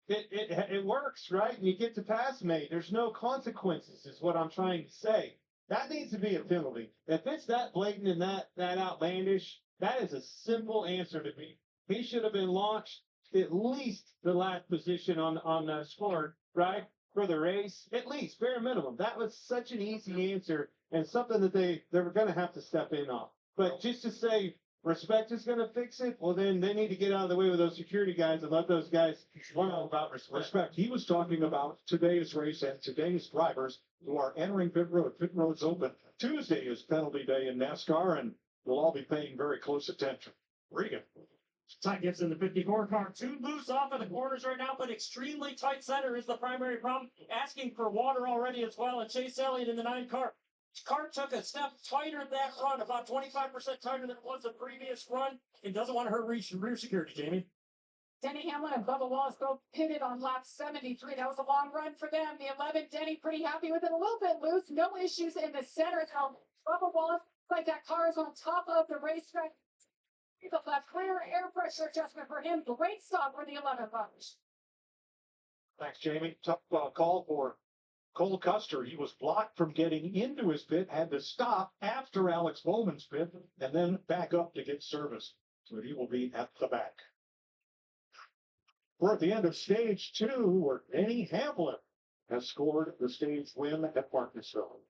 it works, right? And you get to pass me. There's no consequences, is what I'm trying to say. That needs to be a penalty. If it's that blatant and that outlandish, that is a simple answer to me. He should have been launched at least the last position on the score, right? For the race, at least bare minimum. That was such an easy answer and something that they were going to have to step in on. But just to say respect is going to fix it, well, then they need to get out of the way with those security guys and let those guys learn all about respect. He was talking about today's race and today's drivers who are entering pit road. Pit road's open. Tuesday is penalty day in NASCAR, and we'll all be paying very close attention. Regan. Ty gets in the 54 car. Too loose off of the corners right now, but extremely tight center is the primary problem. Asking for water already as well. And Chase Elliott in the 9 car. Car took a step tighter that run, about 25% tighter than it was the previous run. It doesn't want to hurt rear security, Jamie. Denny Hamlin and Bubba Wallace both pitted on lap 73. That was a long run for them. The 11, Denny pretty happy with it. A little bit loose. No issues in the center. Now, Bubba Wallace, like that car is on top of the racetrack. The left clear air pressure adjustment for him. Great stop for the 11 bunch. Thanks, Jamie. Tough call for Cole Custer. He was blocked from getting into his pit, had to stop after Alex Bowman's pit, and then back up to get service. So he will be at the back. We're at the end of stage 2, where Denny Hamlin has scored the stage win at Martinsville.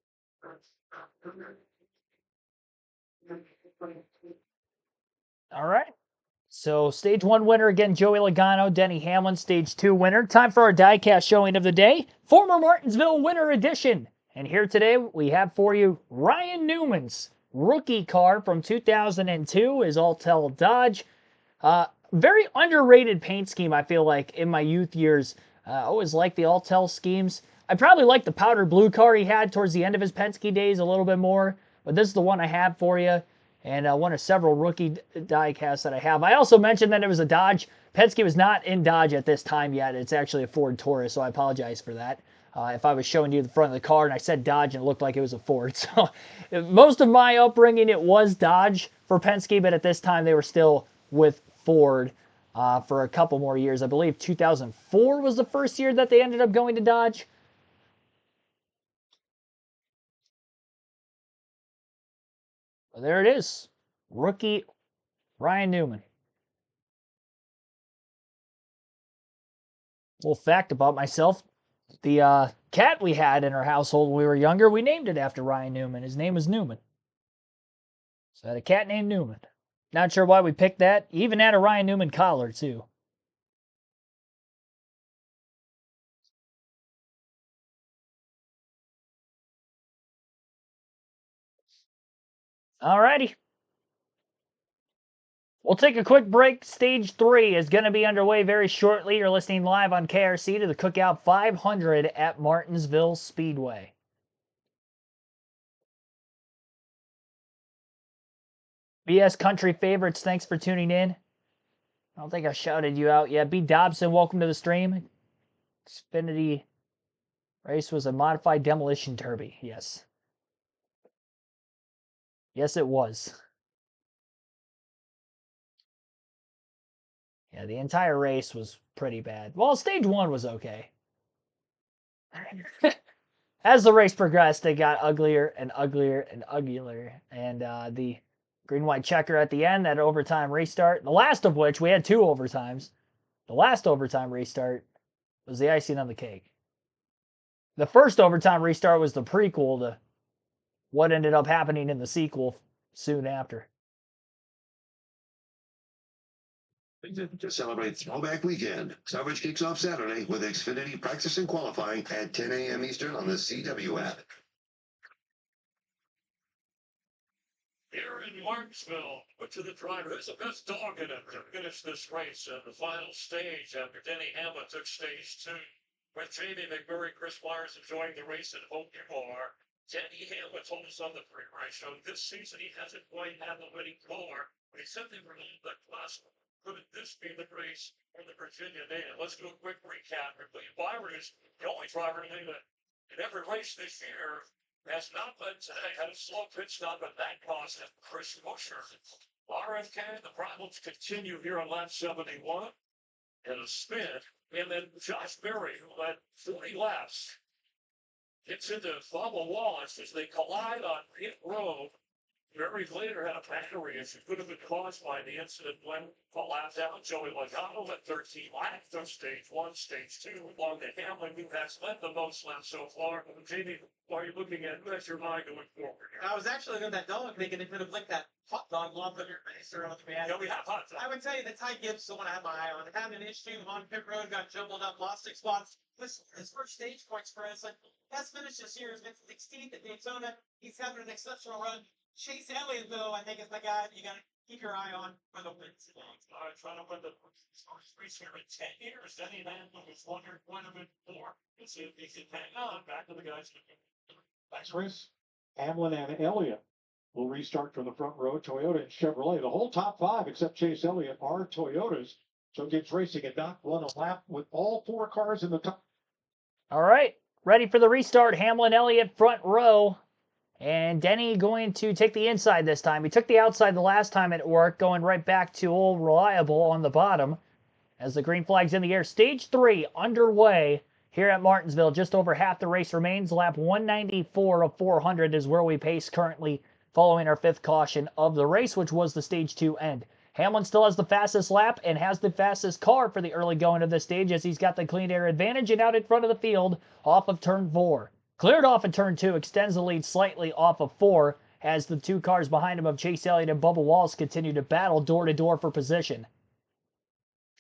All right. So stage 1 winner again, Joey Logano, Denny Hamlin, stage 2 winner. Time for our diecast showing of the day, former Martinsville winner edition. And here today we have for you Ryan Newman's rookie car from 2002, his Alltel Dodge. Very underrated paint scheme, I feel like, in my youth years. I always liked the Alltel schemes. I probably liked the powder blue car he had towards the end of his Penske days a little bit more, but this is the one I have for you, and one of several rookie diecasts that I have. I also mentioned that it was a Dodge. Penske was not in Dodge at this time yet. It's actually a Ford Taurus, so I apologize for that. If I was showing you the front of the car and I said Dodge and it looked like it was a Ford. So most of my upbringing, it was Dodge for Penske, but at this time they were still with Ford for a couple more years. I believe 2004 was the first year that they ended up going to Dodge. Well, there it is. Rookie Ryan Newman. Little fact about myself. The cat we had in our household when we were younger, we named it after Ryan Newman. His name was Newman. So I had a cat named Newman. Not sure why we picked that. He even had a Ryan Newman collar, too. Alrighty. We'll take a quick break. Stage 3 is going to be underway very shortly. You're listening live on KRC to the Cookout 500 at Martinsville Speedway. BS Country Favorites, thanks for tuning in. I don't think I shouted you out yet. B. Dobson, welcome to the stream. Xfinity race was a modified demolition derby. Yes. Yes, it was. Yeah, the entire race was pretty bad. Well, stage 1 was okay. As the race progressed, it got uglier and uglier and uglier. And the green-white checker at the end, that overtime restart, the last of which, we had 2 overtimes. The last overtime restart was the icing on the cake. The first overtime restart was the prequel to what ended up happening in the sequel soon after. To celebrate Throwback Weekend, coverage kicks off Saturday with Xfinity practice and qualifying at 10 a.m. Eastern on the CW app. Here in Martinsville, which of the driver is the best dog in it to finish this race at the final stage after Denny Hamlin took stage 2. With Jamie McMurray, Chris Myers enjoying the race at home bar. Denny Hamlin told us on the pre-race show this season he hasn't quite had the winning car, but he said they were in the class. Could this be the race for the Virginia native? Let's do a quick recap. Byron is the only driver in every race this year has not been today. Had a slow pit stop, but that caused Chris Buescher. RFK, the problems continue here on lap 71. And a spin. And then Josh Berry, who led 40 laps, gets into Bubba Wallace as they collide on pit road. Berry Henry later had a battery issue. Could have been caused by the incident when collapsed out. Joey Logano at 13 laps of stage 1, stage 2, along the Hamlin, who has led the most laps so far. Jamie, are you looking at who has your mind going forward here? I was actually looking at that dog thinking it could have licked that hot dog off of your face or on the man. Yeah, we have hot I would tell you that Ty Gibbs is the one I have my eye on. Had an issue on pit road, got jumbled up, lost 6 spots. His first stage points for us, best finish this year has been 16th at Daytona. He's having an exceptional run. Chase Elliott, though, I think is the guy you got to keep your eye on for the wins. All right, trying to win the first race here in 10 years. Denny Hamlin was wondering when a bit more. Let's see if he can hang on. Back to the guys. Next race, Hamlin and Elliott will restart from the front row. Toyota and Chevrolet. The whole top 5, except Chase Elliott, are Toyotas. So Gibbs Racing had not run a lap with all 4 cars in the top. All right, ready for the restart. Hamlin, Elliott, front row. And Denny going to take the inside this time. He took the outside the last time it worked, going right back to old Reliable on the bottom. As the green flag's in the air. Stage 3 underway here at Martinsville. Just over half the race remains. Lap 194 of 400 is where we pace currently following our 5th caution of the race, which was the Stage 2 end. Hamlin still has the fastest lap and has the fastest car for the early going of this stage as he's got the clean air advantage and out in front of the field off of turn 4. Cleared off in turn 2, extends the lead slightly off of 4 as the 2 cars behind him of Chase Elliott and Bubba Wallace continue to battle door-to-door for position.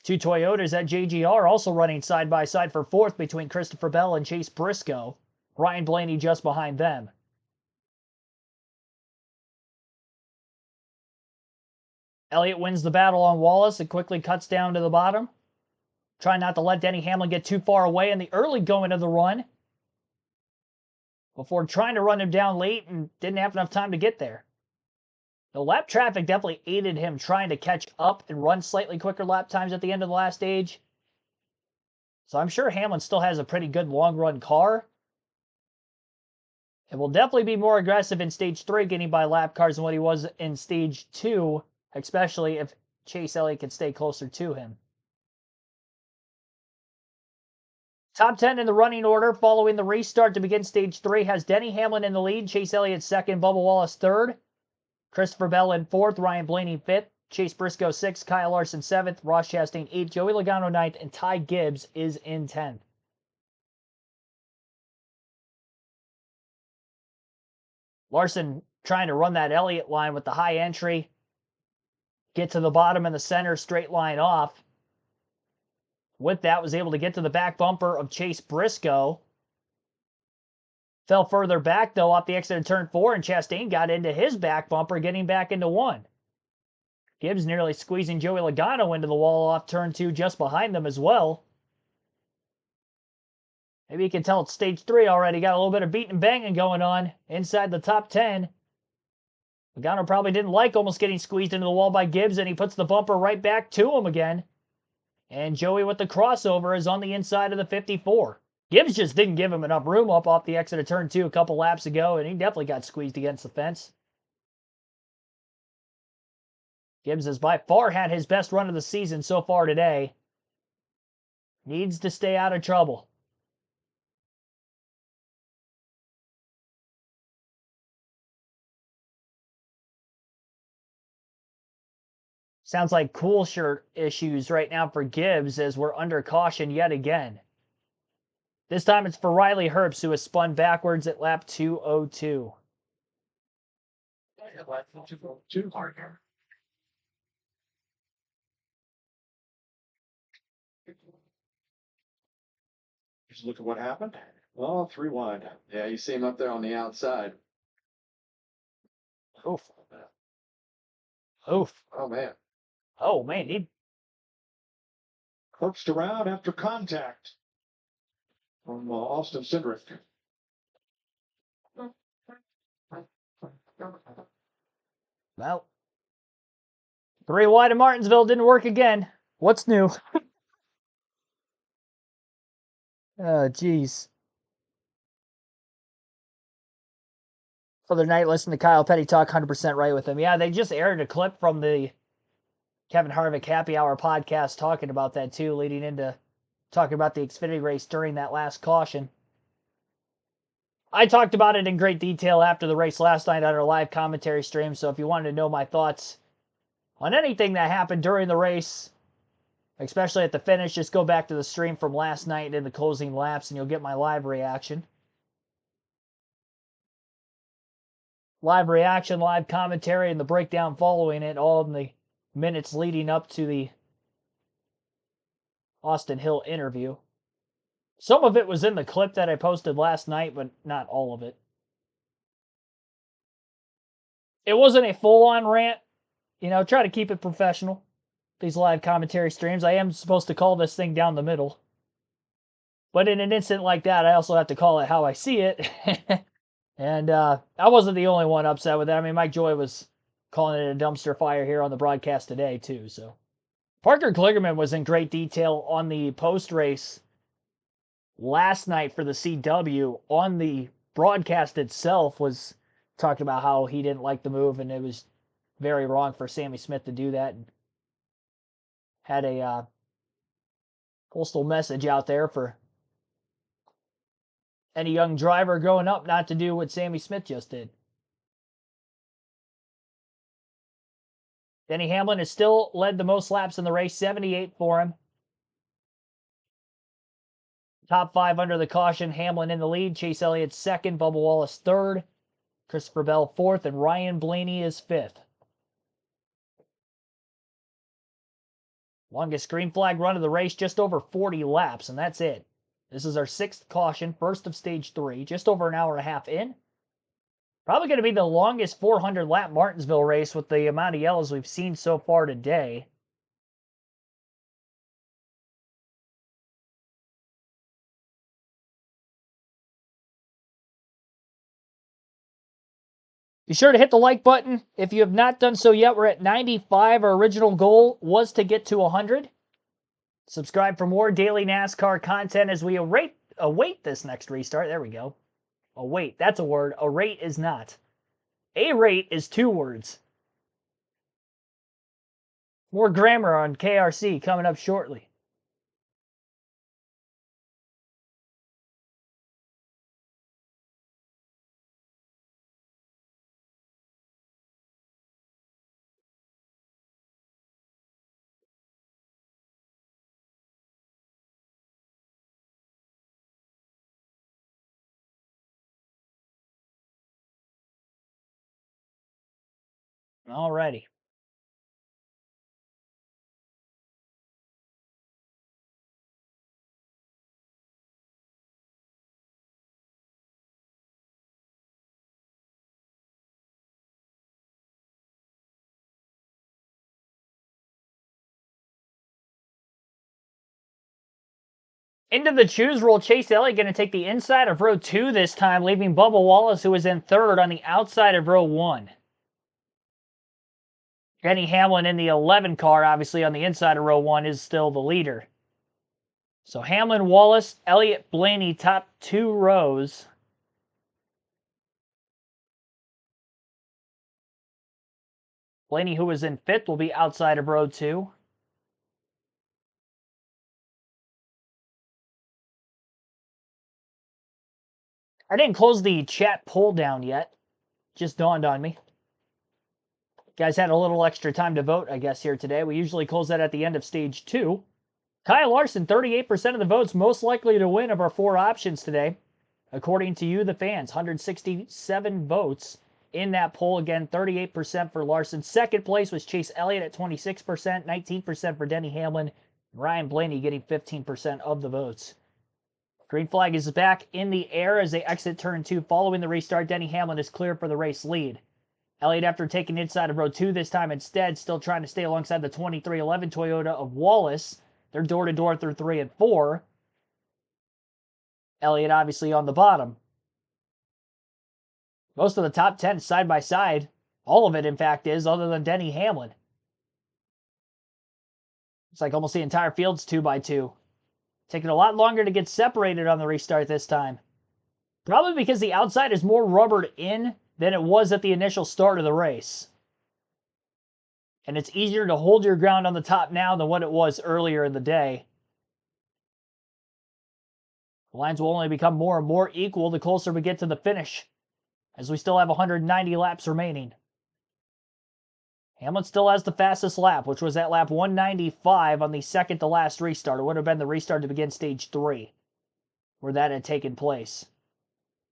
2 Toyotas at JGR also running side by side for 4th between Christopher Bell and Chase Briscoe. Ryan Blaney just behind them. Elliott wins the battle on Wallace and quickly cuts down to the bottom. Trying not to let Denny Hamlin get too far away in the early going of the run, before trying to run him down late and didn't have enough time to get there. The lap traffic definitely aided him trying to catch up and run slightly quicker lap times at the end of the last stage. So I'm sure Hamlin still has a pretty good long run car. It will definitely be more aggressive in Stage 3 getting by lap cars than what he was in Stage 2, especially if Chase Elliott can stay closer to him. Top 10 in the running order following the restart to begin Stage 3 has Denny Hamlin in the lead, Chase Elliott 2nd, Bubba Wallace 3rd, Christopher Bell in 4th, Ryan Blaney 5th, Chase Briscoe 6th, Kyle Larson 7th, Ross Chastain 8th, Joey Logano 9th, and Ty Gibbs is in 10th. Larson trying to run that Elliott line with the high entry, get to the bottom in the center, straight line off. With that, was able to get to the back bumper of Chase Briscoe. Fell further back, though, off the exit of turn 4, and Chastain got into his back bumper, getting back into 1. Gibbs nearly squeezing Joey Logano into the wall off turn 2 just behind them as well. Maybe you can tell it's Stage 3 already. Got a little bit of beating and banging going on inside the top 10. Logano probably didn't like almost getting squeezed into the wall by Gibbs, and he puts the bumper right back to him again. And Joey with the crossover is on the inside of the 54. Gibbs just didn't give him enough room up off the exit of turn 2 a couple laps ago, and he definitely got squeezed against the fence. Gibbs has by far had his best run of the season so far today. Needs to stay out of trouble. Sounds like cool shirt issues right now for Gibbs as we're under caution yet again. This time it's for Riley Herbst, who has spun backwards at lap 202. Just look at what happened. Oh, 3 wide. Yeah, you see him up there on the outside. Oof. Oof. Oh, man. Oh, man. He... Herbst around after contact from Austin Cindric. Well, 3 wide in Martinsville didn't work again. What's new? Oh, jeez. Other night, listen to Kyle Petty talk 100% right with him. Yeah, they just aired a clip from the Kevin Harvick Happy Hour podcast talking about that too, leading into talking about the Xfinity race during that last caution. I talked about it in great detail after the race last night on our live commentary stream, so if you wanted to know my thoughts on anything that happened during the race, especially at the finish, just go back to the stream from last night in the closing laps and you'll get my live reaction. Live reaction, live commentary, and the breakdown following it, all in the minutes leading up to the Austin Hill interview. Some of it was in the clip that I posted last night, but not all of it. It wasn't a full-on rant. You know, try to keep it professional. These live commentary streams. I am supposed to call this thing down the middle. But in an instant like that, I also have to call it how I see it. And I wasn't the only one upset with it. I mean, Mike Joy was calling it a dumpster fire here on the broadcast today, too. So Parker Kligerman was in great detail on the post-race last night for the CW. On the broadcast itself was talking about how he didn't like the move and it was very wrong for Sammy Smith to do that. And had a postal message out there for any young driver growing up not to do what Sammy Smith just did. Denny Hamlin has still led the most laps in the race, 78 for him. Top 5 under the caution, Hamlin in the lead, Chase Elliott second, Bubba Wallace third, Christopher Bell fourth, and Ryan Blaney is fifth. Longest green flag run of the race, just over 40 laps, and that's it. This is our 6th caution, first of stage 3, just over an hour and a half in. Probably going to be the longest 400-lap Martinsville race with the amount of yellows we've seen so far today. Be sure to hit the like button if you have not done so yet. We're at 95. Our original goal was to get to 100. Subscribe for more daily NASCAR content as we await this next restart. There we go. Await, that's a word. Await is not. A-rate is 2 words. More grammar on KRC coming up shortly. Alrighty. Into the choose roll, Chase Elliott going to take the inside of row 2 this time, leaving Bubba Wallace, who is in third, on the outside of row 1. Denny Hamlin in the 11 car, obviously on the inside of row 1, is still the leader. So Hamlin, Wallace, Elliott, Blaney, top 2 rows. Blaney, who was in 5th, will be outside of row 2. I didn't close the chat poll down yet. Just dawned on me. Guys had a little extra time to vote, I guess, here today. We usually close that at the end of stage 2. Kyle Larson, 38% of the votes, most likely to win of our 4 options today. According to you, the fans, 167 votes in that poll. Again, 38% for Larson. Second place was Chase Elliott at 26%, 19% for Denny Hamlin. Ryan Blaney getting 15% of the votes. Green flag is back in the air as they exit turn 2. Following the restart, Denny Hamlin is clear for the race lead. Elliott, after taking inside of row 2 this time instead, still trying to stay alongside the 2311 Toyota of Wallace. They're door-to-door through 3 and 4. Elliott obviously on the bottom. Most of the top 10 side by side. All of it, in fact, is, other than Denny Hamlin. It's like almost the entire field's 2x2. Taking a lot longer to get separated on the restart this time. Probably because the outside is more rubbered in than it was at the initial start of the race. And it's easier to hold your ground on the top now than what it was earlier in the day. The lines will only become more and more equal the closer we get to the finish, as we still have 190 laps remaining. Hamlin still has the fastest lap, which was at lap 195 on the second to last restart. It would have been the restart to begin stage 3, where that had taken place.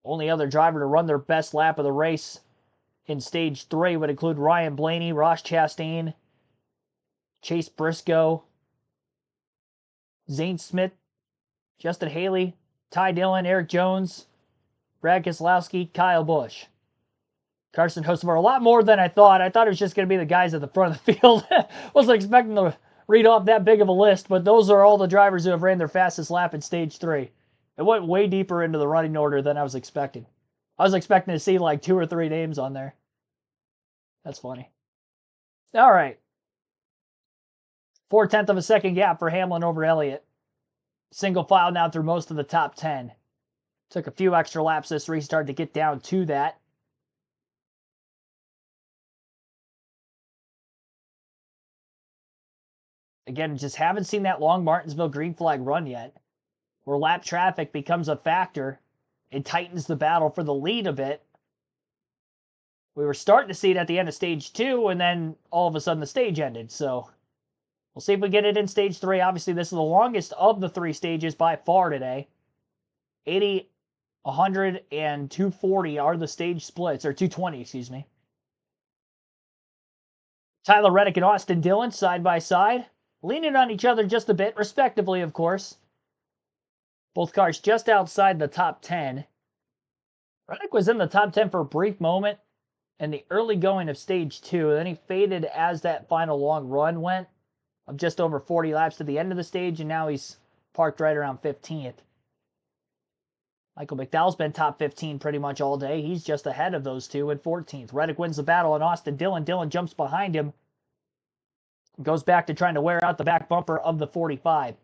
Only other driver to run their best lap of the race in stage 3 would include Ryan Blaney, Ross Chastain, Chase Briscoe, Zane Smith, Justin Haley, Ty Dillon, Eric Jones, Brad Keselowski, Kyle Busch. Carson Hocevar, a lot more than I thought. I thought it was just going to be the guys at the front of the field. Wasn't expecting to read off that big of a list, but those are all the drivers who have ran their fastest lap in stage 3. It went way deeper into the running order than I was expecting. I was expecting to see like 2 or 3 names on there. That's funny. All right. 4/10 of a second gap for Hamlin over Elliott. Single file now through most of the top 10. Took a few extra laps this restart to get down to that. Again, just haven't seen that long Martinsville green flag run yet, where lap traffic becomes a factor. It tightens the battle for the lead a bit. We were starting to see it at the end of stage 2, and then all of a sudden the stage ended. So we'll see if we get it in stage 3. Obviously, this is the longest of the 3 stages by far today. 80, 100, and 240 are the stage splits, or 220, excuse me. Tyler Reddick and Austin Dillon side by side, leaning on each other just a bit, respectively, of course. Both cars just outside the top 10. Reddick was in the top 10 for a brief moment in the early going of stage 2. Then he faded as that final long run went of just over 40 laps to the end of the stage, and now he's parked right around 15th. Michael McDowell's been top 15 pretty much all day. He's just ahead of those two in 14th. Reddick wins the battle on Austin Dillon. Dillon jumps behind him. Goes back to trying to wear out the back bumper of the 45.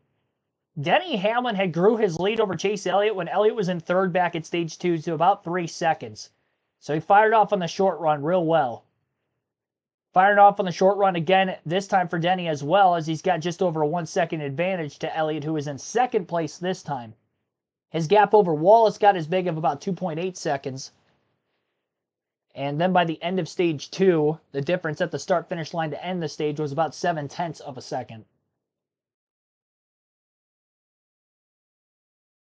Denny Hamlin had grew his lead over Chase Elliott when Elliott was in third back at stage 2 to about 3 seconds. So he fired off on the short run real well. Firing off on the short run again, this time for Denny as well, as he's got just over a 1 second advantage to Elliott, who is in second place this time. His gap over Wallace got as big of about 2.8 seconds. And then by the end of stage 2, the difference at the start-finish line to end the stage was about 0.7 of a second.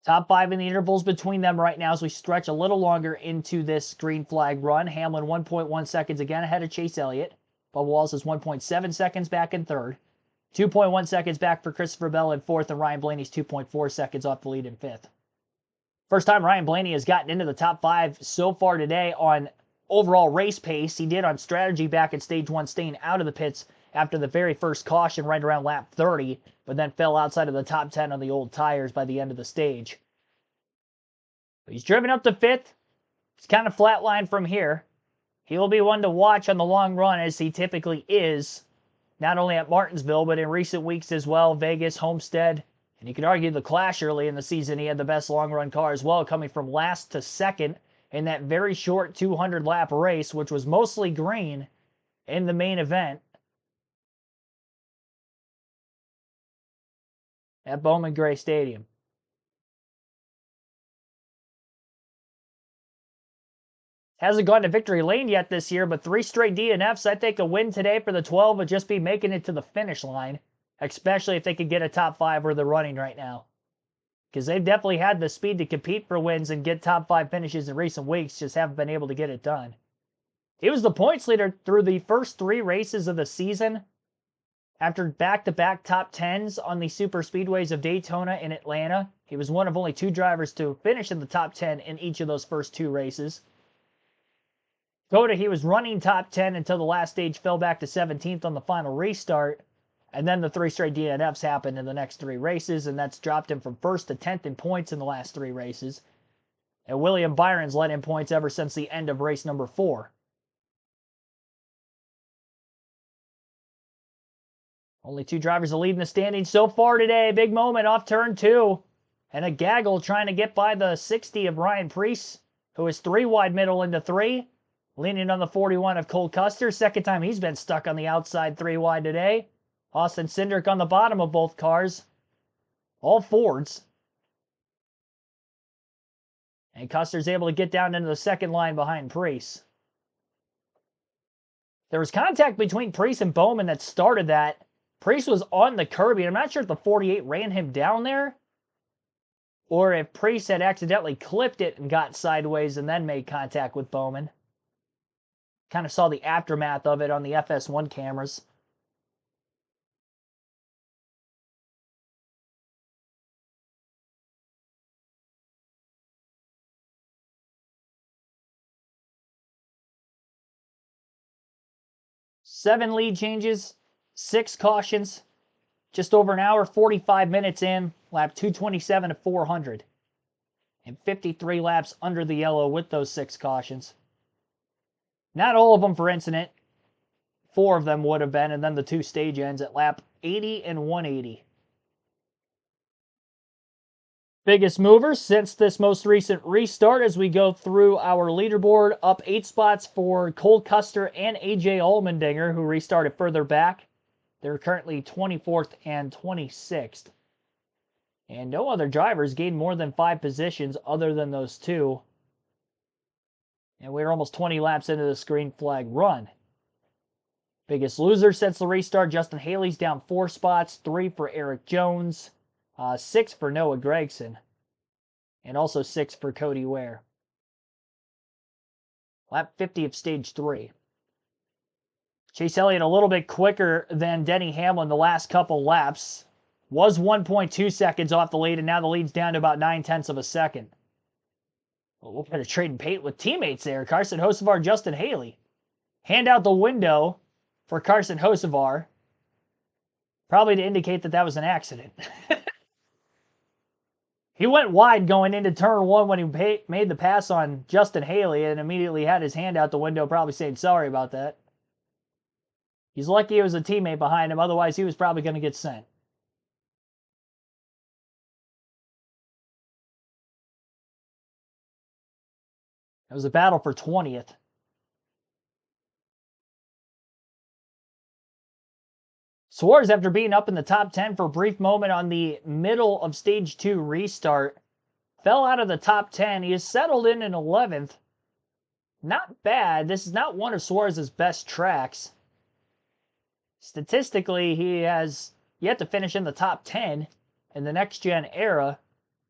Top 5 in the intervals between them right now as we stretch a little longer into this green flag run. Hamlin 1.1 seconds again ahead of Chase Elliott. Bubba Wallace is 1.7 seconds back in third. 2.1 seconds back for Christopher Bell in fourth, and Ryan Blaney's 2.4 seconds off the lead in fifth. First time Ryan Blaney has gotten into the top 5 so far today on overall race pace. He did on strategy back at stage 1, staying out of the pits after the very first caution right around lap 30, but then fell outside of the top 10 on the old tires by the end of the stage. He's driven up to 5th. It's kind of flatlined from here. He will be one to watch on the long run, as he typically is, not only at Martinsville, but in recent weeks as well, Vegas, Homestead, and you could argue the Clash early in the season. He had the best long run car as well, coming from last to second in that very short 200-lap race, which was mostly green in the main event at Bowman Gray Stadium. Hasn't gone to victory lane yet this year, but 3 straight DNFs. I think a win today for the 12 would just be making it to the finish line, especially if they could get a top 5 where they're running right now. Because they've definitely had the speed to compete for wins and get top 5 finishes in recent weeks, just haven't been able to get it done. He was the points leader through the first 3 races of the season, after back-to-back top 10s on the super speedways of Daytona and Atlanta. He was one of only 2 drivers to finish in the top 10 in each of those first 2 races. Dakota, he was running top 10 until the last stage, fell back to 17th on the final restart. And then the 3 straight DNFs happened in the next 3 races, and that's dropped him from 1st to 10th in points in the last 3 races. And William Byron's led in points ever since the end of race number 4. Only 2 drivers to lead in the standings so far today. Big moment off turn 2. And a gaggle trying to get by the 60 of Ryan Preece, who is 3 wide middle into 3. Leaning on the 41 of Cole Custer. Second time he's been stuck on the outside 3 wide today. Austin Cindric on the bottom of both cars. All Fords. And Custer's able to get down into the second line behind Preece. There was contact between Preece and Bowman that started that. Preece was on the Kirby. I'm not sure if the 48 ran him down there, or if Preece had accidentally clipped it and got sideways and then made contact with Bowman. Kind of saw the aftermath of it on the FS1 cameras. Seven lead changes, 6 cautions, just over an hour, 45 minutes in, lap 227 to 400. And 53 laps under the yellow with those 6 cautions. Not all of them for incident. 4 of them would have been, and then the 2 stage ends at lap 80 and 180. Biggest movers since this most recent restart as we go through our leaderboard. Up 8 spots for Cole Custer and AJ Allmendinger, who restarted further back. They're currently 24th and 26th. And no other drivers gained more than 5 positions other than those 2. And we're almost 20 laps into the green flag run. Biggest loser since the restart, Justin Haley's down 4 spots, 3 for Eric Jones, 6 for Noah Gragson, and also 6 for Cody Ware. Lap 50 of stage 3. Chase Elliott a little bit quicker than Denny Hamlin the last couple laps. Was 1.2 seconds off the lead, and now the lead's down to about 9/10 of a second. Well, we'll put a trade and paint with teammates there. Carson Hocevar, Justin Haley. Hand out the window for Carson Hocevar. Probably to indicate that that was an accident. He went wide going into turn 1 when he made the pass on Justin Haley and immediately had his hand out the window, probably saying sorry about that. He's lucky it was a teammate behind him, otherwise he was probably going to get sent. It was a battle for 20th. Suarez, after being up in the top 10 for a brief moment on the middle of stage 2 restart, fell out of the top 10. He is settled in 11th. Not bad. This is not one of Suarez's best tracks. Statistically, he has yet to finish in the top 10 in the next-gen era.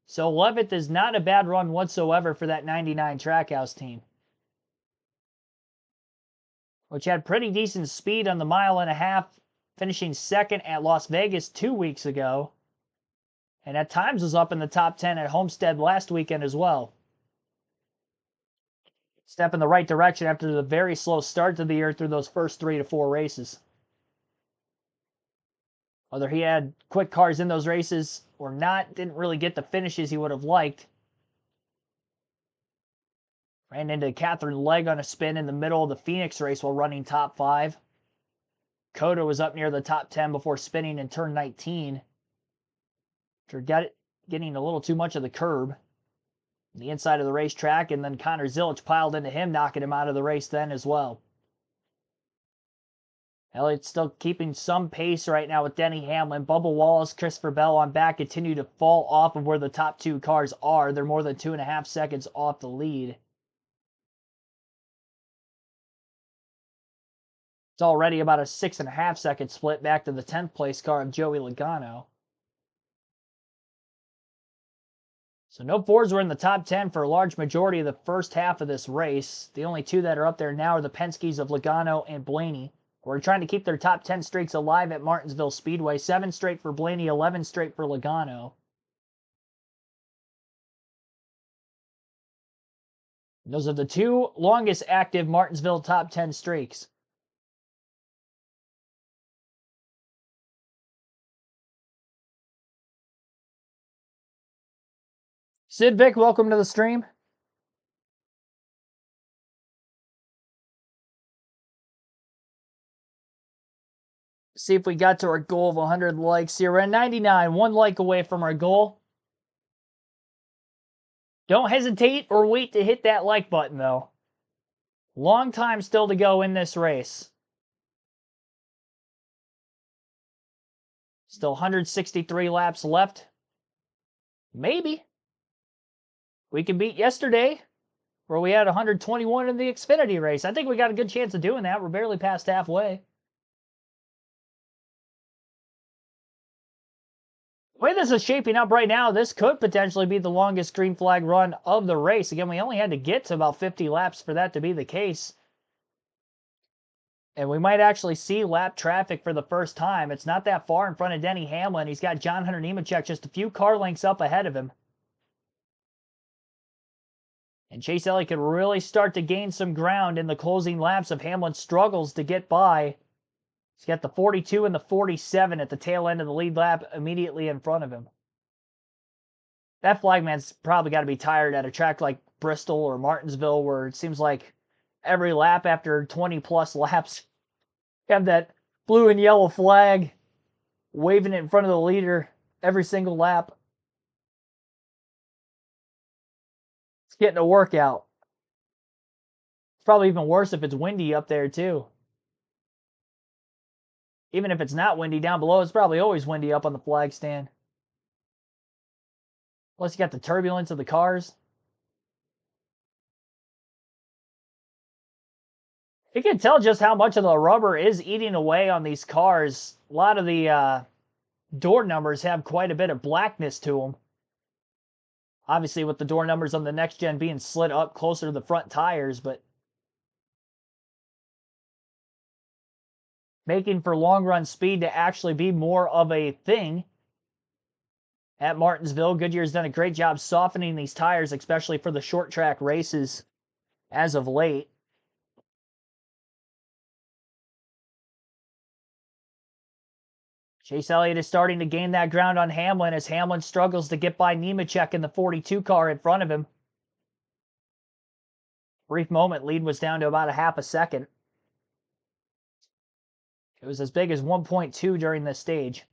So 11th is not a bad run whatsoever for that 99 Trackhouse team, which had pretty decent speed on the 1.5 miles, finishing second at Las Vegas 2 weeks ago, and at times was up in the top 10 at Homestead last weekend as well. Step in the right direction after the very slow start to the year through those first 3 to 4 races. Whether he had quick cars in those races or not, didn't really get the finishes he would have liked. Ran into Catherine Legg on a spin in the middle of the Phoenix race while running top 5. Coda was up near the top 10 before spinning in turn 19. After getting a little too much of the curb. The inside of the racetrack, and then Connor Zilic piled into him, knocking him out of the race then as well. Elliott's still keeping some pace right now with Denny Hamlin. Bubba Wallace, Christopher Bell on back continue to fall off of where the top 2 cars are. They're more than 2.5 seconds off the lead. It's already about a 6.5 second split back to the 10th place car of Joey Logano. So no Fords were in the top 10 for a large majority of the first half of this race. The only 2 that are up there now are the Penske's of Logano and Blaney, who are trying to keep their top 10 streaks alive at Martinsville Speedway. 7 straight for Blaney, 11 straight for Logano. And those are the 2 longest active Martinsville top 10 streaks. Sid Vic, welcome to the stream. See if we got to our goal of 100 likes here. We're at 99, 1 like away from our goal. Don't hesitate or wait to hit that like button, though. Long time still to go in this race. Still 163 laps left. Maybe. we can beat yesterday, where we had 121 in the Xfinity race. I think we got a good chance of doing that. We're barely past halfway. The way this is shaping up right now, this could potentially be the longest green flag run of the race. Again, we only had to get to about 50 laps for that to be the case. And we might actually see lap traffic for the first time. It's not that far in front of Denny Hamlin. He's got John Hunter Nemechek just a few car lengths up ahead of him. And Chase Elliott could really start to gain some ground in the closing laps if Hamlin struggles to get by. He's got the 42 and the 47 at the tail end of the lead lap immediately in front of him. That flagman's probably got to be tired at a track like Bristol or Martinsville, where it seems like every lap after 20 plus laps, you have that blue and yellow flag waving it in front of the leader every single lap. It's getting a workout. It's probably even worse if it's windy up there too. Even if it's not windy down below, it's probably always windy up on the flag stand. Plus you got the turbulence of the cars. You can tell just how much of the rubber is eating away on these cars. A lot of the door numbers have quite a bit of blackness to them. Obviously with the door numbers on the next gen being slid up closer to the front tires, but making for long run speed to actually be more of a thing at Martinsville. Goodyear's done a great job softening these tires, especially for the short track races as of late. Chase Elliott is starting to gain that ground on Hamlin as Hamlin struggles to get by Nemechek in the 42 car in front of him. Brief moment, lead was down to about a half a second. It was as big as 1.2 during this stage.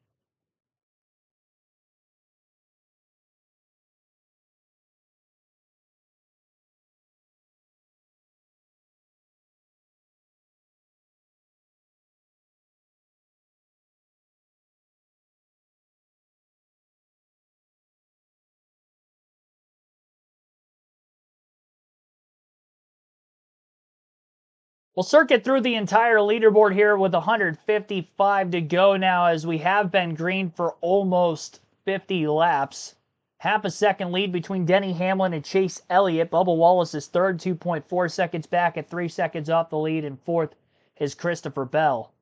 We'll circuit through the entire leaderboard here with 155 to go now, as we have been green for almost 50 laps. Half a second lead between Denny Hamlin and Chase Elliott. Bubba Wallace is third, 2.4 seconds back at 3 seconds off the lead, and fourth is Christopher Bell.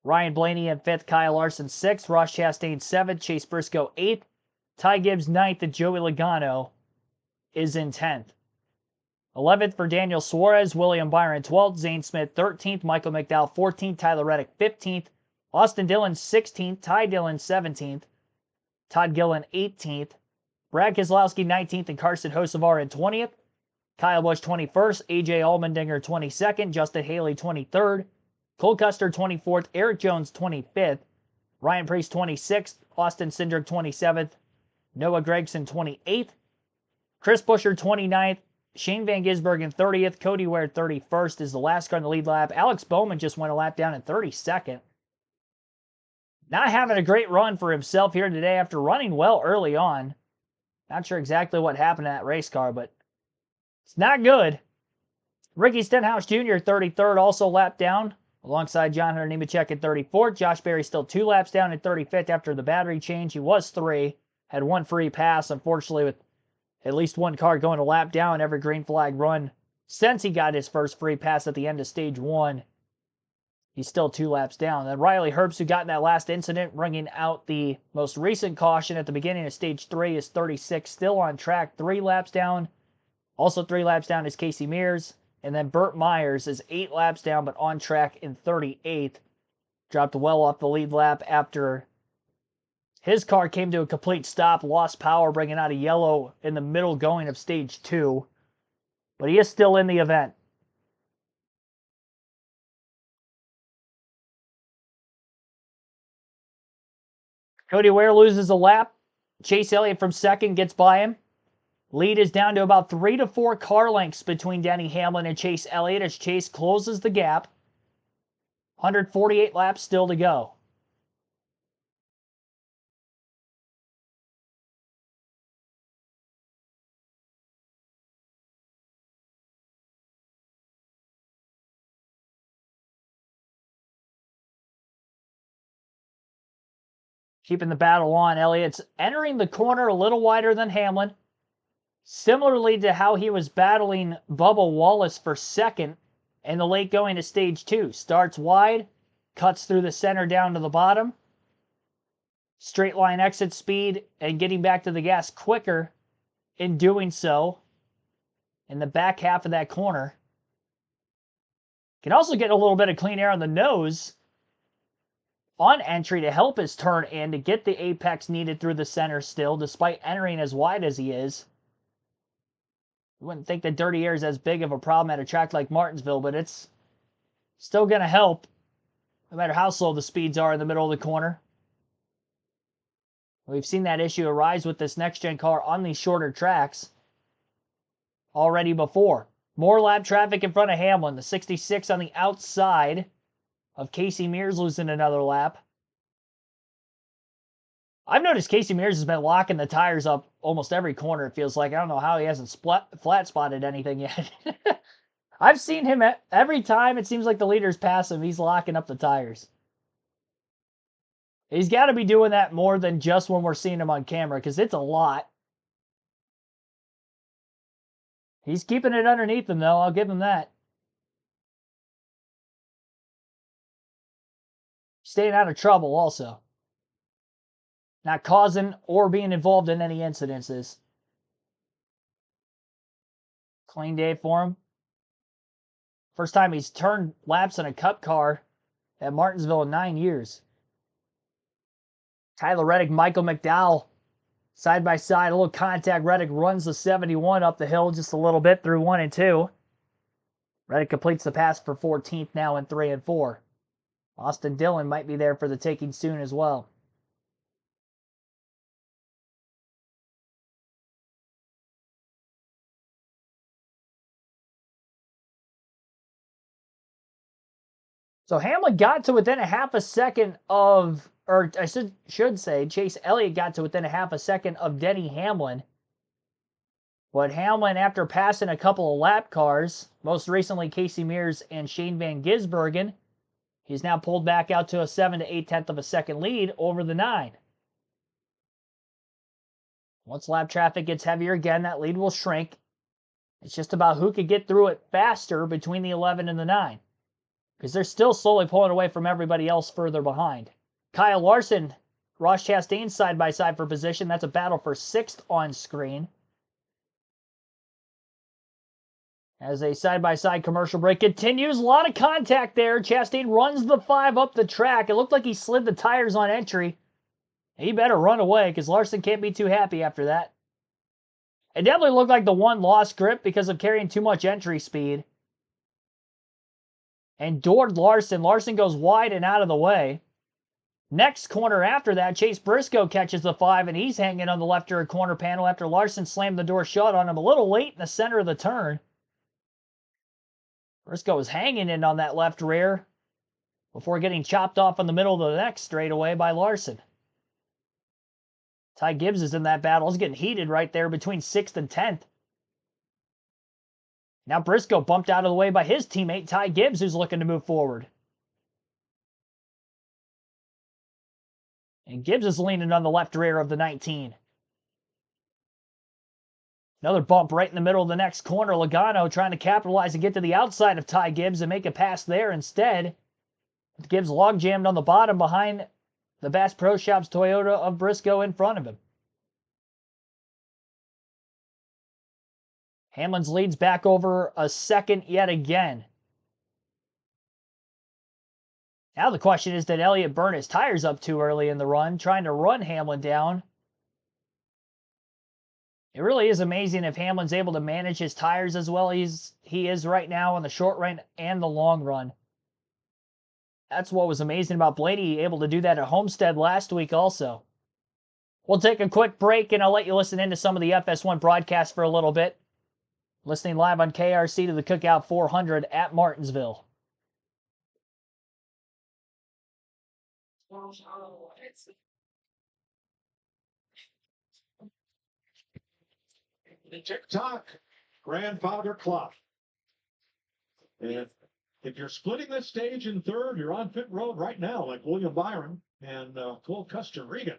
Ryan Blaney in fifth, Kyle Larson sixth, Ross Chastain seventh, Chase Briscoe eighth, Ty Gibbs ninth, and Joey Logano is in 10th. 11th for Daniel Suarez, William Byron 12th, Zane Smith 13th, Michael McDowell 14th, Tyler Reddick 15th, Austin Dillon 16th, Ty Dillon 17th, Todd Gillen 18th, Brad Keselowski 19th, and Carson Hocevar in 20th, Kyle Busch 21st, AJ Allmendinger 22nd, Justin Haley 23rd, Cole Custer 24th, Eric Jones 25th, Ryan Preece 26th, Austin Cindric 27th, Noah Gragson 28th, Chris Buescher 29th, Shane Van Gisbergen 30th, Cody Ware 31st is the last car in the lead lap. Alex Bowman just went a lap down in 32nd. Not having a great run for himself here today after running well early on. Not sure exactly what happened to that race car, but it's not good. Ricky Stenhouse Jr. 33rd, also lapped down, alongside John Hunter Nemechek at 34th. Josh Berry still 2 laps down at 35th after the battery change. He was 3, had 1 free pass, unfortunately, with at least 1 car going a lap down every green flag run since he got his first free pass at the end of stage 1. He's still 2 laps down. Then Riley Herbst, who got in that last incident, bringing out the most recent caution at the beginning of stage 3, is 36, still on track, 3 laps down. Also 3 laps down is Casey Mears. And then Burt Myers is 8 laps down, but on track in 38th. Dropped well off the lead lap after his car came to a complete stop, lost power, bringing out a yellow in the middle going of stage 2. But he is still in the event. Cody Ware loses a lap. Chase Elliott from second gets by him. Lead is down to about 3 to 4 car lengths between Denny Hamlin and Chase Elliott as Chase closes the gap. 148 laps still to go. keeping the battle on. Elliott's entering the corner a little wider than Hamlin. Similarly to how he was battling Bubba Wallace for second in the late going to stage 2. Starts wide, cuts through the center down to the bottom. Straight line exit speed and getting back to the gas quicker in doing so in the back half of that corner. Can also get a little bit of clean air on the nose on entry to help his turn in to get the apex needed through the center still, despite entering as wide as he is. You wouldn't think that dirty air is as big of a problem at a track like Martinsville, but it's still going to help no matter how slow the speeds are in the middle of the corner. We've seen that issue arise with this next-gen car on these shorter tracks already before. More lap traffic in front of Hamlin. The 66 on the outside of Casey Mears losing another lap. I've noticed Casey Mears has been locking the tires up almost every corner, it feels like. I don't know how he hasn't flat spotted anything yet. I've seen him every time it seems like the leaders pass him, he's locking up the tires. He's got to be doing that more than just when we're seeing him on camera, because it's a lot. He's keeping it underneath him, though. I'll give him that. Staying out of trouble, also. Not causing or being involved in any incidences. Clean day for him. First time he's turned laps in a Cup car at Martinsville in 9 years. Tyler Reddick, Michael McDowell, side by side, a little contact. Reddick runs the 71 up the hill just a little bit through 1 and 2. Reddick completes the pass for 14th now in 3 and 4. Austin Dillon might be there for the taking soon as well. So Hamlin got to within a half a second of, or I should say, Chase Elliott got to within a half a second of Denny Hamlin. But Hamlin, after passing a couple of lap cars, most recently Casey Mears and Shane Van Gisbergen, he's now pulled back out to a 7 to 8/10 of a second lead over the 9. Once lap traffic gets heavier again, that lead will shrink. It's just about who could get through it faster between the 11 and the 9. Because they're still slowly pulling away from everybody else further behind. Kyle Larson, Ross Chastain side by side for position. That's a battle for 6th on screen. As a side by side commercial break continues, a lot of contact there. Chastain runs the 5 up the track. It looked like he slid the tires on entry. He better run away because Larson can't be too happy after that. It definitely looked like the one lost grip because of carrying too much entry speed. Endured Larson. Larson goes wide and out of the way. Next corner after that, Chase Briscoe catches the 5, and he's hanging on the left rear corner panel after Larson slammed the door shut on him a little late in the center of the turn. Briscoe was hanging in on that left rear before getting chopped off in the middle of the next straightaway by Larson. Ty Gibbs is in that battle. It's getting heated right there between 6th and 10th. Now Briscoe bumped out of the way by his teammate, Ty Gibbs, who's looking to move forward. And Gibbs is leaning on the left rear of the 19. Another bump right in the middle of the next corner. Logano trying to capitalize and get to the outside of Ty Gibbs and make a pass there instead. Gibbs log jammed on the bottom behind the Bass Pro Shops Toyota of Briscoe in front of him. Hamlin's leads back over a second yet again. Now the question is, did Elliott burn his tires up too early in the run, trying to run Hamlin down? It really is amazing if Hamlin's able to manage his tires as well as he is right now on the short run and the long run. That's what was amazing about Blaney, able to do that at Homestead last week also. We'll take a quick break and I'll let you listen into some of the FS1 broadcast for a little bit. Listening live on KRC to the Cookout 400 at Martinsville. TikTok, grandfather clock. And If you're splitting this stage in third, you're on pit road right now, like William Byron and Cole Custer Regan.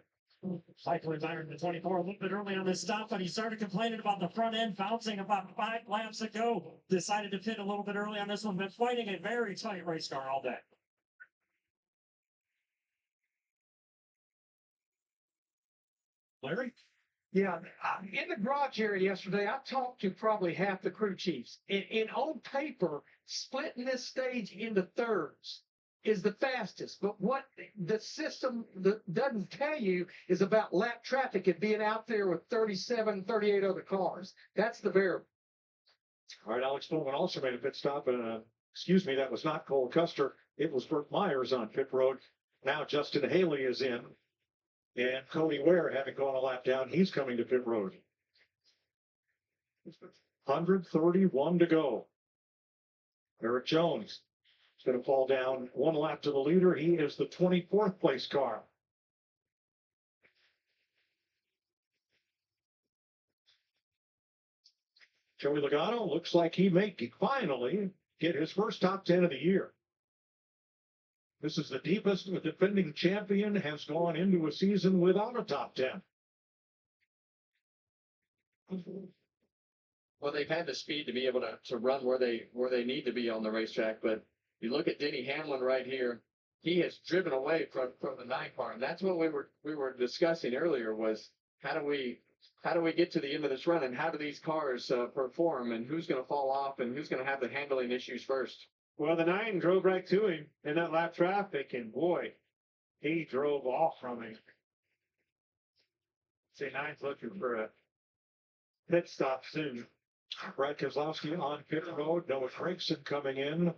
Cycle retired to 24 a little bit early on this stop, but he started complaining about the front end bouncing about 5 laps ago. Decided to pit a little bit early on this one, been fighting a very tight race car all day. Larry? Yeah, in the garage area yesterday, I talked to probably half the crew chiefs. And on paper, splitting this stage into thirds is the fastest. But what the system doesn't tell you is about lap traffic and being out there with 37, 38 other cars. That's the variable. All right, Alex Bowman also made a pit stop. Excuse me, that was not Cole Custer. It was Burt Myers on pit road. Now Justin Haley is in. And Cody Ware, having gone a lap down, he's coming to pit road. 131 to go. Eric Jones is going to fall down 1 lap to the leader. He is the 24th place car. Joey Logano looks like he may finally get his first top 10 of the year. This is the deepest the defending champion has gone into a season without a top 10. Well, they've had the speed to be able to run where they need to be on the racetrack, but you look at Denny Hamlin right here. He has driven away from the 9 car, and that's what we were discussing earlier was how do we get to the end of this run and how do these cars perform and who's going to fall off and who's going to have the handling issues first. Well, the 9 drove right to him in that lap traffic, and boy, he drove off from him. Say 9's looking for a pit stop soon. Brad Keselowski on pit road. Noah Gragson coming in.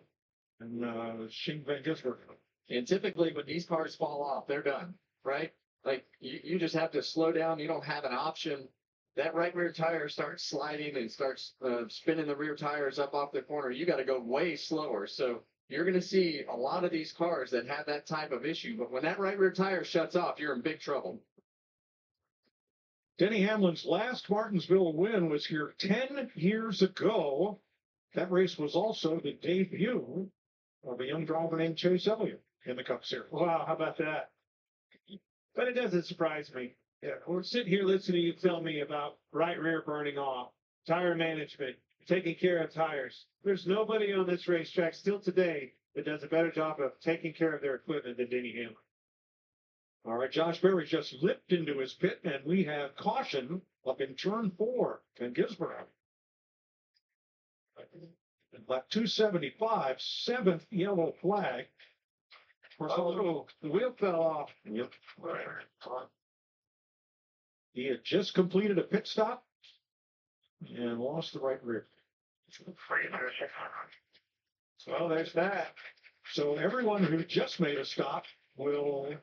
And Shane Van Gisbergen. And typically when these cars fall off, they're done, right? Like you just have to slow down. You don't have an option. That right rear tire starts sliding and starts spinning the rear tires up off the corner. You got to go way slower. So you're going to see a lot of these cars that have that type of issue. But when that right rear tire shuts off, you're in big trouble. Denny Hamlin's last Martinsville win was here 10 years ago. That race was also the debut of a young driver named Chase Elliott in the Cup Series. Wow, how about that? But it doesn't surprise me. Yeah, we're sitting here listening to you tell me about right rear burning off, tire management, taking care of tires. There's nobody on this racetrack still today that does a better job of taking care of their equipment than Denny Hamlin. All right, Josh Berry just lipped into his pit, and we have caution up in turn 4 and Gisborough. Lap 275, 7th yellow flag. Oh, the wheel fell off. Yep. He had just completed a pit stop and lost the right rear. Well, there's that. So everyone who just made a stop will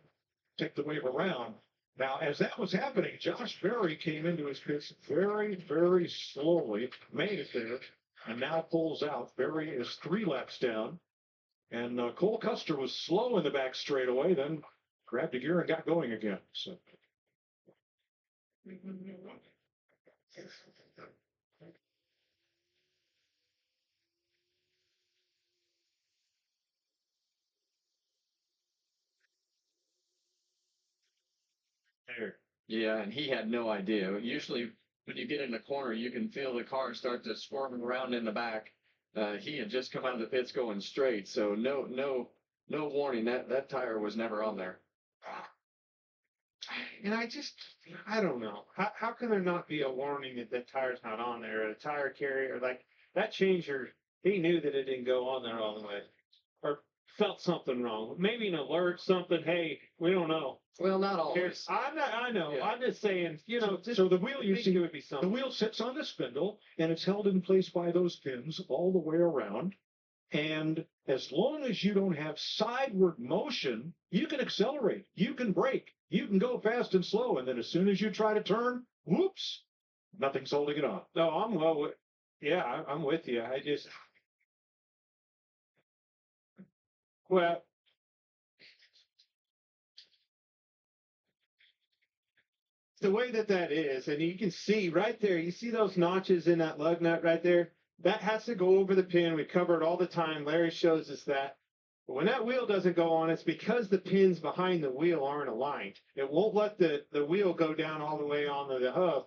take the wave around. Now, as that was happening, Josh Berry came into his pits very, very slowly, made it there, and now pulls out. Berry is 3 laps down. And Cole Custer was slow in the back straightaway, then grabbed a gear and got going again. So. There. Yeah, and he had no idea. Usually when you get in the corner, you can feel the car start to squirm around in the back. He had just come out of the pits going straight, so no warning. That tire was never on there. And I don't know. How can there not be a warning that the tire's not on there? Or a tire carrier, like that changer, he knew that it didn't go on there all the way. Or felt something wrong. Maybe an alert, something, hey, we don't know. Well, not always. I know. Yeah. I'm just saying, So the wheel, you see, it would be the something. wheel sits on the spindle, and it's held in place by those pins all the way around. And as long as you don't have sideward motion, you can accelerate, you can brake, you can go fast and slow. And then as soon as you try to turn, whoops, nothing's holding it on. No, I'm with you. Well, the way that is, and you can see right there, you see those notches in that lug nut right there? that has to go over the pin. We cover it all the time. Larry shows us that. But when that wheel doesn't go on, it's because the pins behind the wheel aren't aligned. It won't let the wheel go down all the way onto the hub.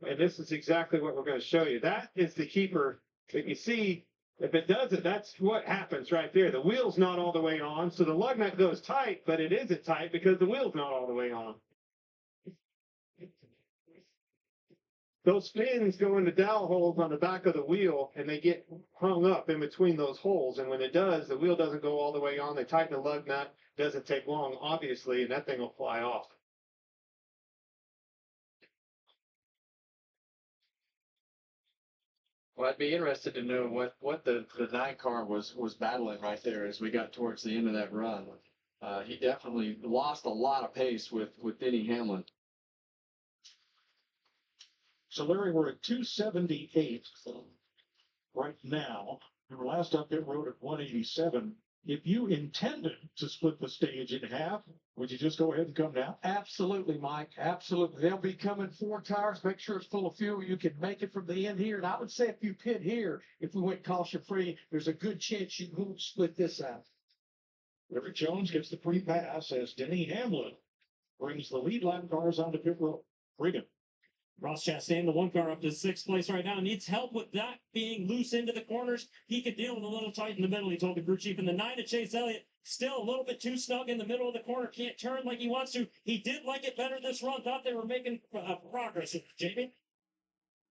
And this is exactly what we're going to show you. That is the keeper. If you see, if it does it, that's what happens right there. The wheel's not all the way on, so the lug nut goes tight, but it isn't tight because the wheel's not all the way on. Those pins go into dowel holes on the back of the wheel, and they get hung up in between those holes. And when it does, the wheel doesn't go all the way on. They tighten the lug nut. Doesn't take long, obviously, and that thing will fly off. Well, I'd be interested to know what the 9 car was battling right there as we got towards the end of that run. He definitely lost a lot of pace with Denny Hamlin. So Larry, we're at 278 right now. We were last up pit road at 187. If you intended to split the stage in half, would you just go ahead and come down? Absolutely, Mike. Absolutely. They'll be coming 4 tires. Make sure it's full of fuel. You can make it from the end here. And I would say if you pit here, if we went caution free, there's a good chance you won't split this out. Larry Jones gets the free pass as Denny Hamlin brings the lead lap cars onto pit road. Regan. Ross Chastain, the 1 car up to 6th place right now, needs help with that being loose into the corners. He could deal with a little tight in the middle, he told the crew chief. And the 9 of Chase Elliott, still a little bit too snug in the middle of the corner, can't turn like he wants to. He did like it better this run, thought they were making progress. Jamie?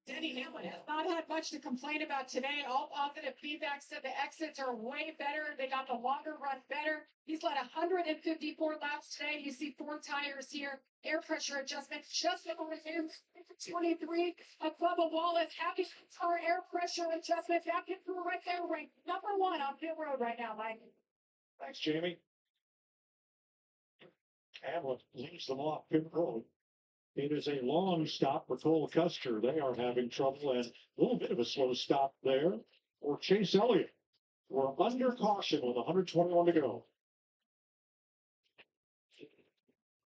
Denny Hamlin has not had much to complain about today. All positive feedback said the exits are way better. They got the longer run better. He's led 154 laps today. You see 4 tires here. Air pressure adjustment just over him. 23. Bubba Wallace, happy for air pressure adjustment. That pit crew right there, ranked number 1 on pit road right now, Mike. Thanks, Jamie. Hamlin leaves them off pit road. It is a long stop for Cole Custer. They are having trouble, and a little bit of a slow stop there for Chase Elliott. We're under caution with 121 to go.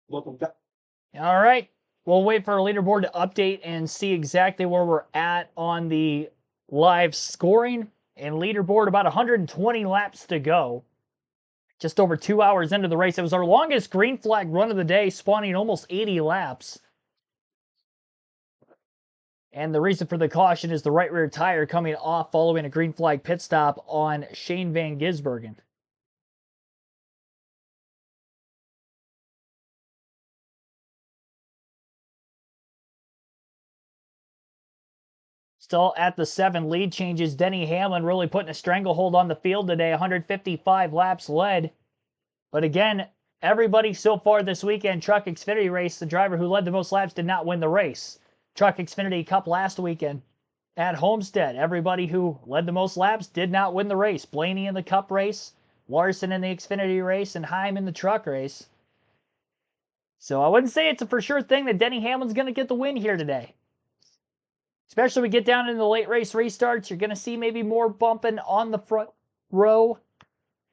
Welcome back. All right. We'll wait for our leaderboard to update and see exactly where we're at on the live scoring and leaderboard. About 120 laps to go. Just over 2 hours into the race. It was our longest green flag run of the day, spawning almost 80 laps. And the reason for the caution is the right rear tire coming off following a green flag pit stop on Shane Van Gisbergen. Still at the 7 lead changes. Denny Hamlin really putting a stranglehold on the field today. 155 laps led. But again, everybody so far this weekend, Truck Xfinity race, the driver who led the most laps did not win the race. Truck Xfinity Cup last weekend at Homestead. Everybody who led the most laps did not win the race. Blaney in the Cup race, Larson in the Xfinity race, and Heim in the Truck race. So I wouldn't say it's a for sure thing that Denny Hamlin's going to get the win here today. Especially when we get down into the late race restarts, you're going to see maybe more bumping on the front row.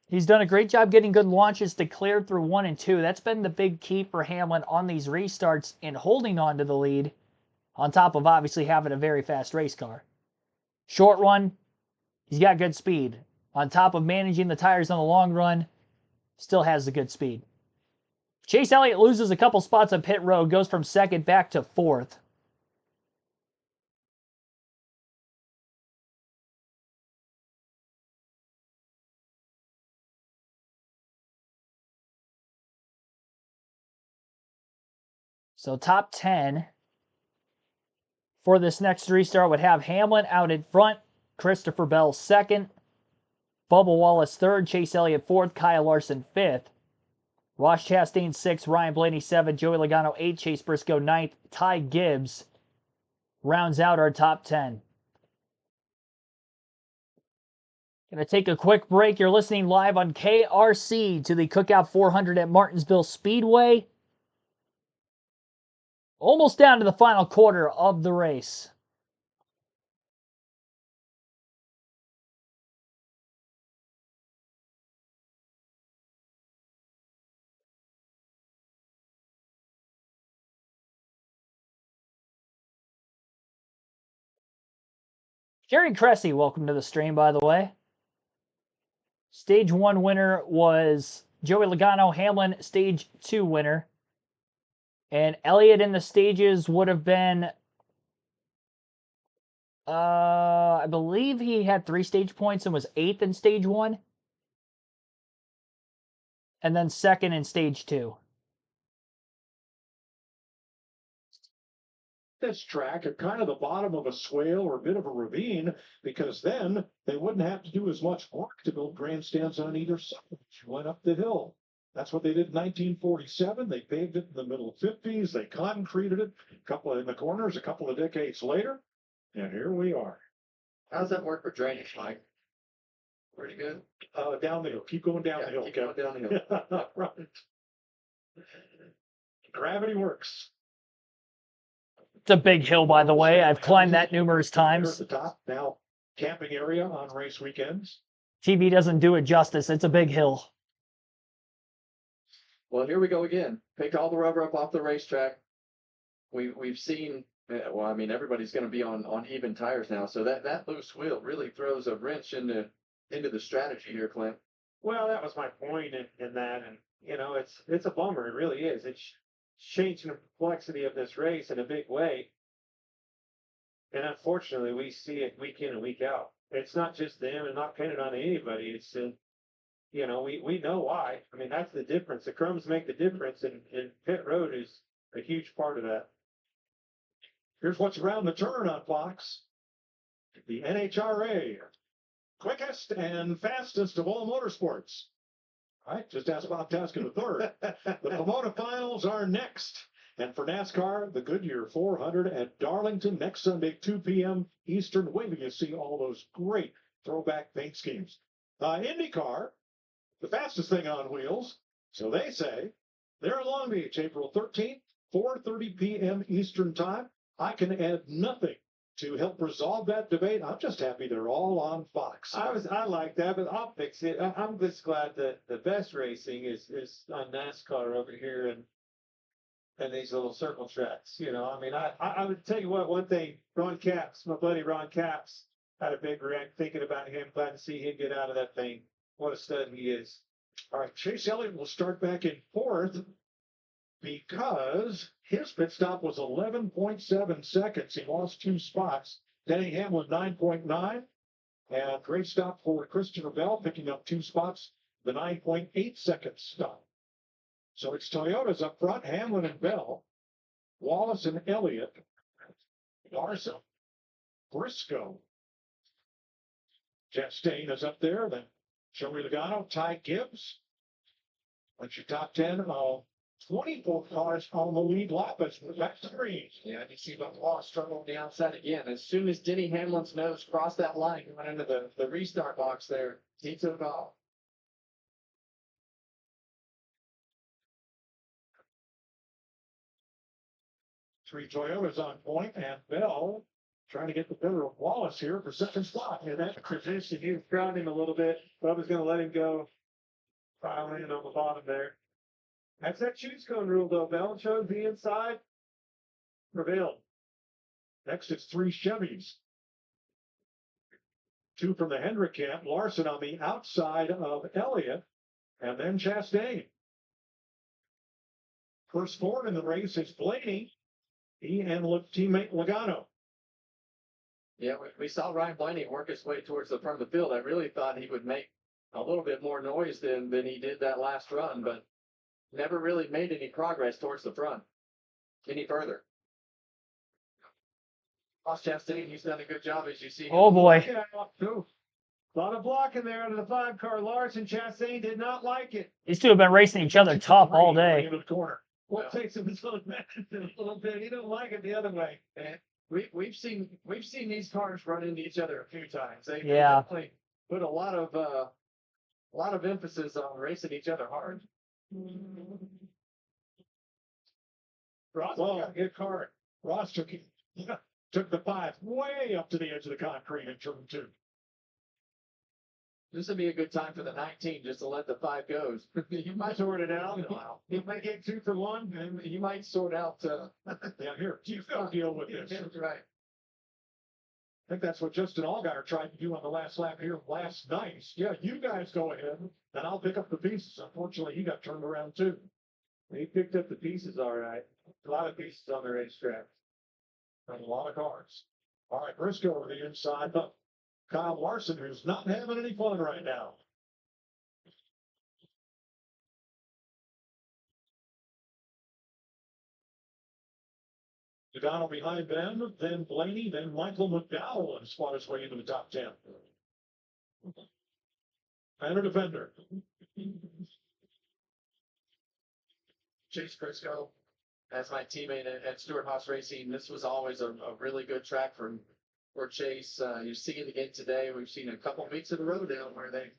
He's done a great job getting good launches to clear through 1 and 2. That's been the big key for Hamlin on these restarts and holding on to the lead, on top of obviously having a very fast race car. Short run, he's got good speed. On top of managing the tires on the long run, still has the good speed. Chase Elliott loses a couple spots on pit road, goes from 2nd back to 4th. So top 10 for this next restart would have Hamlin out in front, Christopher Bell 2nd, Bubba Wallace 3rd, Chase Elliott 4th, Kyle Larson 5th, Ross Chastain 6th, Ryan Blaney 7th, Joey Logano 8th, Chase Briscoe 9th, Ty Gibbs rounds out our top 10. Going to take a quick break. You're listening live on KRC to the Cookout 400 at Martinsville Speedway. Almost down to the final quarter of the race. Jerry Cressy, welcome to the stream, by the way. Stage 1 winner was Joey Logano. Hamlin, Stage 2 winner. And Elliott in the stages would have been, I believe he had 3 stage points and was 8th in Stage 1. And then 2nd in Stage 2. This track at kind of the bottom of a swale or a bit of a ravine, because then they wouldn't have to do as much work to build grandstands on either side. You went up the hill. That's what they did in 1947. They paved it in the middle 50s. They concreted it a couple in the corners a couple of decades later. And here we are. How's that work for drainage, Mike? Pretty good. Down the hill. Keep going down the hill. Keep going down the hill. Right. Gravity works. It's a big hill, by the way. I've climbed that numerous times. At the top now, camping area on race weekends. TV doesn't do it justice. It's a big hill. Well, here we go again. Picked all the rubber up off the racetrack. We've seen. Well, I mean, everybody's going to be on even tires now, so that loose wheel really throws a wrench into the strategy here, Clint. Well, that was my point in that, and you know, it's a bummer. It really is. It's changing the complexity of this race in a big way, and unfortunately, we see it week in and week out. It's not just them, and not pinning on anybody. It's you know, we know why. I mean, that's the difference. The crumbs make the difference, and pit road is a huge part of that. Here's what's around the turn on Fox. The NHRA, quickest and fastest of all motorsports. All right, just ask Bob Taskin the third. The Pomona finals are next. And for NASCAR, the Goodyear 400 at Darlington next Sunday, 2 p.m. Eastern. Wait till you see all those great throwback paint schemes. IndyCar, the fastest thing on wheels. So they say they're in Long Beach, April 13th, 4:30 p.m. Eastern time. I can add nothing to help resolve that debate. I'm just happy they're all on Fox. I like that, but I'll fix it. I'm just glad that the best racing is on NASCAR over here and these little circle tracks. You know, I mean, I would tell you what, one thing, Ron Capps, my buddy Ron Capps, had a big wreck thinking about him. Glad to see him get out of that thing. What a stud he is. All right, Chase Elliott will start back in fourth because his pit stop was 11.7 seconds. He lost 2 spots. Denny Hamlin 9.9. And great stop for Christopher Bell, picking up 2 spots, the 9.8 second stop. So it's Toyotas up front, Hamlin and Bell, Wallace and Elliott, Larson, Briscoe. Chastain is up there, then Joey Logano, Ty Gibbs. That's your top 10 of 24 cars on the lead lap as we're back to green. Yeah, you see Benoit struggle on the outside again. As soon as Denny Hamlin's nose crossed that line, he went into the restart box there. He took off. Three Toyotas on point, and Bell trying to get the better of Wallace here for second spot. Yeah, that position, he was grounding him a little bit. Bubba's going to let him go. Filing in on the bottom there. That's that choose cone rule, though. Bell chose the inside. Prevailed. Next, it's 3 Chevys. 2 from the Hendrick camp. Larson on the outside of Elliott, and then Chastain. First Ford in the race is Blaney. He and teammate Logano. Yeah, we saw Ryan Blaney work his way towards the front of the field. I really thought he would make a little bit more noise than he did that last run, but never really made any progress towards the front any further. Ross Chastain, he's done a good job, as you see. Oh boy. Yeah, a lot of blocking there out of the 5-car. Larson, Chastain did not like it. These two have been racing each other tough all day. Into the corner. What takes him his little a little bit? He don't like it the other way. And we've seen these cars run into each other a few times. They Yeah. definitely put a lot of emphasis on racing each other hard. Ross got a good card. Ross took the 5 way up to the edge of the concrete in turn 2. This would be a good time for the 19 just to let the 5 goes. You might sort it out. He might get 2 for 1. And you might sort out. Yeah, here, you go deal with this. Right. I think that's what Justin Allgaier tried to do on the last lap here last night. Yeah, you guys go ahead, and I'll pick up the pieces. Unfortunately, he got turned around too. He picked up the pieces all right. A lot of pieces on the racetrack. And a lot of cars. All right, Briscoe over the inside. Kyle Larson, who's not having any fun right now. Logano behind Ben, then Blaney, then Michael McDowell has fought his way into the top 10. And a defender. Chase Briscoe, as my teammate at Stewart Haas Racing, this was always a really good track for Chase. You see it again today. We've seen a couple weeks in a row now where they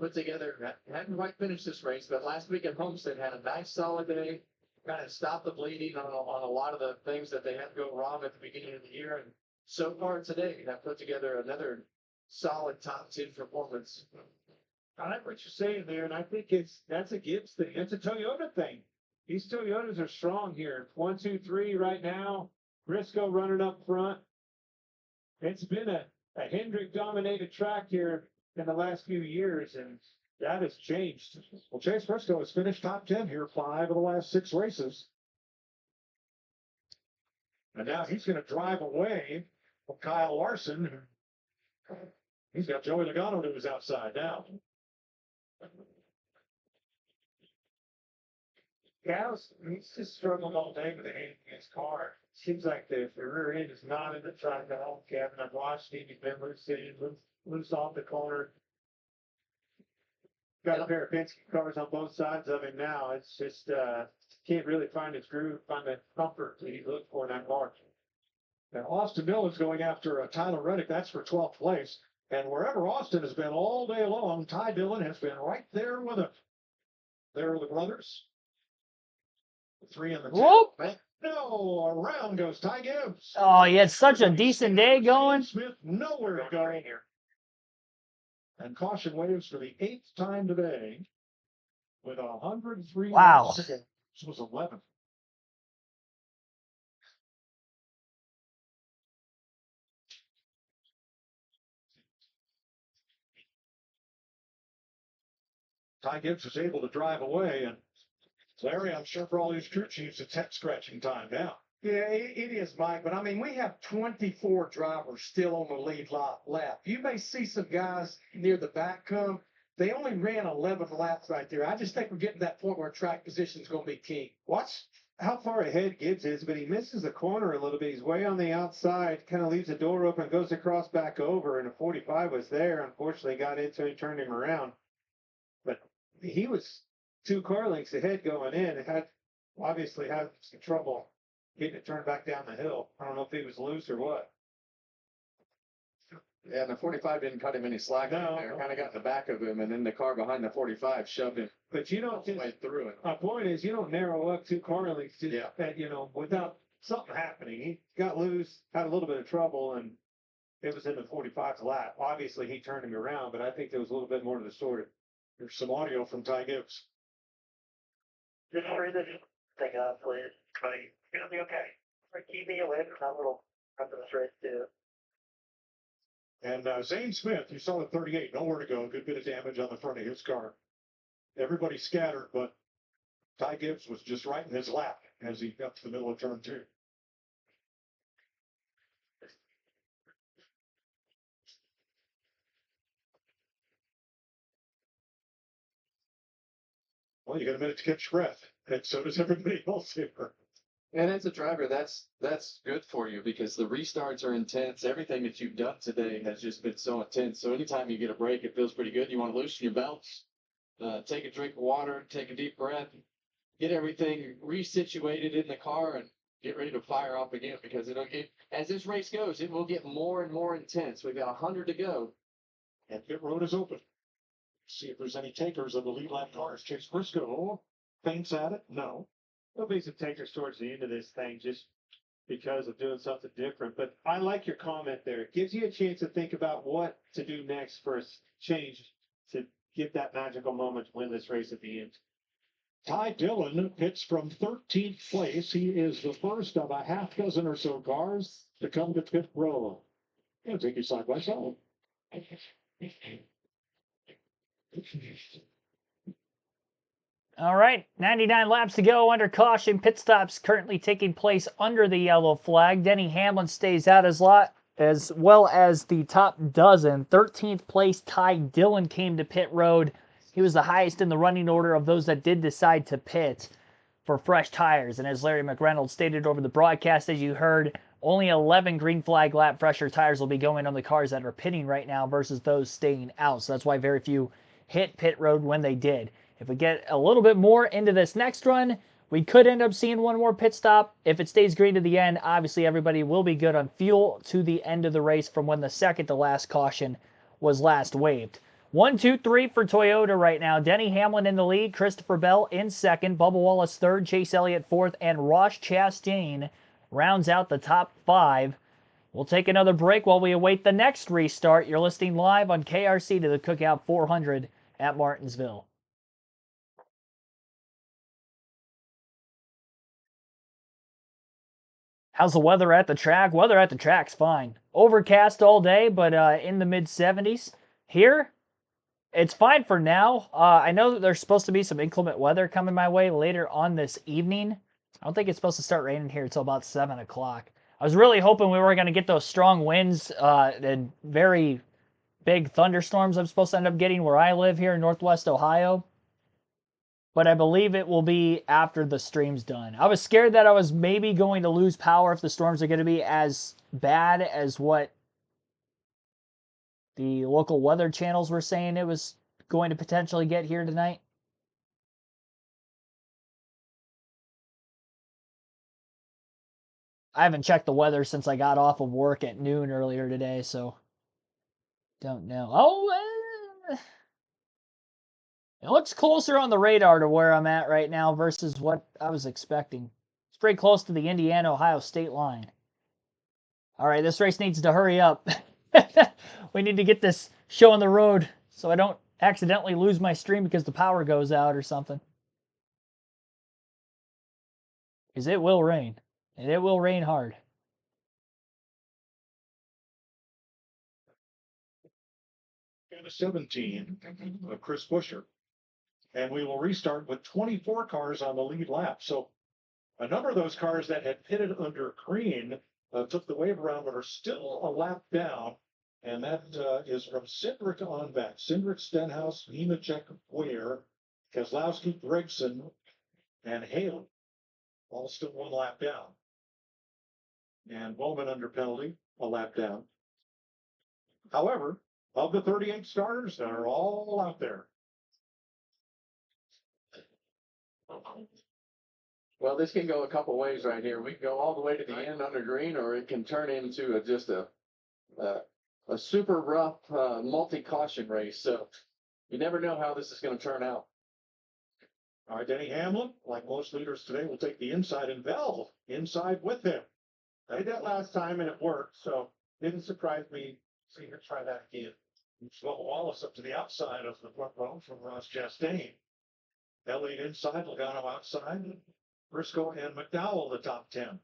put together, hadn't quite finished this race, but last week at Homestead had a nice solid day. Kind of stopped the bleeding on a lot of the things that they had go wrong at the beginning of the year. And so far today, have put together another solid top 10 performance. I like what you're saying there, and I think that's a Gibbs thing. It's a Toyota thing. These Toyotas are strong here. 1, 2, 3 right now. Briscoe running up front. It's been a Hendrick dominated track here in the last few years, and that has changed. Well, Chase Briscoe has finished top 10 here 5 of the last 6 races. And now he's going to drive away from Kyle Larson. He's got Joey Logano to his outside now. Gals, he's just struggled all day with the hand in his car. Seems like the rear end is not in the truck at all, Kevin. I've watched him. He's been loose off the corner. Got a pair of Penske cars on both sides of him now. It's just can't really find his groove, find the comfort that he looked for in that car. And Austin Dillon's going after Tyler Reddick. That's for 12th place. And wherever Austin has been all day long, Ty Dillon has been right there with him. There are the brothers. The 3 and the 2. Whoop! No, around goes Ty Gibbs. Oh, he had such a decent day going. Smith nowhere to go here. And caution waves for the 8th time today with 103. Wow. This was 11th. Ty Gibbs was able to drive away, and Larry, I'm sure for all these crew chiefs, it's head scratching time now. Yeah, it is, Mike. But I mean, we have 24 drivers still on the lead lap. You may see some guys near the back come. They only ran 11 laps right there. I just think we're getting to that point where track position is going to be key. Watch how far ahead Gibbs is, but he misses the corner a little bit. He's way on the outside, kind of leaves the door open, goes across back over, and a 45 was there. Unfortunately, got into it, turned him around. But he was 2 car lengths ahead going in. It obviously had some trouble getting it turned back down the hill. I don't know if he was loose or what. Yeah, and the 45 didn't cut him any slack No, there. no. Kind of got in the back of him, and then the car behind the 45 shoved him But you all don't the just, way through it. my point is, you don't narrow up 2 car lengths just, Yeah. without something happening. He got loose, had a little bit of trouble, and it was in the 45th lap. Obviously, he turned him around, but I think there was a little bit more to the story. Here's some audio from Ty Gibbs. Just read this thing up, please. Buddy, it's gonna be okay. Keep me away from that little front of the race too. And Zane Smith, you saw the 38, nowhere to go. Good bit of damage on the front of his car. Everybody scattered, but Ty Gibbs was just right in his lap as he got to the middle of turn 2. Well, you got a minute to catch your breath, and so does everybody else here. And as a driver, that's good for you because the restarts are intense. Everything that you've done today has just been so intense. So anytime you get a break, it feels pretty good. You want to loosen your belts, take a drink of water, take a deep breath, get everything resituated in the car, and get ready to fire off again because as this race goes, it will get more and more intense. We've got 100 to go. And pit road is open. See if there's any takers of the lead lap cars. Chase Briscoe faints at it. No. There'll be some takers towards the end of this thing just because of doing something different. But I like your comment there. It gives you a chance to think about what to do next for a change to get that magical moment to win this race at the end. Ty Dillon pits from 13th place. He is the first of a half dozen or so cars to come to pit road. I'll take you side by side. All right, 99 laps to go under caution. Pit stops currently taking place under the yellow flag. Denny Hamlin stays out as well as the top dozen. 13th place Ty Dillon came to pit road. He was the highest in the running order of those that did decide to pit for fresh tires. And as Larry McReynolds stated over the broadcast, as you heard, only 11 green flag lap fresher tires will be going on the cars that are pitting right now versus those staying out. So that's why very few hit pit road when they did. If we get a little bit more into this next run, we could end up seeing one more pit stop. If it stays green to the end, obviously everybody will be good on fuel to the end of the race from when the second to last caution was last waved. 1, 2, 3 for Toyota right now. Denny Hamlin in the lead, Christopher Bell in second, Bubba Wallace third, Chase Elliott fourth, and Ross Chastain rounds out the top 5. We'll take another break while we await the next restart. You're listening live on KRC to the Cookout 400 at Martinsville. How's the weather at the track? Weather at the track's fine. Overcast all day, but in the mid-70s. Here, it's fine for now. I know that there's supposed to be some inclement weather coming my way later on this evening. I don't think it's supposed to start raining here until about 7 o'clock. I was really hoping we were going to get those strong winds and very big thunderstorms I'm supposed to end up getting where I live here in Northwest Ohio. But I believe it will be after the stream's done. I was scared that I was maybe going to lose power if the storms are going to be as bad as what the local weather channels were saying it was going to potentially get here tonight. I haven't checked the weather since I got off of work at noon earlier today, so don't know. It looks closer on the radar to where I'm at right now versus what I was expecting. It's pretty close to the Indiana-Ohio state line. All right, this race needs to hurry up. We need to get this show on the road so I don't accidentally lose my stream because the power goes out or something. Because it will rain. And it will rain hard. And a 17 of Chris Buescher. And we will restart with 24 cars on the lead lap. So a number of those cars that had pitted under green took the wave around, but are still a lap down. And that is from Cindric on back. Cindric, Stenhouse, Nemechek, Ware, Keselowski, Gregson, and Hale. All still one lap down. And Bowman under penalty, a lap down. However, of the 38 starters, they're all out there. Well, this can go a couple ways right here. We can go all the way to the end under green, or it can turn into just a super rough multi-caution race. So you never know how this is going to turn out. All right, Denny Hamlin, like most leaders today, will take the inside, and Bell inside with him. I did that last time and it worked, so didn't surprise me. See her try that again. Bubba Wallace up to the outside of the front row from Ross Chastain. Elliott inside, Logano outside, Briscoe and McDowell the top 10.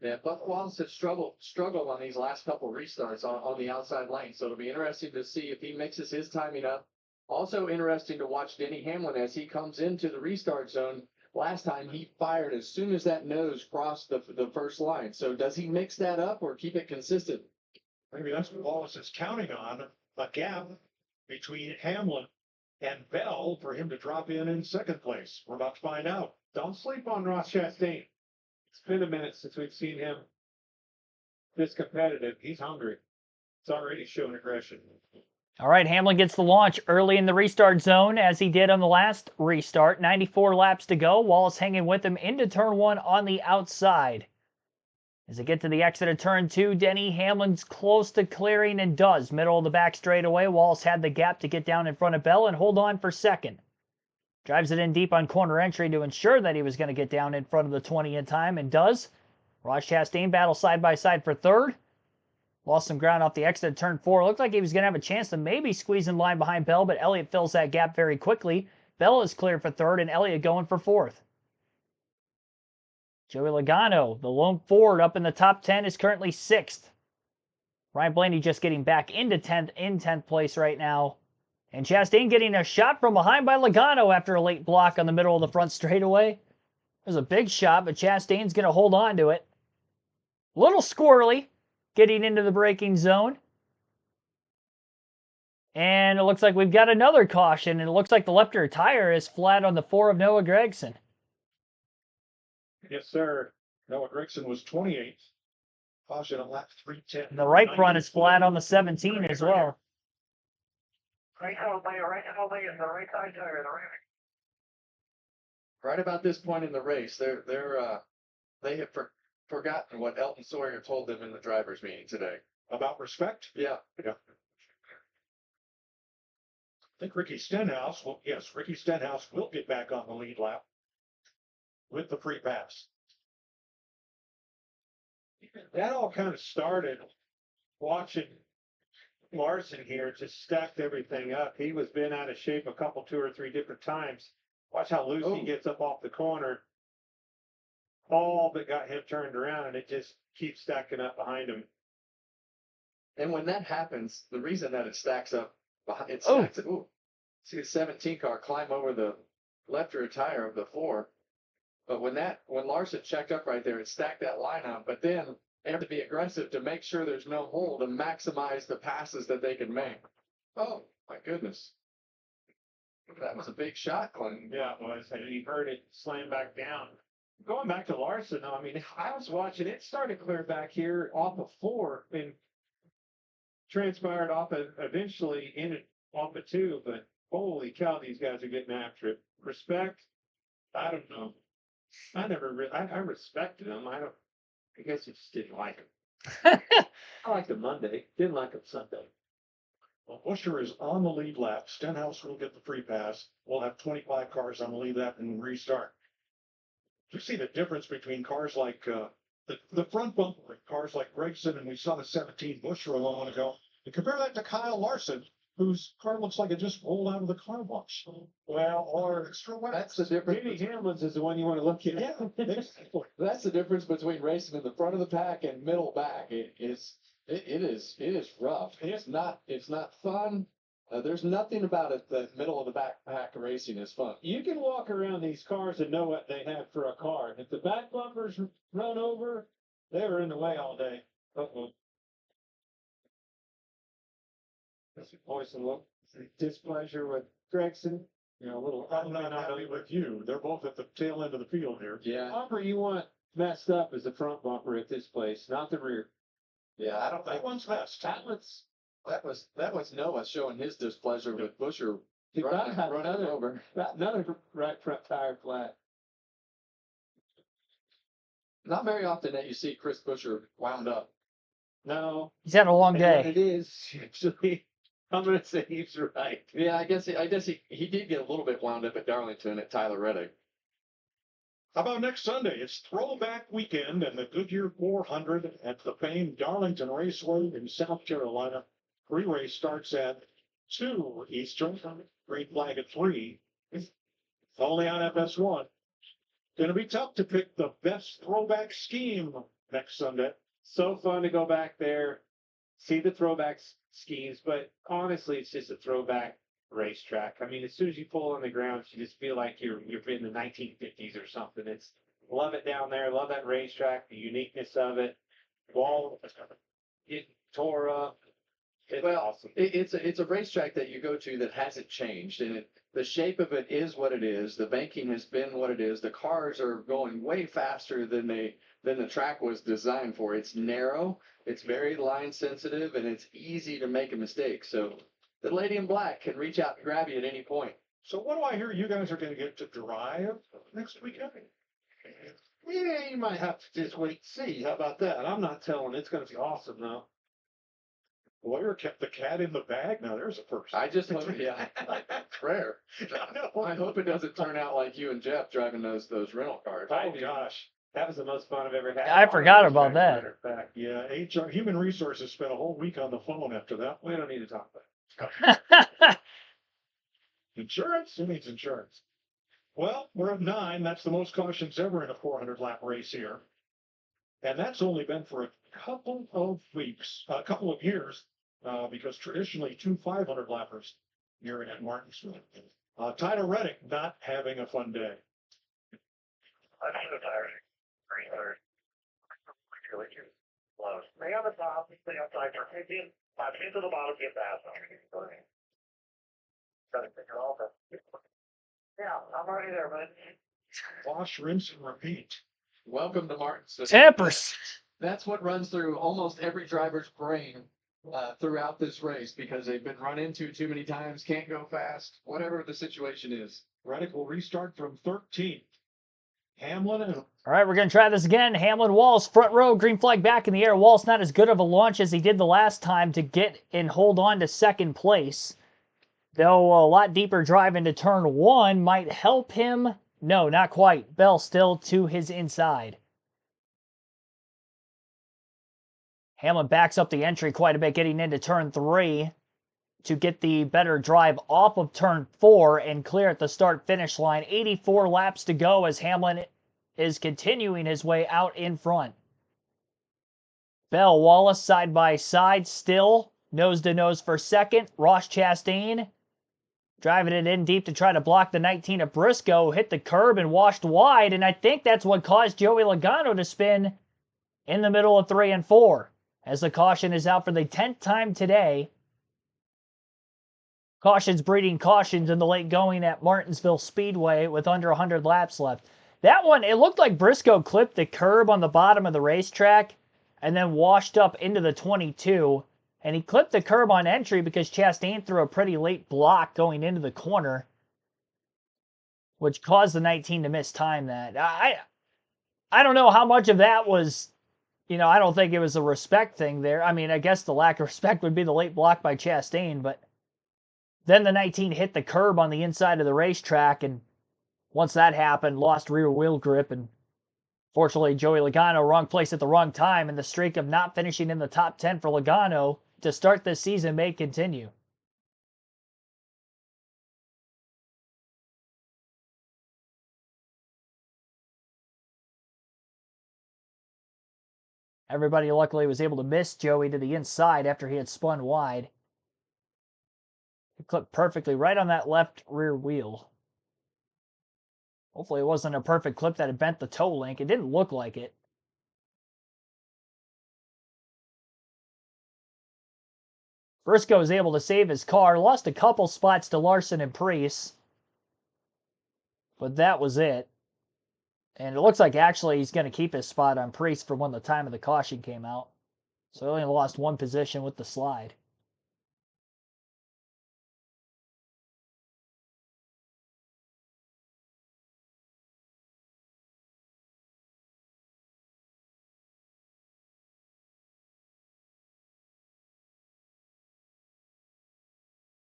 Yeah, Bubba Wallace has struggled on these last couple restarts on the outside lane. So it'll be interesting to see if he mixes his timing up. Also interesting to watch Denny Hamlin as he comes into the restart zone. Last time he fired as soon as that nose crossed the first line. So does he mix that up or keep it consistent? Maybe that's what Wallace is counting on, a gap between Hamlin and Bell for him to drop in second place. We're about to find out. Don't sleep on Ross Chastain. It's been a minute since we've seen him this competitive. He's hungry. It's already showing aggression. All right, Hamlin gets the launch early in the restart zone as he did on the last restart. 94 laps to go. Wallace hanging with him into turn 1 on the outside. As they get to the exit of turn 2, Denny Hamlin's close to clearing and does. Middle of the back straightaway. Wallace had the gap to get down in front of Bell and hold on for second. Drives it in deep on corner entry to ensure that he was going to get down in front of the 20 in time, and does. Ross Chastain battle side by side for third. Lost some ground off the exit of turn 4. Looked like he was going to have a chance to maybe squeeze in line behind Bell, but Elliott fills that gap very quickly. Bell is cleared for third, and Elliott going for fourth. Joey Logano, the lone Ford up in the top 10, is currently 6th. Ryan Blaney just getting back into 10th place right now. And Chastain getting a shot from behind by Logano after a late block on the middle of the front straightaway. It was a big shot, but Chastain's going to hold on to it. A little squirrely getting into the braking zone. And it looks like we've got another caution, and it looks like the left rear tire is flat on the 4 of Noah Gragson. Yes, sir. Noah Gragson was 28th. Caution at lap 310. The right front is flat on the 17 as well. Right out by your right out by the right side tire, the right. Right about this point in the race, they have forgotten what Elton Sawyer told them in the drivers' meeting today. About respect? Yeah. Yeah. I think Ricky Stenhouse will get back on the lead lap with the free pass. That all kind of started watching Larson here just stacked everything up. He was been out of shape two or three different times. Watch how loose he gets up off the corner. All but got him turned around, and it just keeps stacking up behind him. And when that happens, the reason that it stacks up behind it stacks see the 17 car climb over the left rear tire of the 4. But when Larson checked up right there, it stacked that line up. But then they have to be aggressive to make sure there's no hole to maximize the passes that they can make. Oh my goodness. That was a big shot, Clinton. Yeah, it was. And he heard it slam back down. Going back to Larson, I mean, I was watching it started clear back here off of 4 and transpired off of eventually ended off of 2, but holy cow, these guys are getting after it. Respect? I don't know. I respected them. I guess I just didn't like them. I liked them Monday, didn't like them Sunday. Well, Busher is on the lead lap. Stenhouse will get the free pass. We'll have 25 cars on the lead lap and restart. You see the difference between cars like the front bumper, cars like Gragson, and we saw the 17 Busher a moment ago. And compare that to Kyle Larson, whose car looks like it just rolled out of the car wash. Well, or extra wet. That's the difference. Denny Hamlin's is the one you want to look at. Yeah, exactly. That's the difference between racing in the front of the pack and middle back. It is rough. It's not fun. There's nothing about it that middle of the back pack racing is fun. You can walk around these cars and know what they have for a car. If the back bumpers run over, they were in the way all day. Uh-oh. That's a voice and look. Displeasure with Gragson. You know, a little. I'm not happy with you. They're both at the tail end of the field here. Yeah. The bumper you want messed up is the front bumper at this place, not the rear. Yeah, I don't think That one's messed. that was Noah showing his displeasure with Busher He running got him over. another right front tire flat. Not very often that you see Chris Busher wound up. No. He's had a long And when day. it is, usually, I'm going to say he's right. Yeah, I guess he did get a little bit wound up at Darlington at Tyler Reddick. How about next Sunday? It's throwback weekend and the Goodyear 400 at the famed Darlington Raceway in South Carolina. Pre-race starts at 2 Eastern. Green flag at 3. It's only on FS1. Going to be tough to pick the best throwback scheme next Sunday. So fun to go back there, see the throwback schemes, but honestly, it's just a throwback racetrack. I mean, as soon as you pull on the ground, you just feel like you're in the 1950s or something. It's love it down there, love that racetrack, the uniqueness of it. Wall getting tore up. It's awesome. It's a racetrack that you go to that hasn't changed, and the shape of it is what it is. The banking has been what it is. The cars are going way faster than the track was designed for. It's narrow, it's very line sensitive, and it's easy to make a mistake. So the lady in black can reach out and grab you at any point. So what do I hear you guys are going to get to drive next weekend? Yeah, you might have to just wait and see. How about that? I'm not telling. It's going to be awesome now. Lawyer kept the cat in the bag. Now there's a first. I just hope, yeah, prayer. I hope it doesn't turn out like you and Jeff driving those rental cars. Oh gosh. That was the most fun I've ever had. I forgot about that. Matter of fact, yeah, HR, Human Resources spent a whole week on the phone after that. We don't need to talk about it. Insurance? Who needs insurance? Well, we're at 9. That's the most cautions ever in a 400 lap race here. And that's only been for a couple of weeks, a couple of years, because traditionally 2 500 lappers here at Martinsville. Tyler Reddick not having a fun day. I'm so tired. Pretty tired. Really too slow. Stay on the top, stay outside. Get to the bottom, get fast. Gotta pick it all up. Yeah, I'm already there, bud. Wash, rinse, and repeat. Welcome to Martinsville. Tempers. That's what runs through almost every driver's brain throughout this race because they've been run into too many times, can't go fast, whatever the situation is. Reddick will restart from 13th. Hamlin and All right, we're going to try this again. Hamlin, Walls, front row, green flag back in the air. Walls not as good of a launch as he did the last time to get and hold on to second place. Though a lot deeper drive into turn one might help him. No, not quite. Bell still to his inside. Hamlin backs up the entry quite a bit, getting into turn three to get the better drive off of turn four and clear at the start-finish line. 84 laps to go as Hamlin is continuing his way out in front. Bell, Wallace side by side still. Nose to nose for second. Ross Chastain driving it in deep to try to block the 19 of Briscoe. Hit the curb and washed wide. And I think that's what caused Joey Logano to spin in the middle of 3 and 4. As the caution is out for the 10th time today. Cautions breeding cautions in the late going at Martinsville Speedway with under 100 laps left. That one, it looked like Briscoe clipped the curb on the bottom of the racetrack and then washed up into the 22. And he clipped the curb on entry because Chastain threw a pretty late block going into the corner, which caused the 19 to miss time that. I don't know how much of that was, I don't think it was a respect thing there. I mean, I guess the lack of respect would be the late block by Chastain, but then the 19 hit the curb on the inside of the racetrack, and once that happened, lost rear wheel grip, and fortunately, Joey Logano, wrong place at the wrong time, and the streak of not finishing in the top 10 for Logano to start this season may continue. Everybody luckily was able to miss Joey to the inside after he had spun wide. He clipped perfectly right on that left rear wheel. Hopefully it wasn't a perfect clip that had bent the toe link. It didn't look like it. Briscoe was able to save his car. Lost a couple spots to Larson and Preece. But that was it. And it looks like actually he's going to keep his spot on Preece for when the time of the caution came out. So he only lost one position with the slide.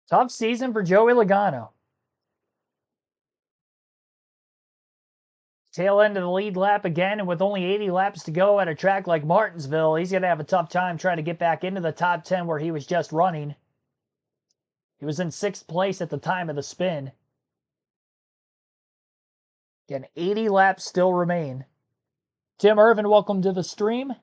Tough season for Joey Logano. Tail end of the lead lap again, and with only 80 laps to go at a track like Martinsville, he's going to have a tough time trying to get back into the top 10 where he was just running. He was in 6th place at the time of the spin. Again, 80 laps still remain. Tim Irvin, welcome to the stream.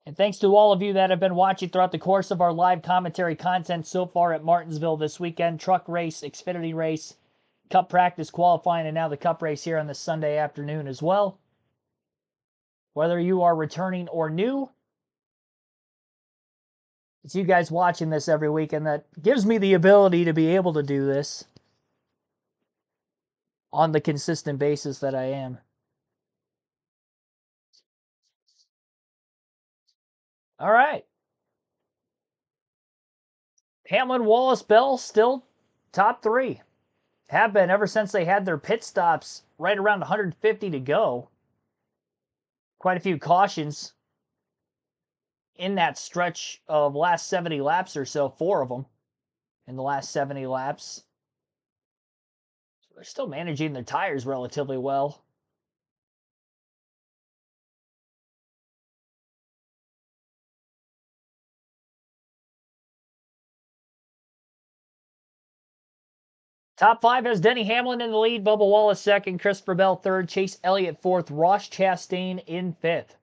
And thanks to all of you that have been watching throughout the course of our live commentary content so far at Martinsville this weekend. Truck race, Xfinity race, Cup practice, qualifying, and now the Cup race here on this Sunday afternoon as well. Whether you are returning or new, it's you guys watching this every week, and that gives me the ability to be able to do this on the consistent basis that I am. All right. Hamlin, Wallace, Bell still top 3. Have been ever since they had their pit stops right around 150 to go. Quite a few cautions in that stretch of last 70 laps or so, 4 of them in the last 70 laps. So they're still managing their tires relatively well. Top 5 has Denny Hamlin in the lead, Bubba Wallace second, Christopher Bell third, Chase Elliott fourth, Ross Chastain in fifth.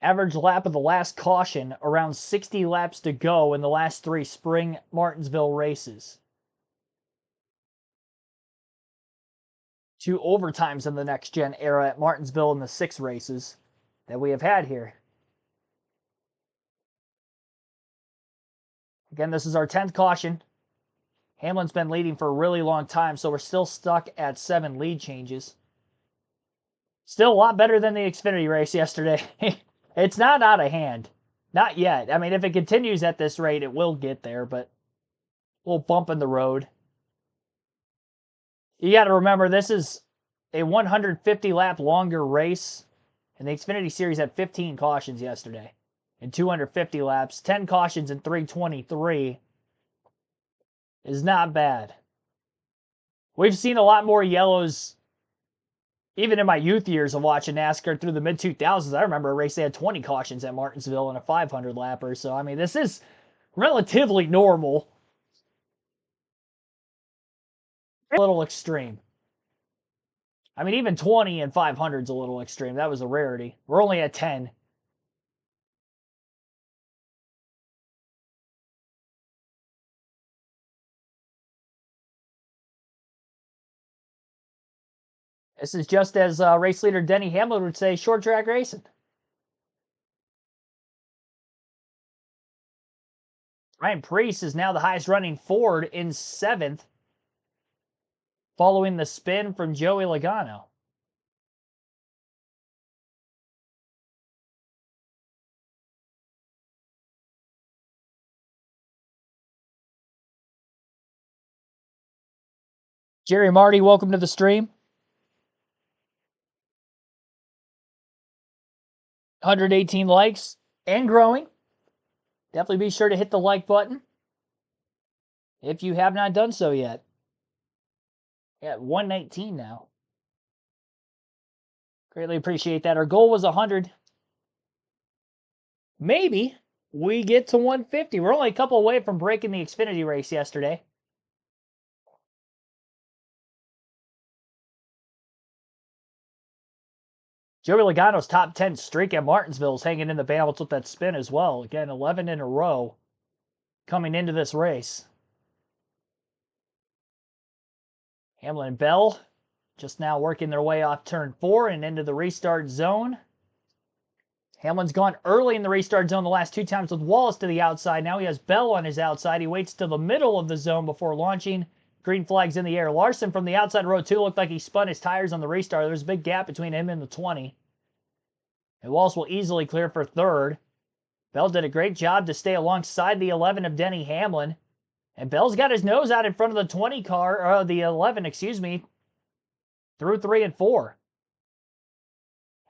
Average lap of the last caution, around 60 laps to go in the last 3 spring Martinsville races. 2 overtimes in the next gen era at Martinsville in the 6 races that we have had here. Again, this is our 10th caution. Hamlin's been leading for a really long time, so we're still stuck at 7 lead changes. Still a lot better than the Xfinity race yesterday. It's not out of hand. Not yet. I mean, if it continues at this rate, it will get there, but a little bump in the road. You got to remember, this is a 150 lap longer race, and the Xfinity Series had 15 cautions yesterday in 250 laps. 10 cautions in 323 is not bad. We've seen a lot more yellows, even in my youth years of watching NASCAR through the mid-2000s. I remember a race they had 20 cautions at Martinsville in a 500 lapper. So, I mean, this is relatively normal. A little extreme. I mean, even 20 and 500 is a little extreme. That was a rarity. We're only at 10. This is just as race leader Denny Hamlin would say, short track racing. Ryan Preece is now the highest running Ford in 7th, following the spin from Joey Logano. Jerry Marty, welcome to the stream. 118 likes and growing. Definitely be sure to hit the like button if you have not done so yet. At 119 now. Greatly appreciate that. Our goal was 100. Maybe we get to 150. We're only a couple away from breaking the Xfinity race yesterday. Joey Logano's top 10 streak at Martinsville is hanging in the balance with that spin as well. Again, 11 in a row coming into this race. Hamlin and Bell just now working their way off turn 4 and into the restart zone. Hamlin's gone early in the restart zone the last 2 times with Wallace to the outside. Now he has Bell on his outside. He waits to the middle of the zone before launching. Green flag's in the air. Larson from the outside row 2 looked like he spun his tires on the restart. There's a big gap between him and the 20. And Wallace will easily clear for 3rd. Bell did a great job to stay alongside the 11 of Denny Hamlin. And Bell's got his nose out in front of the 20 car, or the 11, excuse me, through 3 and 4.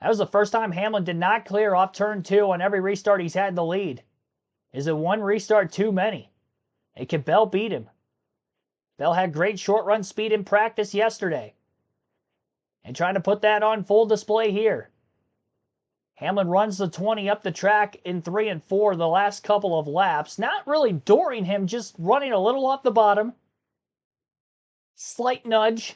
That was the first time Hamlin did not clear off turn 2 on every restart he's had in the lead. Is it one restart too many? And can Bell beat him? Bell had great short run speed in practice yesterday. And trying to put that on full display here. Hamlin runs the 20 up the track in 3 and 4 the last couple of laps. Not really dooring him, just running a little off the bottom. Slight nudge.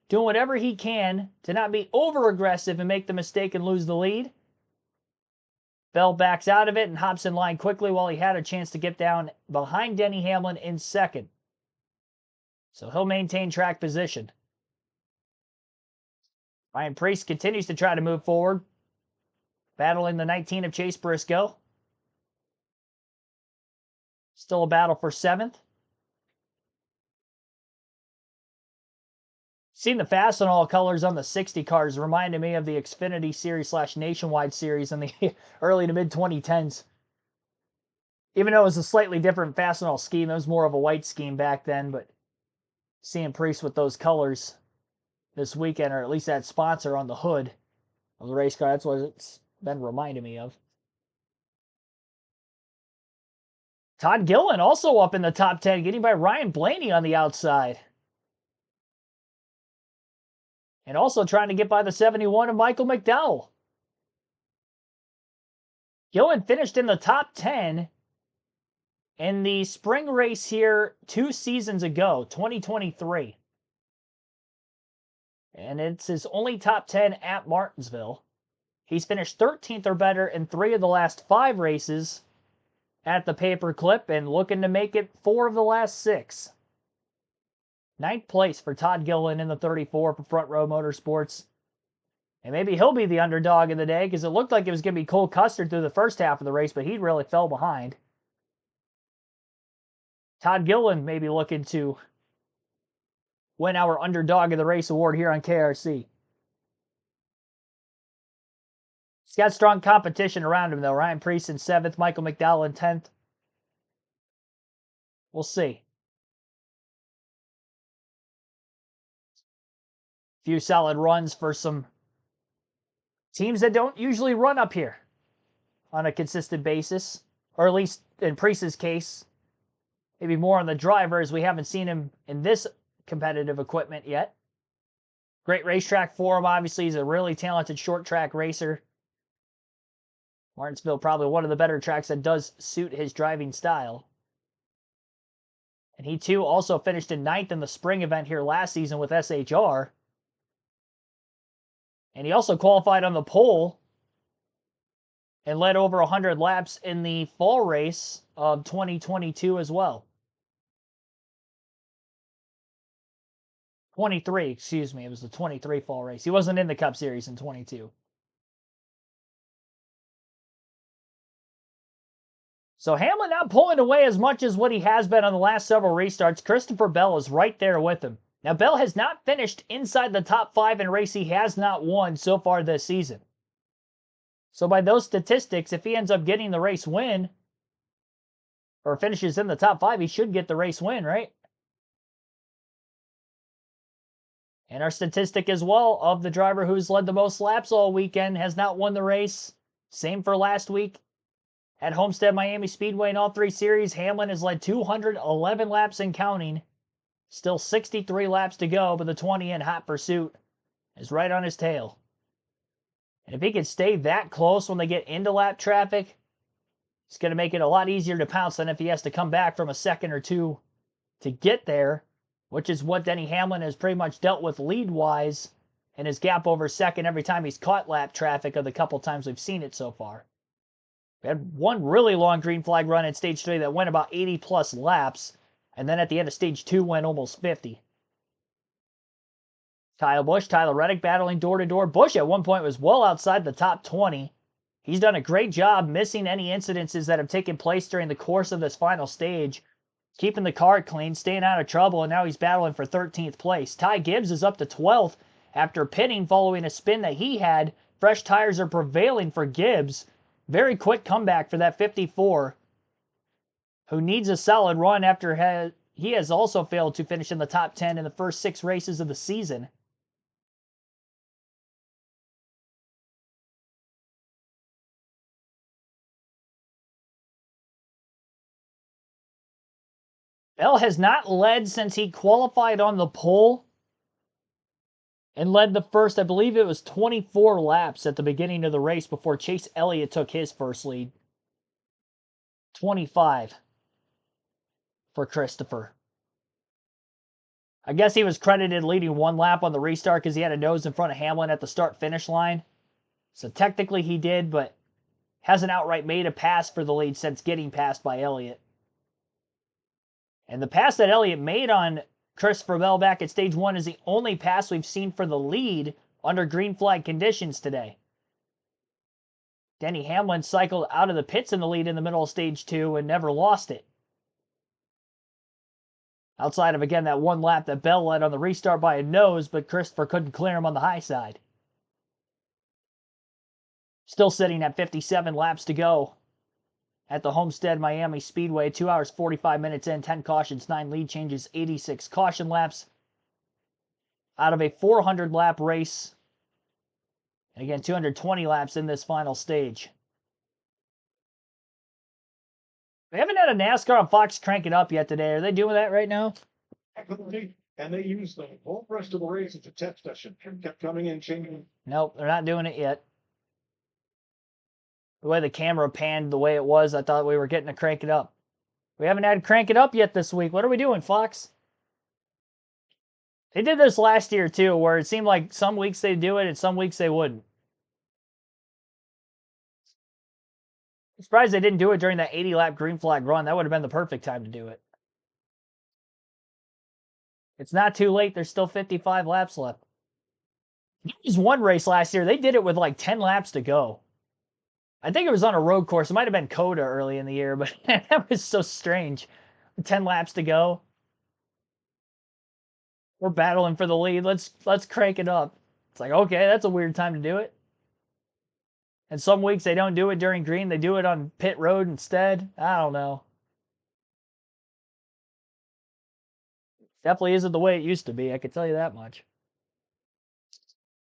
Doing whatever he can to not be over aggressive and make the mistake and lose the lead. Bell backs out of it and hops in line quickly while he had a chance to get down behind Denny Hamlin in 2nd. So he'll maintain track position. Ryan Preece continues to try to move forward. Battling the 19 of Chase Briscoe. Still a battle for 7th. Seeing the Fastenal colors on the 60 cars reminded me of the Xfinity Series / Nationwide Series in the early to mid 2010s. Even though it was a slightly different Fastenal scheme, it was more of a white scheme back then, but seeing Preece with those colors this weekend, or at least that sponsor on the hood of the race car, that's what it's been reminding me of. Todd Gillen also up in the top 10, getting by Ryan Blaney on the outside. And also trying to get by the 71 of Michael McDowell. Gillen finished in the top 10 in the spring race here 2 seasons ago, 2023. And it's his only top 10 at Martinsville. He's finished 13th or better in 3 of the last 5 races at the paperclip and looking to make it 4 of the last 6. 9th place for Todd Gillen in the 34 for Front Row Motorsports. And maybe he'll be the underdog of the day because it looked like it was going to be Cole Custer through the first half of the race, but he really fell behind. Todd Gillen may be looking to win our Underdog of the Race award here on KRC. He's got strong competition around him, though. Ryan Priest in 7th, Michael McDowell in 10th. We'll see. Few solid runs for some teams that don't usually run up here on a consistent basis, or at least in Priest's case, maybe more on the driver, as we haven't seen him in this competitive equipment yet. Great racetrack for him. Obviously, he's a really talented short track racer. Martinsville, probably one of the better tracks that does suit his driving style. And he, too, also finished in 9th in the spring event here last season with SHR. And he also qualified on the pole and led over 100 laps in the fall race of 2022 as well. 23, excuse me. It was the 23 fall race. He wasn't in the Cup Series in 22. So Hamlin not pulling away as much as what he has been on the last several restarts. Christopher Bell is right there with him. Now, Bell has not finished inside the top 5 in a race he has not won so far this season. So by those statistics, if he ends up getting the race win, or finishes in the top 5, he should get the race win, right? And our statistic as well of the driver who's led the most laps all weekend has not won the race. Same for last week. At Homestead Miami Speedway in all 3 series, Hamlin has led 211 laps and counting. Still 63 laps to go, but the 20 in hot pursuit is right on his tail. And if he can stay that close when they get into lap traffic, it's going to make it a lot easier to pounce than if he has to come back from a second or two to get there, which is what Denny Hamlin has pretty much dealt with lead-wise in his gap over second every time he's caught lap traffic of the couple times we've seen it so far. We had one really long green flag run at Stage 3 that went about 80-plus laps, and then at the end of Stage 2 went almost 50. Kyle Busch, Tyler Reddick battling door-to-door. Busch at one point was well outside the top 20. He's done a great job missing any incidences that have taken place during the course of this final stage, keeping the car clean, staying out of trouble, and now he's battling for 13th place. Ty Gibbs is up to 12th after pitting following a spin that he had. Fresh tires are prevailing for Gibbs. Very quick comeback for that 54, who needs a solid run after he has also failed to finish in the top 10 in the first 6 races of the season. Bell has not led since he qualified on the pole and led the first, I believe it was 24 laps at the beginning of the race before Chase Elliott took his first lead. 25 for Christopher. I guess he was credited leading 1 lap on the restart because he had a nose in front of Hamlin at the start-finish line. So technically he did, but hasn't outright made a pass for the lead since getting passed by Elliott. And the pass that Elliott made on Christopher Bell back at Stage 1 is the only pass we've seen for the lead under green flag conditions today. Denny Hamlin cycled out of the pits in the lead in the middle of Stage 2 and never lost it. Outside of, again, that 1 lap that Bell led on the restart by a nose, but Christopher couldn't clear him on the high side. Still sitting at 57 laps to go at the Homestead Miami Speedway. 2 hours, 45 minutes in, 10 cautions, 9 lead changes, 86 caution laps out of a 400-lap race. And again, 220 laps in this final stage. We haven't had a NASCAR on Fox crank it up yet today. Are they doing that right now? And they used the whole rest of the race as a test session. Kept coming in, changing. Nope, they're not doing it yet. The way the camera panned the way it was, I thought we were getting to crank it up. We haven't had to crank it up yet this week. What are we doing, Fox? They did this last year, too, where it seemed like some weeks they'd do it and some weeks they wouldn't. I'm surprised they didn't do it during that 80-lap green flag run. That would have been the perfect time to do it. It's not too late. There's still 55 laps left. There was one race last year. They did it with like 10 laps to go. I think it was on a road course. It might have been Coda early in the year, but that was so strange. 10 laps to go. We're battling for the lead. Let's crank it up. It's like, okay, that's a weird time to do it. And some weeks they don't do it during green. They do it on pit road instead. I don't know. Definitely isn't the way it used to be. I can tell you that much.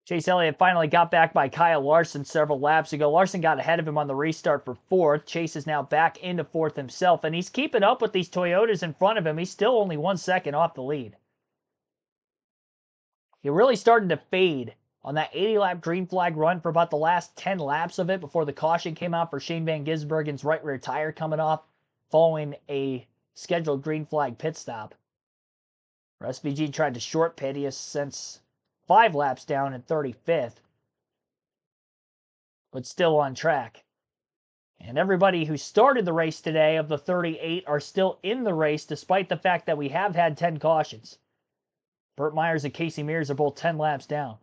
Chase Elliott finally got back by Kyle Larson several laps ago. Larson got ahead of him on the restart for fourth. Chase is now back into fourth himself, and he's keeping up with these Toyotas in front of him. He's still only 1 second off the lead. He really started to fade on that 80-lap green flag run for about the last 10 laps of it before the caution came out for Shane Van Gisbergen's right rear tire coming off following a scheduled green flag pit stop. SVG tried to short pit. He has since 5 laps down in 35th, but still on track. And everybody who started the race today of the 38 are still in the race despite the fact that we have had 10 cautions. Burt Myers and Casey Mears are both 10 laps down.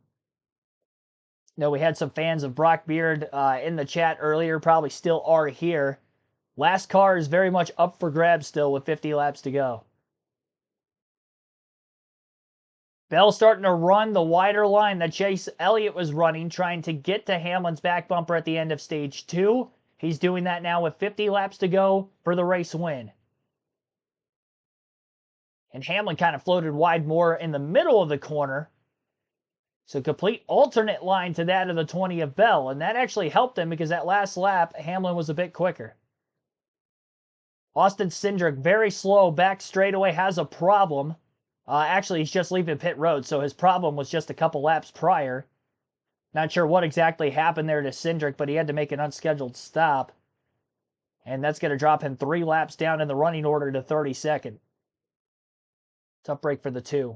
You know, we had some fans of Brock Beard in the chat earlier, probably still are here. Last car is very much up for grabs still with 50 laps to go. Bell starting to run the wider line that Chase Elliott was running, trying to get to Hamlin's back bumper at the end of stage 2. He's doing that now with 50 laps to go for the race win. And Hamlin kind of floated wide more in the middle of the corner. So complete alternate line to that of the 20 of Bell. And that actually helped him because that last lap, Hamlin was a bit quicker. Austin Cindric, very slow, back straightaway, has a problem. Actually, he's just leaving pit road, so his problem was just a couple laps prior. Not sure what exactly happened there to Cindric, but he had to make an unscheduled stop. And that's going to drop him 3 laps down in the running order to 32nd. Tough break for the 2.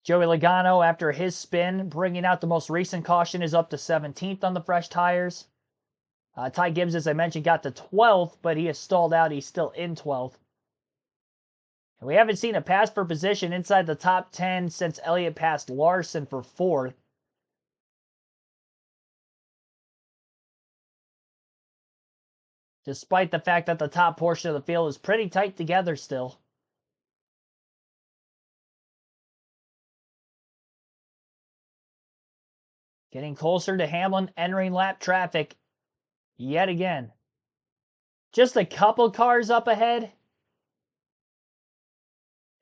Joey Logano, after his spin, bringing out the most recent caution, is up to 17th on the fresh tires. Ty Gibbs, as I mentioned, got to 12th, but he has stalled out. He's still in 12th. And we haven't seen a pass for position inside the top 10 since Elliott passed Larson for 4th. Despite the fact that the top portion of the field is pretty tight together still. Getting closer to Hamlin, entering lap traffic yet again. Just a couple cars up ahead.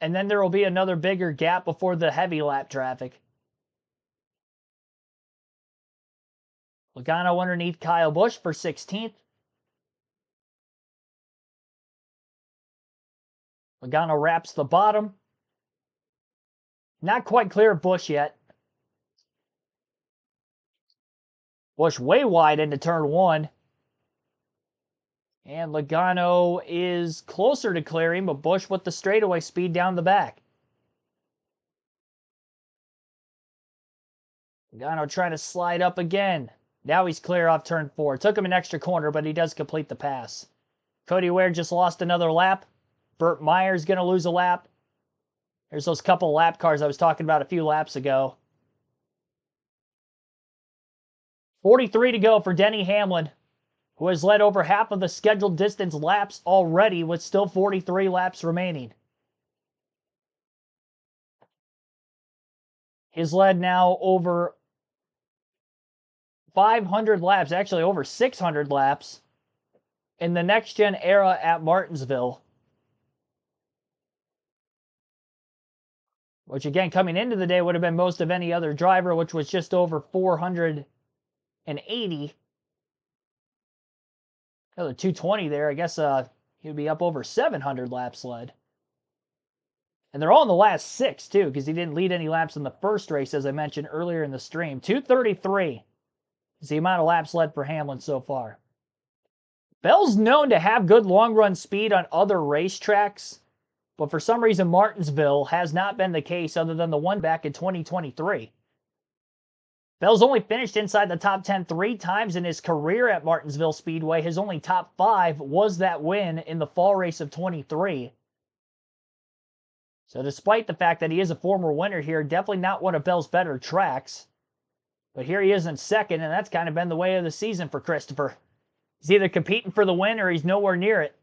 And then there will be another bigger gap before the heavy lap traffic. Logano underneath Kyle Busch for 16th. Logano wraps the bottom. Not quite clear of Busch yet. Busch way wide into turn 1. And Logano is closer to clearing, but Busch with the straightaway speed down the back. Logano trying to slide up again. Now he's clear off turn 4. Took him an extra corner, but he does complete the pass. Cody Ware just lost another lap. Burt Myers going to lose a lap. There's those couple lap cars I was talking about a few laps ago. 43 to go for Denny Hamlin, who has led over half of the scheduled distance laps already with still 43 laps remaining. He's led now over 500 laps, actually over 600 laps in the next-gen era at Martinsville. Which, again, coming into the day would have been most of any other driver, which was just over 480. Another 220 there. I guess he would be up over 700 laps led. And they're all in the last 6, too, because he didn't lead any laps in the first race, as I mentioned earlier in the stream. 2:33 is the amount of laps led for Hamlin so far. Bell's known to have good long-run speed on other racetracks, but for some reason Martinsville has not been the case other than the one back in 2023. Bell's only finished inside the top 10 3 times in his career at Martinsville Speedway. His only top 5 was that win in the fall race of 23. So despite the fact that he is a former winner here, definitely not one of Bell's better tracks. But here he is in second, and that's kind of been the way of the season for Christopher. He's either competing for the win or he's nowhere near it.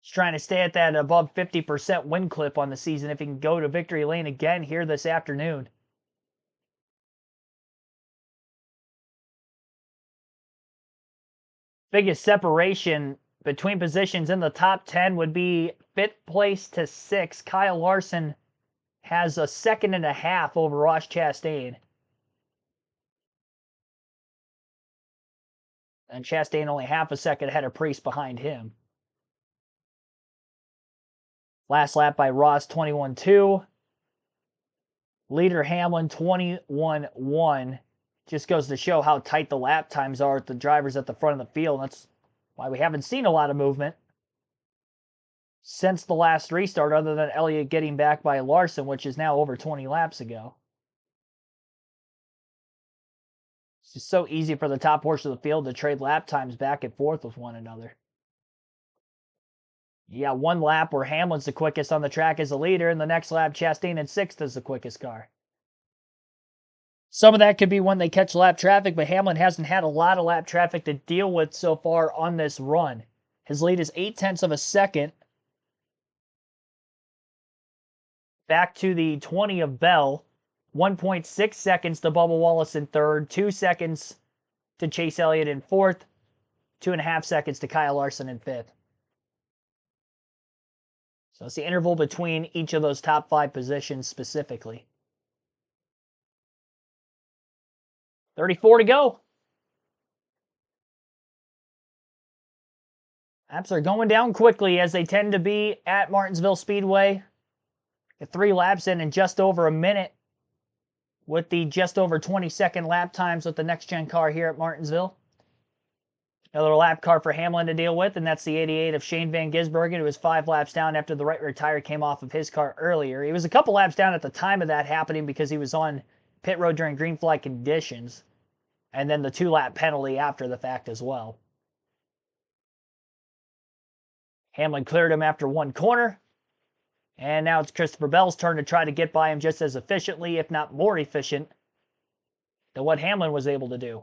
He's trying to stay at that above 50% win clip on the season if he can go to victory lane again here this afternoon. Biggest separation between positions in the top 10 would be 5th place to 6th. Kyle Larson has a 2.5 over Ross Chastain. And Chastain only half a second ahead of Priest behind him. Last lap by Ross, 21.2. Leader Hamlin, 21.1. Just goes to show how tight the lap times are with the drivers at the front of the field. That's why we haven't seen a lot of movement since the last restart, other than Elliott getting back by Larson, which is now over 20 laps ago. It's just so easy for the top portion of the field to trade lap times back and forth with one another. Yeah, one lap where Hamlin's the quickest on the track as a leader, and the next lap Chastain in 6th is the quickest car. Some of that could be when they catch lap traffic, but Hamlin hasn't had a lot of lap traffic to deal with so far on this run. His lead is 0.8 of a second. Back to the 20 of Bell. 1.6 seconds to Bubba Wallace in 3rd. 2 seconds to Chase Elliott in 4th. 2.5 seconds to Kyle Larson in 5th. So it's the interval between each of those top 5 positions specifically. 34 to go. Laps are going down quickly, as they tend to be at Martinsville Speedway. Get 3 laps in just over a minute, with the just over 20-second lap times with the next-gen car here at Martinsville. Another lap car for Hamlin to deal with, and that's the 88 of Shane Van Gisbergen, who was 5 laps down after the right rear tire came off of his car earlier. He was a couple laps down at the time of that happening because he was on pit road during green flag conditions, and then the 2-lap penalty after the fact as well. Hamlin cleared him after one corner, and now it's Christopher Bell's turn to try to get by him just as efficiently, if not more efficient, than what Hamlin was able to do.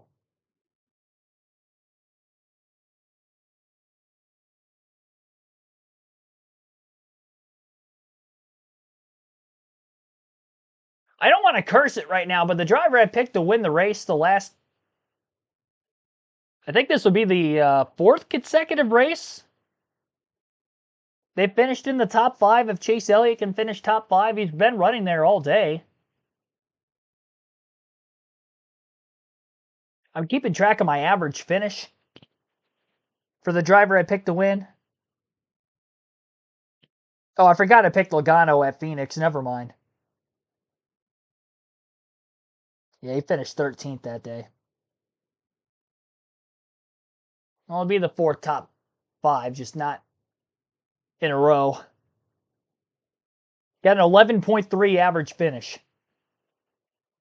I don't want to curse it right now, but the driver I picked to win the race I think this would be the 4th consecutive race. They finished in the top 5. If Chase Elliott can finish top 5, he's been running there all day. I'm keeping track of my average finish for the driver I picked to win. Oh, I forgot I picked Logano at Phoenix. Never mind. Yeah, he finished 13th that day. Well, it'll be the 4th top 5, just not in a row. Got an 11.3 average finish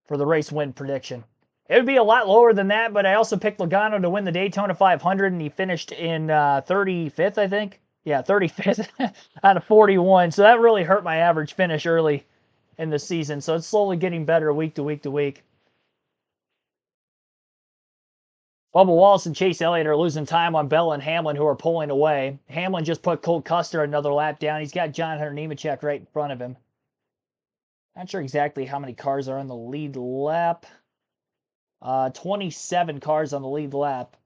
for the race win prediction. It would be a lot lower than that, but I also picked Logano to win the Daytona 500, and he finished in 35th, I think. Yeah, 35th out of 41. So that really hurt my average finish early in the season. So it's slowly getting better week to week to week. Bubba Wallace and Chase Elliott are losing time on Bell and Hamlin, who are pulling away. Hamlin just put Cole Custer another lap down. He's got John Hunter Nemechek right in front of him. Not sure exactly how many cars are on the lead lap. 27 cars on the lead lap.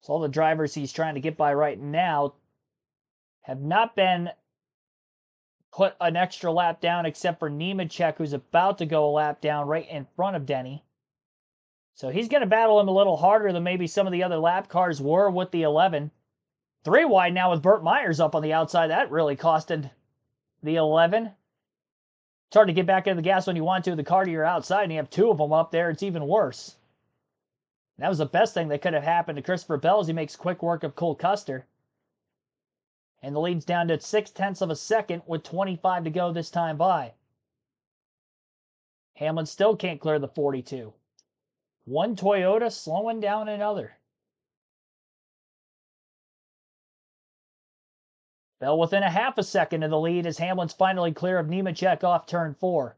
So all the drivers he's trying to get by right now have not been put an extra lap down except for Nemechek, who's about to go a lap down right in front of Denny. So he's going to battle him a little harder than maybe some of the other lap cars were with the 11. 3 wide now with Burt Myers up on the outside. That really costed the 11. It's hard to get back into the gas when you want to. The car to your outside, and you have 2 of them up there. It's even worse. And that was the best thing that could have happened to Christopher Bell as he makes quick work of Cole Custer. And the lead's down to 0.6 of a second with 25 to go this time by. Hamlin still can't clear the 42. One Toyota slowing down another. Bell within 0.5 second of the lead as Hamlin's finally clear of Nemechek off turn 4.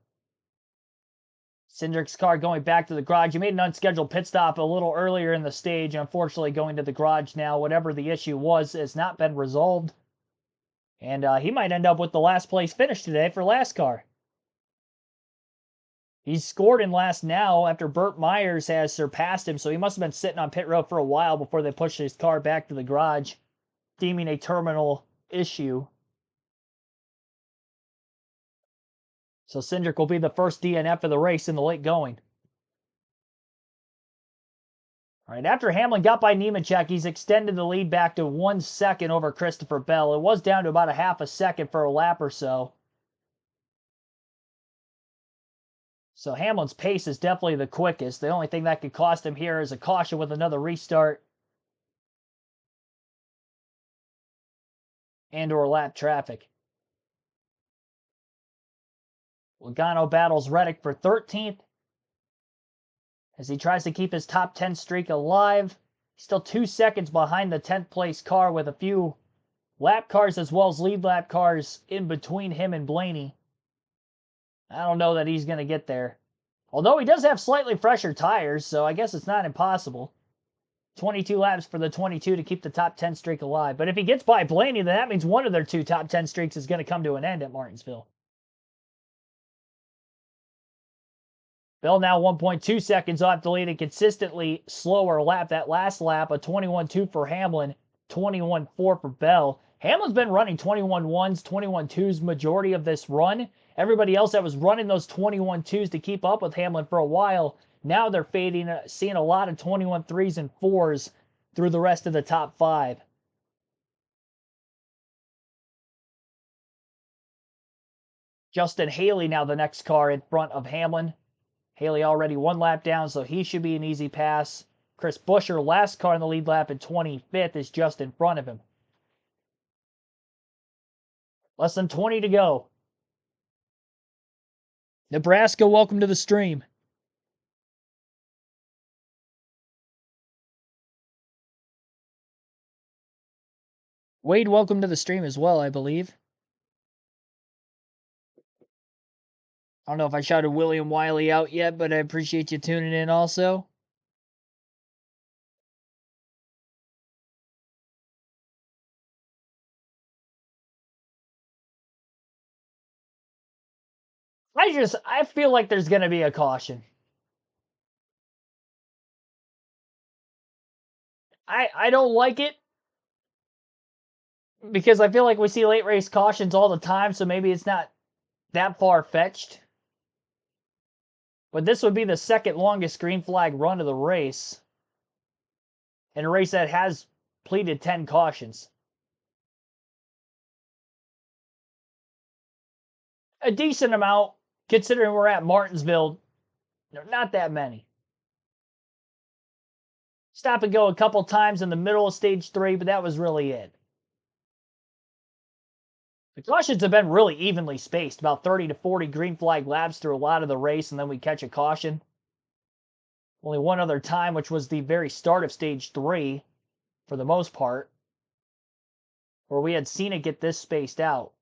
Cindric's car going back to the garage. He made an unscheduled pit stop a little earlier in the stage. Unfortunately, going to the garage now, whatever the issue was, has not been resolved. And he might end up with the last place finish today for NASCAR. He's scored in last now after Burt Myers has surpassed him, so he must have been sitting on pit road for a while before they pushed his car back to the garage, deeming a terminal issue. So Cindric will be the first DNF of the race in the late going. All right, after Hamlin got by Nemechek, he's extended the lead back to 1 second over Christopher Bell. It was down to about 0.5 second for a lap or so. So Hamlin's pace is definitely the quickest. The only thing that could cost him here is a caution with another restart and or lap traffic. Logano battles Reddick for 13th as he tries to keep his top 10 streak alive. He's still 2 seconds behind the 10th place car with a few lap cars as well as lead lap cars in between him and Blaney. I don't know that he's going to get there. Although he does have slightly fresher tires, so I guess it's not impossible. 22 laps for the 22 to keep the top 10 streak alive. But if he gets by Blaney, then that means one of their 2 top 10 streaks is going to come to an end at Martinsville. Bell now 1.2 seconds off the lead, and consistently slower lap. That last lap, a 21.2 for Hamlin, 21.4 for Bell. Hamlin's been running 21.1s, 21.2s majority of this run. Everybody else that was running those 21.2s to keep up with Hamlin for a while, now they're fading, seeing a lot of 21.3s and 4s through the rest of the top 5. Justin Haley now the next car in front of Hamlin. Haley already 1 lap down, so he should be an easy pass. Chris Buescher, last car in the lead lap at 25th, is just in front of him. Less than 20 to go. Nebraska, welcome to the stream. Wade, welcome to the stream as well, I believe. I don't know if I shouted William Wiley out yet, but I appreciate you tuning in also. I feel like there's going to be a caution. I don't like it because I feel like we see late race cautions all the time, so maybe it's not that far-fetched. But this would be the second longest green flag run of the race in a race that has pleaded 10 cautions. A decent amount, considering we're at Martinsville. Not that many. Stop and go a couple times in the middle of stage 3, but that was really it. The cautions have been really evenly spaced, about 30 to 40 green flag laps through a lot of the race, and then we catch a caution. Only one other time, which was the very start of stage 3, for the most part, where we had seen it get this spaced out.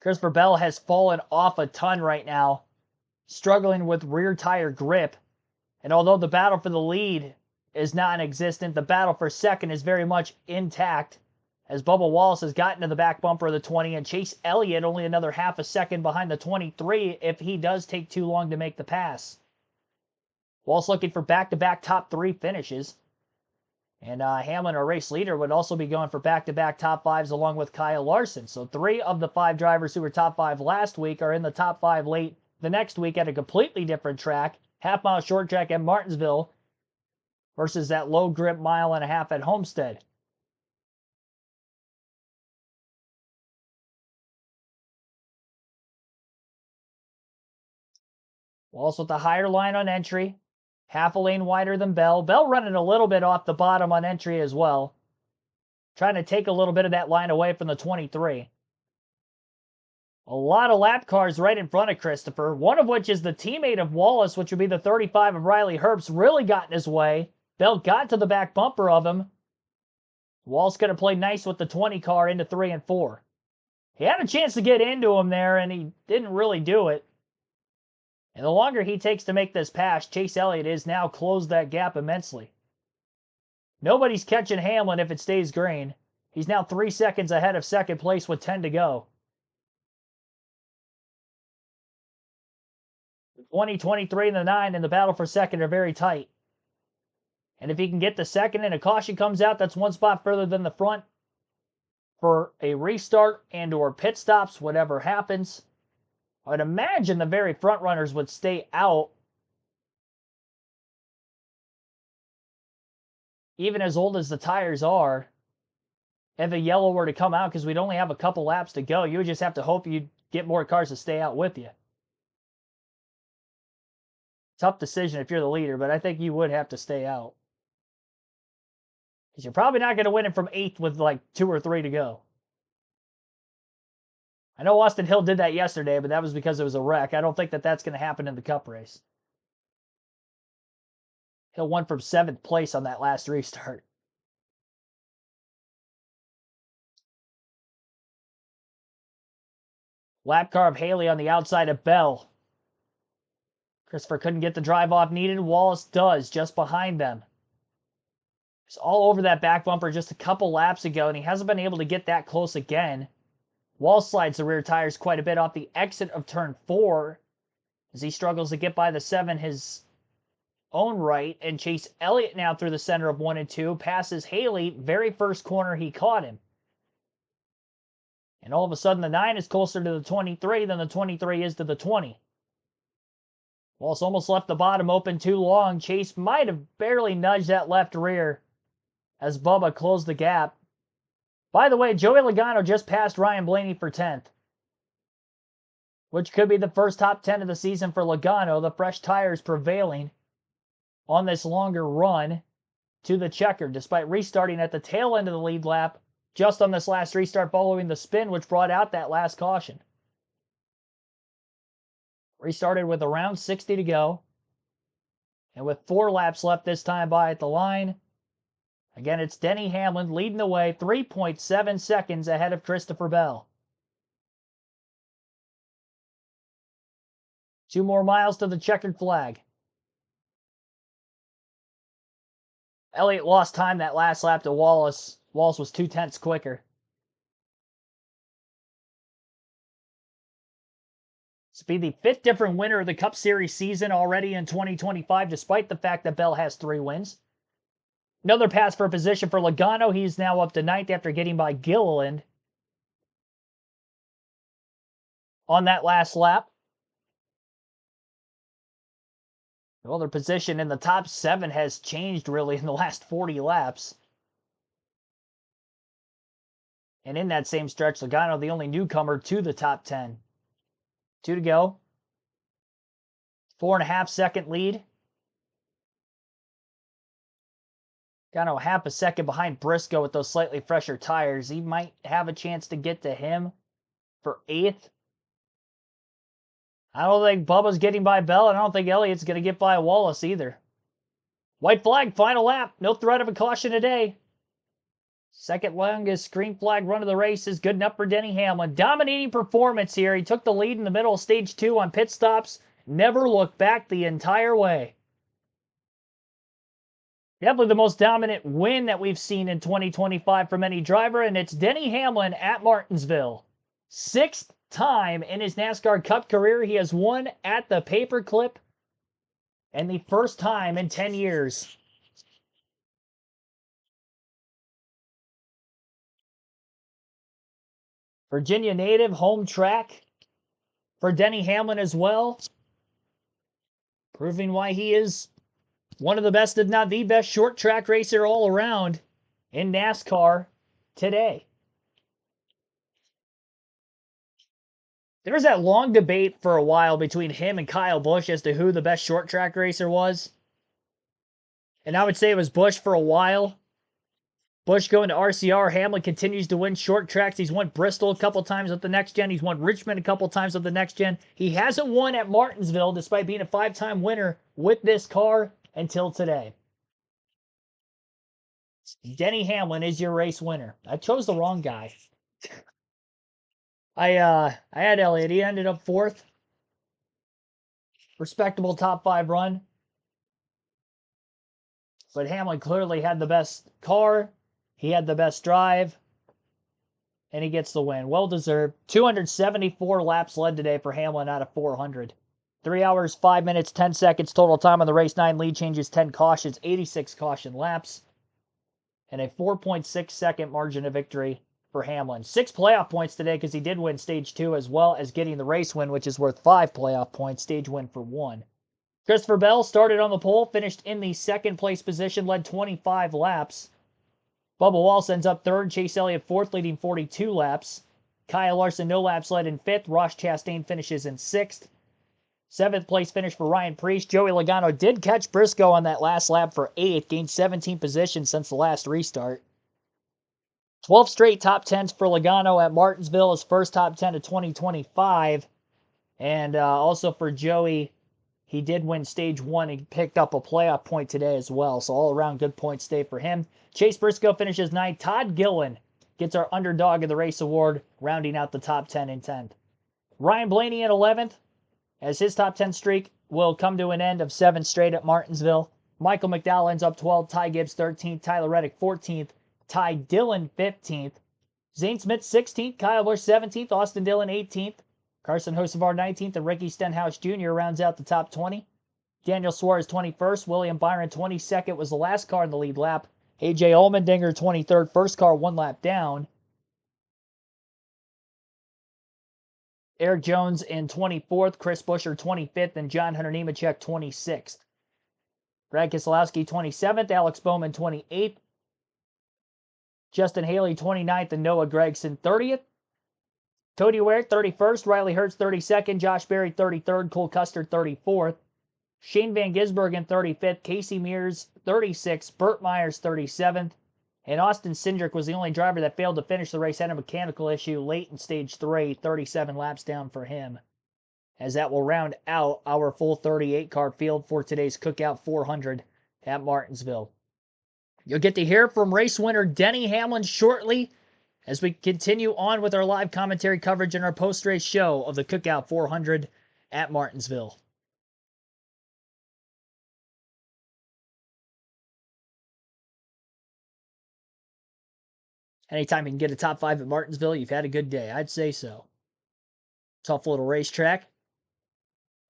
Christopher Bell has fallen off a ton right now, struggling with rear tire grip. And although the battle for the lead is non-existent, the battle for second is very much intact, as Bubba Wallace has gotten to the back bumper of the 20, and Chase Elliott only another 0.5 second behind the 23 if he does take too long to make the pass. Wallace looking for back-to-back top 3 finishes. And Hamlin, our race leader, would also be going for back-to-back top fives along with Kyle Larson. So 3 of the 5 drivers who were top 5 last week are in the top 5 late the next week at a completely different track, half-mile short track at Martinsville versus that low-grip mile-and-a-half at Homestead. Wallace with the higher line on entry, half a lane wider than Bell. Bell running a little bit off the bottom on entry as well, trying to take a little bit of that line away from the 23. A lot of lap cars right in front of Christopher, one of which is the teammate of Wallace, which would be the 35 of Riley Herbst, really got in his way. Bell got to the back bumper of him. Wallace going to play nice with the 20 car into 3 and 4. He had a chance to get into him there, and he didn't really do it. And the longer he takes to make this pass, Chase Elliott has now closed that gap immensely. Nobody's catching Hamlin if it stays green. He's now 3 seconds ahead of second place with 10 to go. 20, 23, and the 9 in the battle for second are very tight. And if he can get the second and a caution comes out, that's 1 spot further than the front for a restart and or pit stops, whatever happens. I would imagine the very front runners would stay out. Even as old as the tires are, if a yellow were to come out, because we'd only have a couple laps to go, you would just have to hope you'd get more cars to stay out with you. Tough decision if you're the leader, but I think you would have to stay out. Because you're probably not going to win it from 8th with like 2 or 3 to go. I know Austin Hill did that yesterday, but that was because it was a wreck. I don't think that that's going to happen in the Cup race. Hill won from 7th place on that last restart. Lap car of Haley on the outside of Bell. Christopher couldn't get the drive off needed. Wallace does, just behind them. He's all over that back bumper just a couple laps ago, and he hasn't been able to get that close again. Wallace slides the rear tires quite a bit off the exit of turn 4 as he struggles to get by the 7 his own right, and Chase Elliott now through the center of 1 and 2 passes Haley. Very first corner he caught him. And all of a sudden the 9 is closer to the 23 than the 23 is to the 20. Wallace almost left the bottom open too long. Chase might have barely nudged that left rear as Bubba closed the gap. By the way, Joey Logano just passed Ryan Blaney for 10th, which could be the first top 10 of the season for Logano. The fresh tires prevailing on this longer run to the checker, despite restarting at the tail end of the lead lap just on this last restart following the spin, which brought out that last caution. Restarted with around 60 to go, and with 4 laps left this time by at the line. Again, it's Denny Hamlin leading the way, 3.7 seconds ahead of Christopher Bell. 2 more miles to the checkered flag. Elliott lost time that last lap to Wallace. Wallace was 0.2 quicker. This will be the 5th different winner of the Cup Series season already in 2025, despite the fact that Bell has 3 wins. Another pass for position for Logano. He's now up to 9th after getting by Gilliland on that last lap. Well, their position in the top 7 has changed really in the last 40 laps. And in that same stretch, Logano, the only newcomer to the top 10. 2 to go. 4.5 second lead. Logano half a second behind Briscoe with those slightly fresher tires. He might have a chance to get to him for 8th. I don't think Bubba's getting by Bell, and I don't think Elliott's going to get by Wallace either. White flag, final lap. No threat of a caution today. Second longest green flag run of the race is good enough for Denny Hamlin. Dominating performance here. He took the lead in the middle of stage 2 on pit stops. Never looked back the entire way. Definitely the most dominant win that we've seen in 2025 from any driver, and it's Denny Hamlin at Martinsville. 6th time in his NASCAR Cup career he has won at the paperclip, and the first time in 10 years. Virginia native, home track for Denny Hamlin as well. Proving why he is one of the best, if not the best, short track racer all around in NASCAR today. There was that long debate for a while between him and Kyle Busch as to who the best short track racer was. And I would say it was Busch for a while. Busch going to RCR. Hamlin continues to win short tracks. He's won Bristol a couple times with the next gen. He's won Richmond a couple times with the next gen. He hasn't won at Martinsville despite being a 5-time winner with this car until today. Denny Hamlin is your race winner. I chose the wrong guy. I had Elliott. He ended up 4th. Respectable top 5 run. But Hamlin clearly had the best car. He had the best drive. And he gets the win. Well deserved. 274 laps led today for Hamlin out of 400. 3 hours, 5 minutes, 10 seconds total time on the race. 9 lead changes, 10 cautions, 86 caution laps. And a 4.6 second margin of victory for Hamlin. 6 playoff points today because he did win stage 2 as well as getting the race win, which is worth 5 playoff points. Stage win for 1. Christopher Bell started on the pole, finished in the 2nd place position, led 25 laps. Bubba Wallace ends up 3rd. Chase Elliott 4th, leading 42 laps. Kyle Larson, no laps led in 5th. Ross Chastain finishes in 6th. 7th place finish for Ryan Preece. Joey Logano did catch Briscoe on that last lap for 8th. Gained 17 positions since the last restart. 12 straight top 10s for Logano at Martinsville. His first top 10 of 2025. And also for Joey, he did win stage 1. He picked up a playoff point today as well. So all around good points day for him. Chase Briscoe finishes 9th. Todd Gillen gets our underdog of the race award, rounding out the top 10 in 10th. Ryan Blaney in 11th, as his top 10 streak will come to an end of 7 straight at Martinsville. Michael McDowell ends up 12th. Ty Gibbs 13th. Tyler Reddick 14th. Ty Dillon 15th. Zane Smith 16th. Kyle Busch 17th. Austin Dillon 18th. Carson Hocevar 19th. And Ricky Stenhouse Jr. rounds out the top 20. Daniel Suarez 21st. William Byron 22nd was the last car in the lead lap. AJ Allmendinger 23rd. First car 1 lap down. Eric Jones in 24th. Chris Buescher 25th. And John Hunter Nemechek 26th. Brad Keselowski 27th. Alex Bowman 28th. Justin Haley 29th. And Noah Gragson 30th. Cody Ware 31st. Riley Hurts 32nd. Josh Berry 33rd. Cole Custer 34th. Shane Van Gisbergen 35th. Casey Mears 36th. Burt Myers 37th. And Austin Cindric was the only driver that failed to finish the race. Had a mechanical issue late in stage 3. 37 laps down for him. As that will round out our full 38 car field for today's Cookout 400 at Martinsville. You'll get to hear from race winner Denny Hamlin shortly as we continue on with our live commentary coverage in our post-race show of the Cookout 400 at Martinsville. Anytime you can get a top 5 at Martinsville, you've had a good day. I'd say so. Tough little racetrack.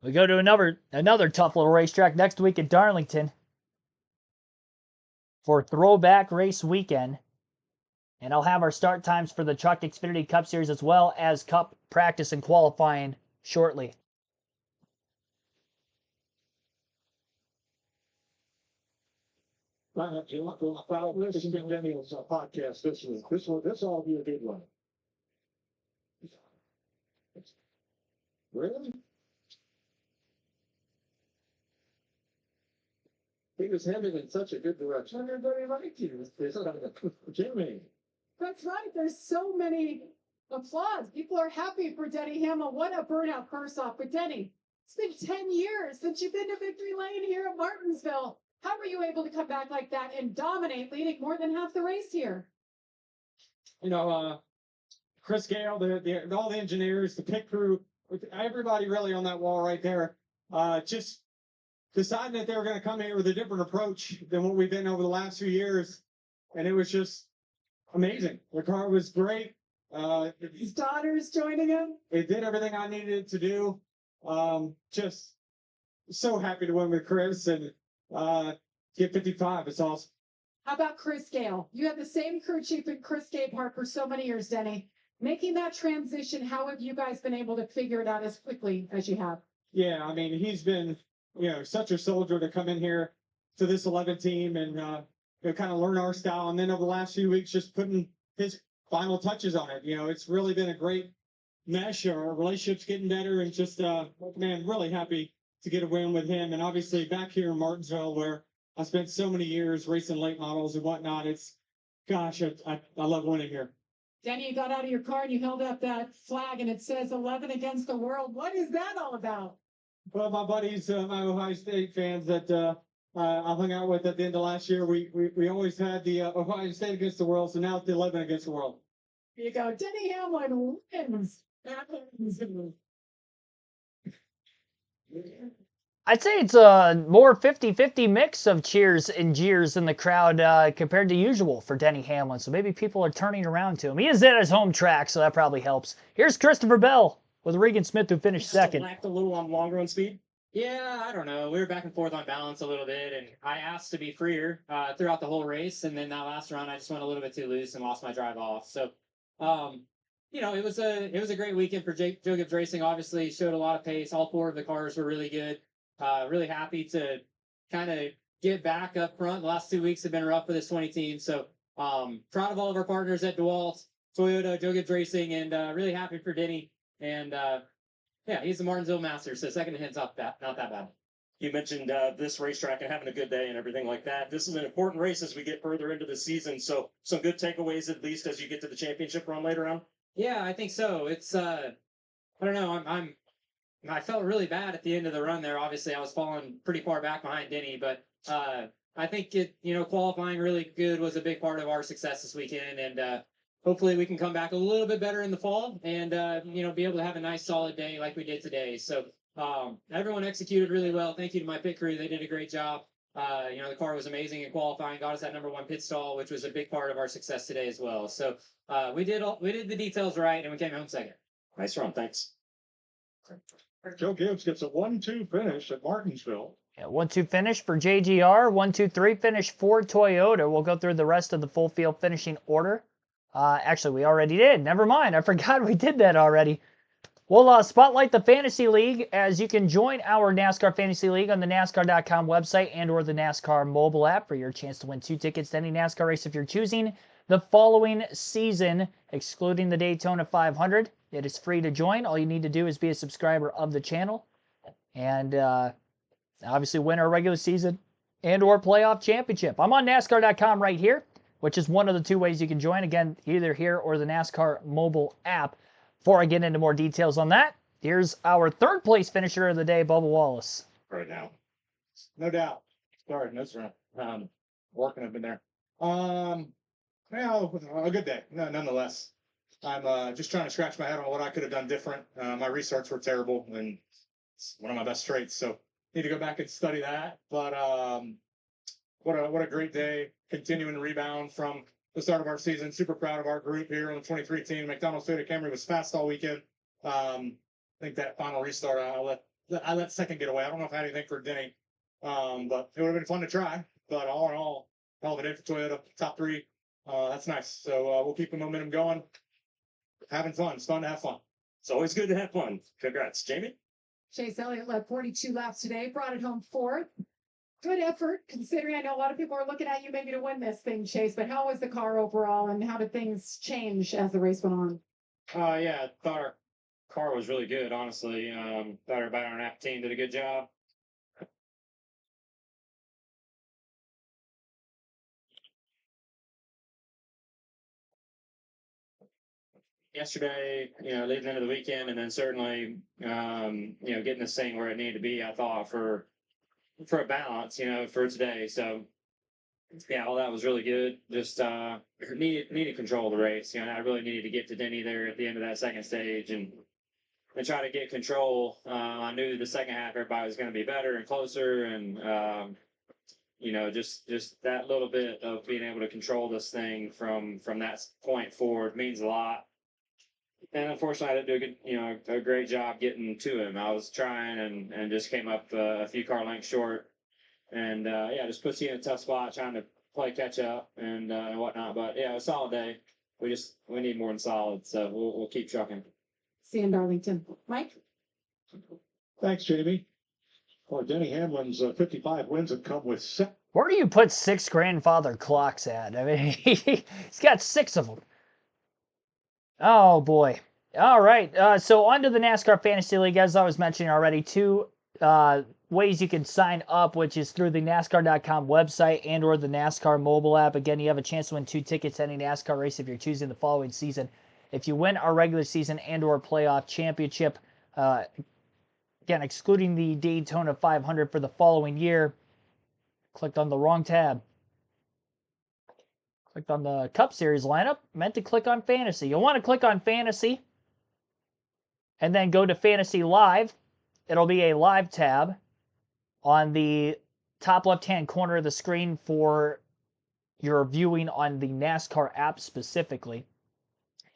We go to another tough little racetrack next week at Darlington for Throwback Race Weekend. And I'll have our start times for the Truck Xfinity Cup Series as well as Cup practice and qualifying shortly. You want to follow this and Daniel's podcast this week. This will be a good one. Really? He was headed in such a good direction. Everybody liked you. Jimmy. That's right. There's so many applause. People are happy for Denny Hamlin. What a burnout first off. But Denny, it's been 10 years since you've been to victory lane here at Martinsville. How were you able to come back like that and dominate, leading more than half the race here? Chris Gale, all the engineers, the pit crew, everybody really on that wall right there, just deciding that they were going to come here with a different approach than what we've been over the last few years. And it was just amazing. The car was great. His daughter's joining him. It did everything I needed it to do. Just so happy to win with Chris and get 55. It's awesome. How about Chris Gale? You had the same crew chief in Chris Gabehart for so many years, Denny. Making that transition, how have you guys been able to figure it out as quickly as you have? Yeah, I mean, he's been, such a soldier to come in here to this 11 team and, kind of learn our style. And then over the last few weeks, just putting his final touches on it. It's really been a great mesh. Our relationship's getting better and just, man, really happy to get a win with him. And obviously back here in Martinsville, where I spent so many years racing late models and whatnot, gosh, I love winning here. Danny, you got out of your car and you held up that flag and it says 11 against the world. What is that all about? Well, my buddies, my Ohio State fans that I hung out with at the end of last year, we always had the Ohio State against the world, so now it's the 11 against the world. Here you go. Denny Hamlin wins. I'd say it's a more 50-50 mix of cheers and jeers in the crowd compared to usual for Denny Hamlin. So maybe people are turning around to him. He is at his home track, so that probably helps. Here's Christopher Bell with Regan Smith, who finished second. Lacked a little on long run speed. Yeah, I don't know. We were back and forth on balance a little bit, and I asked to be freer throughout the whole race, and then that last round I just went a little bit too loose and lost my drive off. So, it was a great weekend for Joe Gibbs Racing. Obviously, showed a lot of pace. All four of the cars were really good. Really happy to kind of get back up front. The last 2 weeks have been rough for this 20 team. So proud of all of our partners at DeWalt, Toyota, Joe Gibbs Racing, and really happy for Denny. And he's the Martinsville master. So second to him's not that bad. You mentioned this racetrack and having a good day and everything like that. This is an important race as we get further into the season. So some good takeaways, at least as you get to the championship run later on. Yeah, I think so. It's I don't know. I felt really bad at the end of the run there. Obviously, I was falling pretty far back behind Denny, but I think qualifying really good was a big part of our success this weekend, and hopefully we can come back a little bit better in the fall and be able to have a nice solid day like we did today. So everyone executed really well. Thank you to my pit crew; they did a great job. The car was amazing in qualifying, got us that #1 pit stall, which was a big part of our success today as well. So we did the details right, and we came home second. Nice run, thanks. Joe Gibbs gets a 1-2 finish at Martinsville. Yeah, 1-2 finish for JGR, 1-2-3 finish for Toyota. We'll go through the rest of the full field finishing order. Actually, we already did. Never mind. I forgot we did that already. We'll spotlight the Fantasy League, as you can join our NASCAR Fantasy League on the NASCAR.com website and or the NASCAR mobile app for your chance to win 2 tickets to any NASCAR race if you're choosing the following season, excluding the Daytona 500. It is free to join. All you need to do is be a subscriber of the channel and obviously win our regular season and or playoff championship. I'm on NASCAR.com right here, which is one of the 2 ways you can join. Again, either here or the NASCAR mobile app. Before I get into more details on that, here's our 3rd place finisher of the day, Bubba Wallace. Right now. No doubt. Starting this run. Working up in there. A good day, nonetheless. I'm just trying to scratch my head on what I could have done different. My restarts were terrible, and it's one of my best traits, so need to go back and study that. But what a great day, continuing to rebound from the start of our season. Super proud of our group here on the 23 team. McDonald's Toyota Camry was fast all weekend. I think that final restart, I let second get away. I don't know if I had anything for Denny, but it would have been fun to try. But all in all, hell of a day for Toyota, top 3. That's nice. So we'll keep the momentum going. Having fun. It's fun to have fun. It's always good to have fun. Congrats, Jamie. Chase Elliott led 42 laps today, brought it home 4th. Good effort, considering I know a lot of people are looking at you maybe to win this thing, Chase, but how was the car overall and how did things change as the race went on? I thought our car was really good, honestly. Thought our battery and app team did a good job. Yesterday, leading into the weekend, and then certainly, getting this thing where it needed to be, I thought, for a balance, for today. So, yeah, all that was really good. Just needed control of the race. I really needed to get to Denny there at the end of that second stage and try to get control. I knew the second half everybody was going to be better and closer, and just that little bit of being able to control this thing from that point forward means a lot. And unfortunately, I didn't do a great job getting to him. I was trying and just came up a few car lengths short. And just puts you in a tough spot trying to play catch up and whatnot. But yeah, it was a solid day. We need more than solid, so we'll keep trucking. See you in Darlington. Mike? Thanks, Jamie. Well, Denny Hamlin's 55 wins have come with 7. Where do you put 6 grandfather clocks at? I mean, he's got 6 of them. Oh, boy. All right. So on to the NASCAR Fantasy League. As I was mentioning already, 2 ways you can sign up, which is through the NASCAR.com website and or the NASCAR mobile app. Again, you have a chance to win 2 tickets to any NASCAR race if you're choosing the following season. If you win our regular season and or playoff championship, again, excluding the Daytona 500 for the following year, clicked on the wrong tab. Clicked on the Cup Series lineup. Meant to click on Fantasy. You'll want to click on Fantasy and then go to Fantasy Live. It'll be a live tab on the top left-hand corner of the screen for your viewing on the NASCAR app specifically.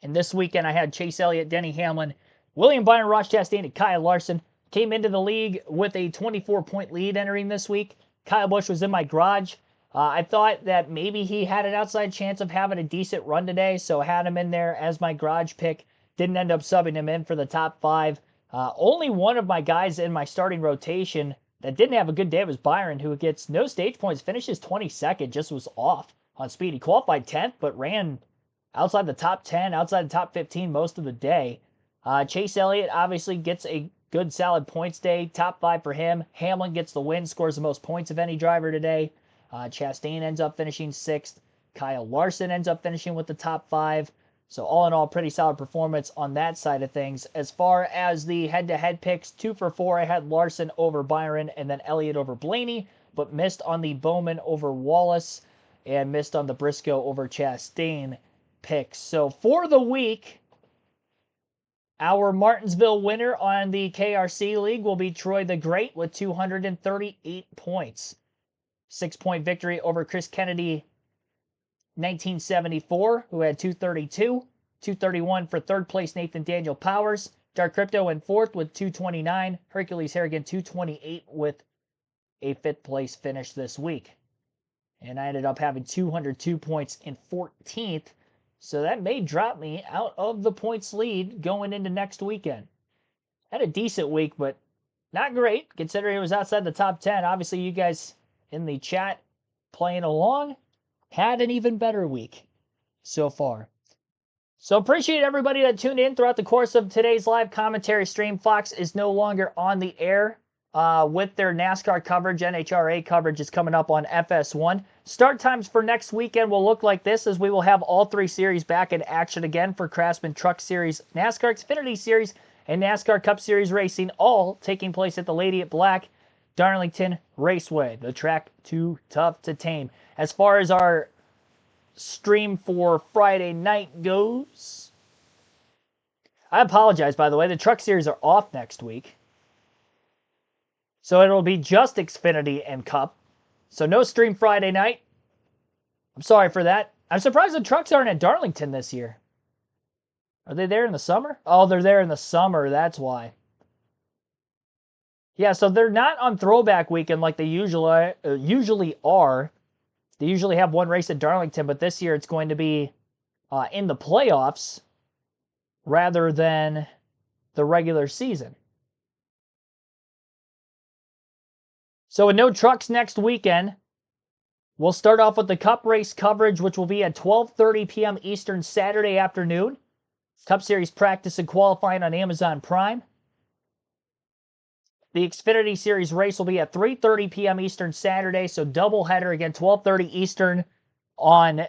And this weekend I had Chase Elliott, Denny Hamlin, William Byron, Ross Chastain, and Kyle Larson. Came into the league with a 24-point lead entering this week. Kyle Busch was in my garage. I thought that maybe he had an outside chance of having a decent run today, so I had him in there as my garage pick. Didn't end up subbing him in for the top 5. Only one of my guys in my starting rotation that didn't have a good day was Byron, who gets no stage points, finishes 22nd, just was off on speed. He qualified 10th, but ran outside the top 10, outside the top 15 most of the day. Chase Elliott obviously gets a good solid points day, top 5 for him. Hamlin gets the win, scores the most points of any driver today. Chastain ends up finishing 6th. Kyle Larson ends up finishing with the top 5. So all in all, pretty solid performance on that side of things. As far as the head-to-head picks, 2 for 4, I had Larson over Byron and then Elliott over Blaney, but missed on the Bowman over Wallace and missed on the Briscoe over Chastain picks. So for the week, our Martinsville winner on the KRC League will be Troy the Great with 238 points. 6-point victory over Chris Kennedy, 1974, who had 232. 231 for third place, Nathan Daniel Powers. Dark Crypto in 4th with 229. Hercules Harrigan, 228 with a 5th place finish this week. And I ended up having 202 points in 14th. So that may drop me out of the points lead going into next weekend. Had a decent week, but not great considering it was outside the top 10. Obviously, you guys in the chat playing along had an even better week so far. So appreciate everybody that tuned in throughout the course of today's live commentary stream. Fox is no longer on the air with their NASCAR coverage. NHRA coverage is coming up on FS1. Start times for next weekend will look like this, as we will have all 3 series back in action again for Craftsman Truck Series, NASCAR Xfinity Series, and NASCAR Cup Series Racing, all taking place at the Lady at Black Darlington Raceway, the track too tough to tame. As far as our stream for Friday night goes, I apologize, by the way. The Truck Series are off next week. So it'll be just Xfinity and Cup. So no stream Friday night. I'm sorry for that. I'm surprised the trucks aren't at Darlington this year. Are they there in the summer? Oh, they're there in the summer. That's why. Yeah, so they're not on throwback weekend like they usually are. They usually have one race at Darlington, but this year it's going to be in the playoffs rather than the regular season. So with no trucks next weekend, we'll start off with the Cup race coverage, which will be at 12:30 p.m. Eastern Saturday afternoon. Cup Series practice and qualifying on Amazon Prime. The Xfinity Series race will be at 3:30 p.m. Eastern Saturday, so doubleheader again, 12:30 Eastern on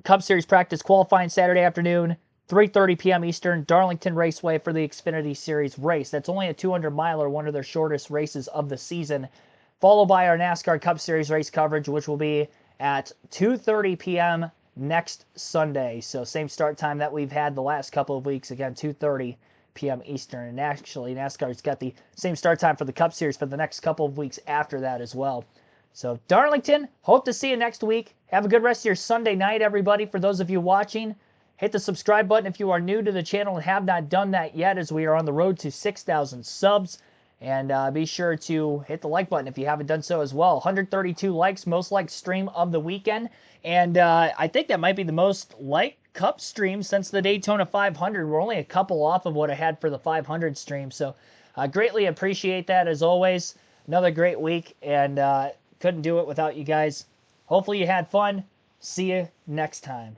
Cup Series practice qualifying Saturday afternoon, 3:30 p.m. Eastern, Darlington Raceway for the Xfinity Series race. That's only a 200-miler, one of their shortest races of the season, followed by our NASCAR Cup Series race coverage, which will be at 2:30 p.m. next Sunday. So same start time that we've had the last couple of weeks, again, 2:30 p.m. Eastern. And actually, NASCAR's got the same start time for the Cup Series for the next couple of weeks after that as well. So Darlington, hope to see you next week. Have a good rest of your Sunday night, everybody. For those of you watching, hit the subscribe button if you are new to the channel and have not done that yet, as we are on the road to 6,000 subs. And be sure to hit the like button if you haven't done so as well. 132 likes, most liked stream of the weekend. And I think that might be the most liked Cup streams since the Daytona 500. We're only a couple off of what I had for the 500 stream. So I greatly appreciate that as always. Another great week, and couldn't do it without you guys. Hopefully you had fun. See you next time.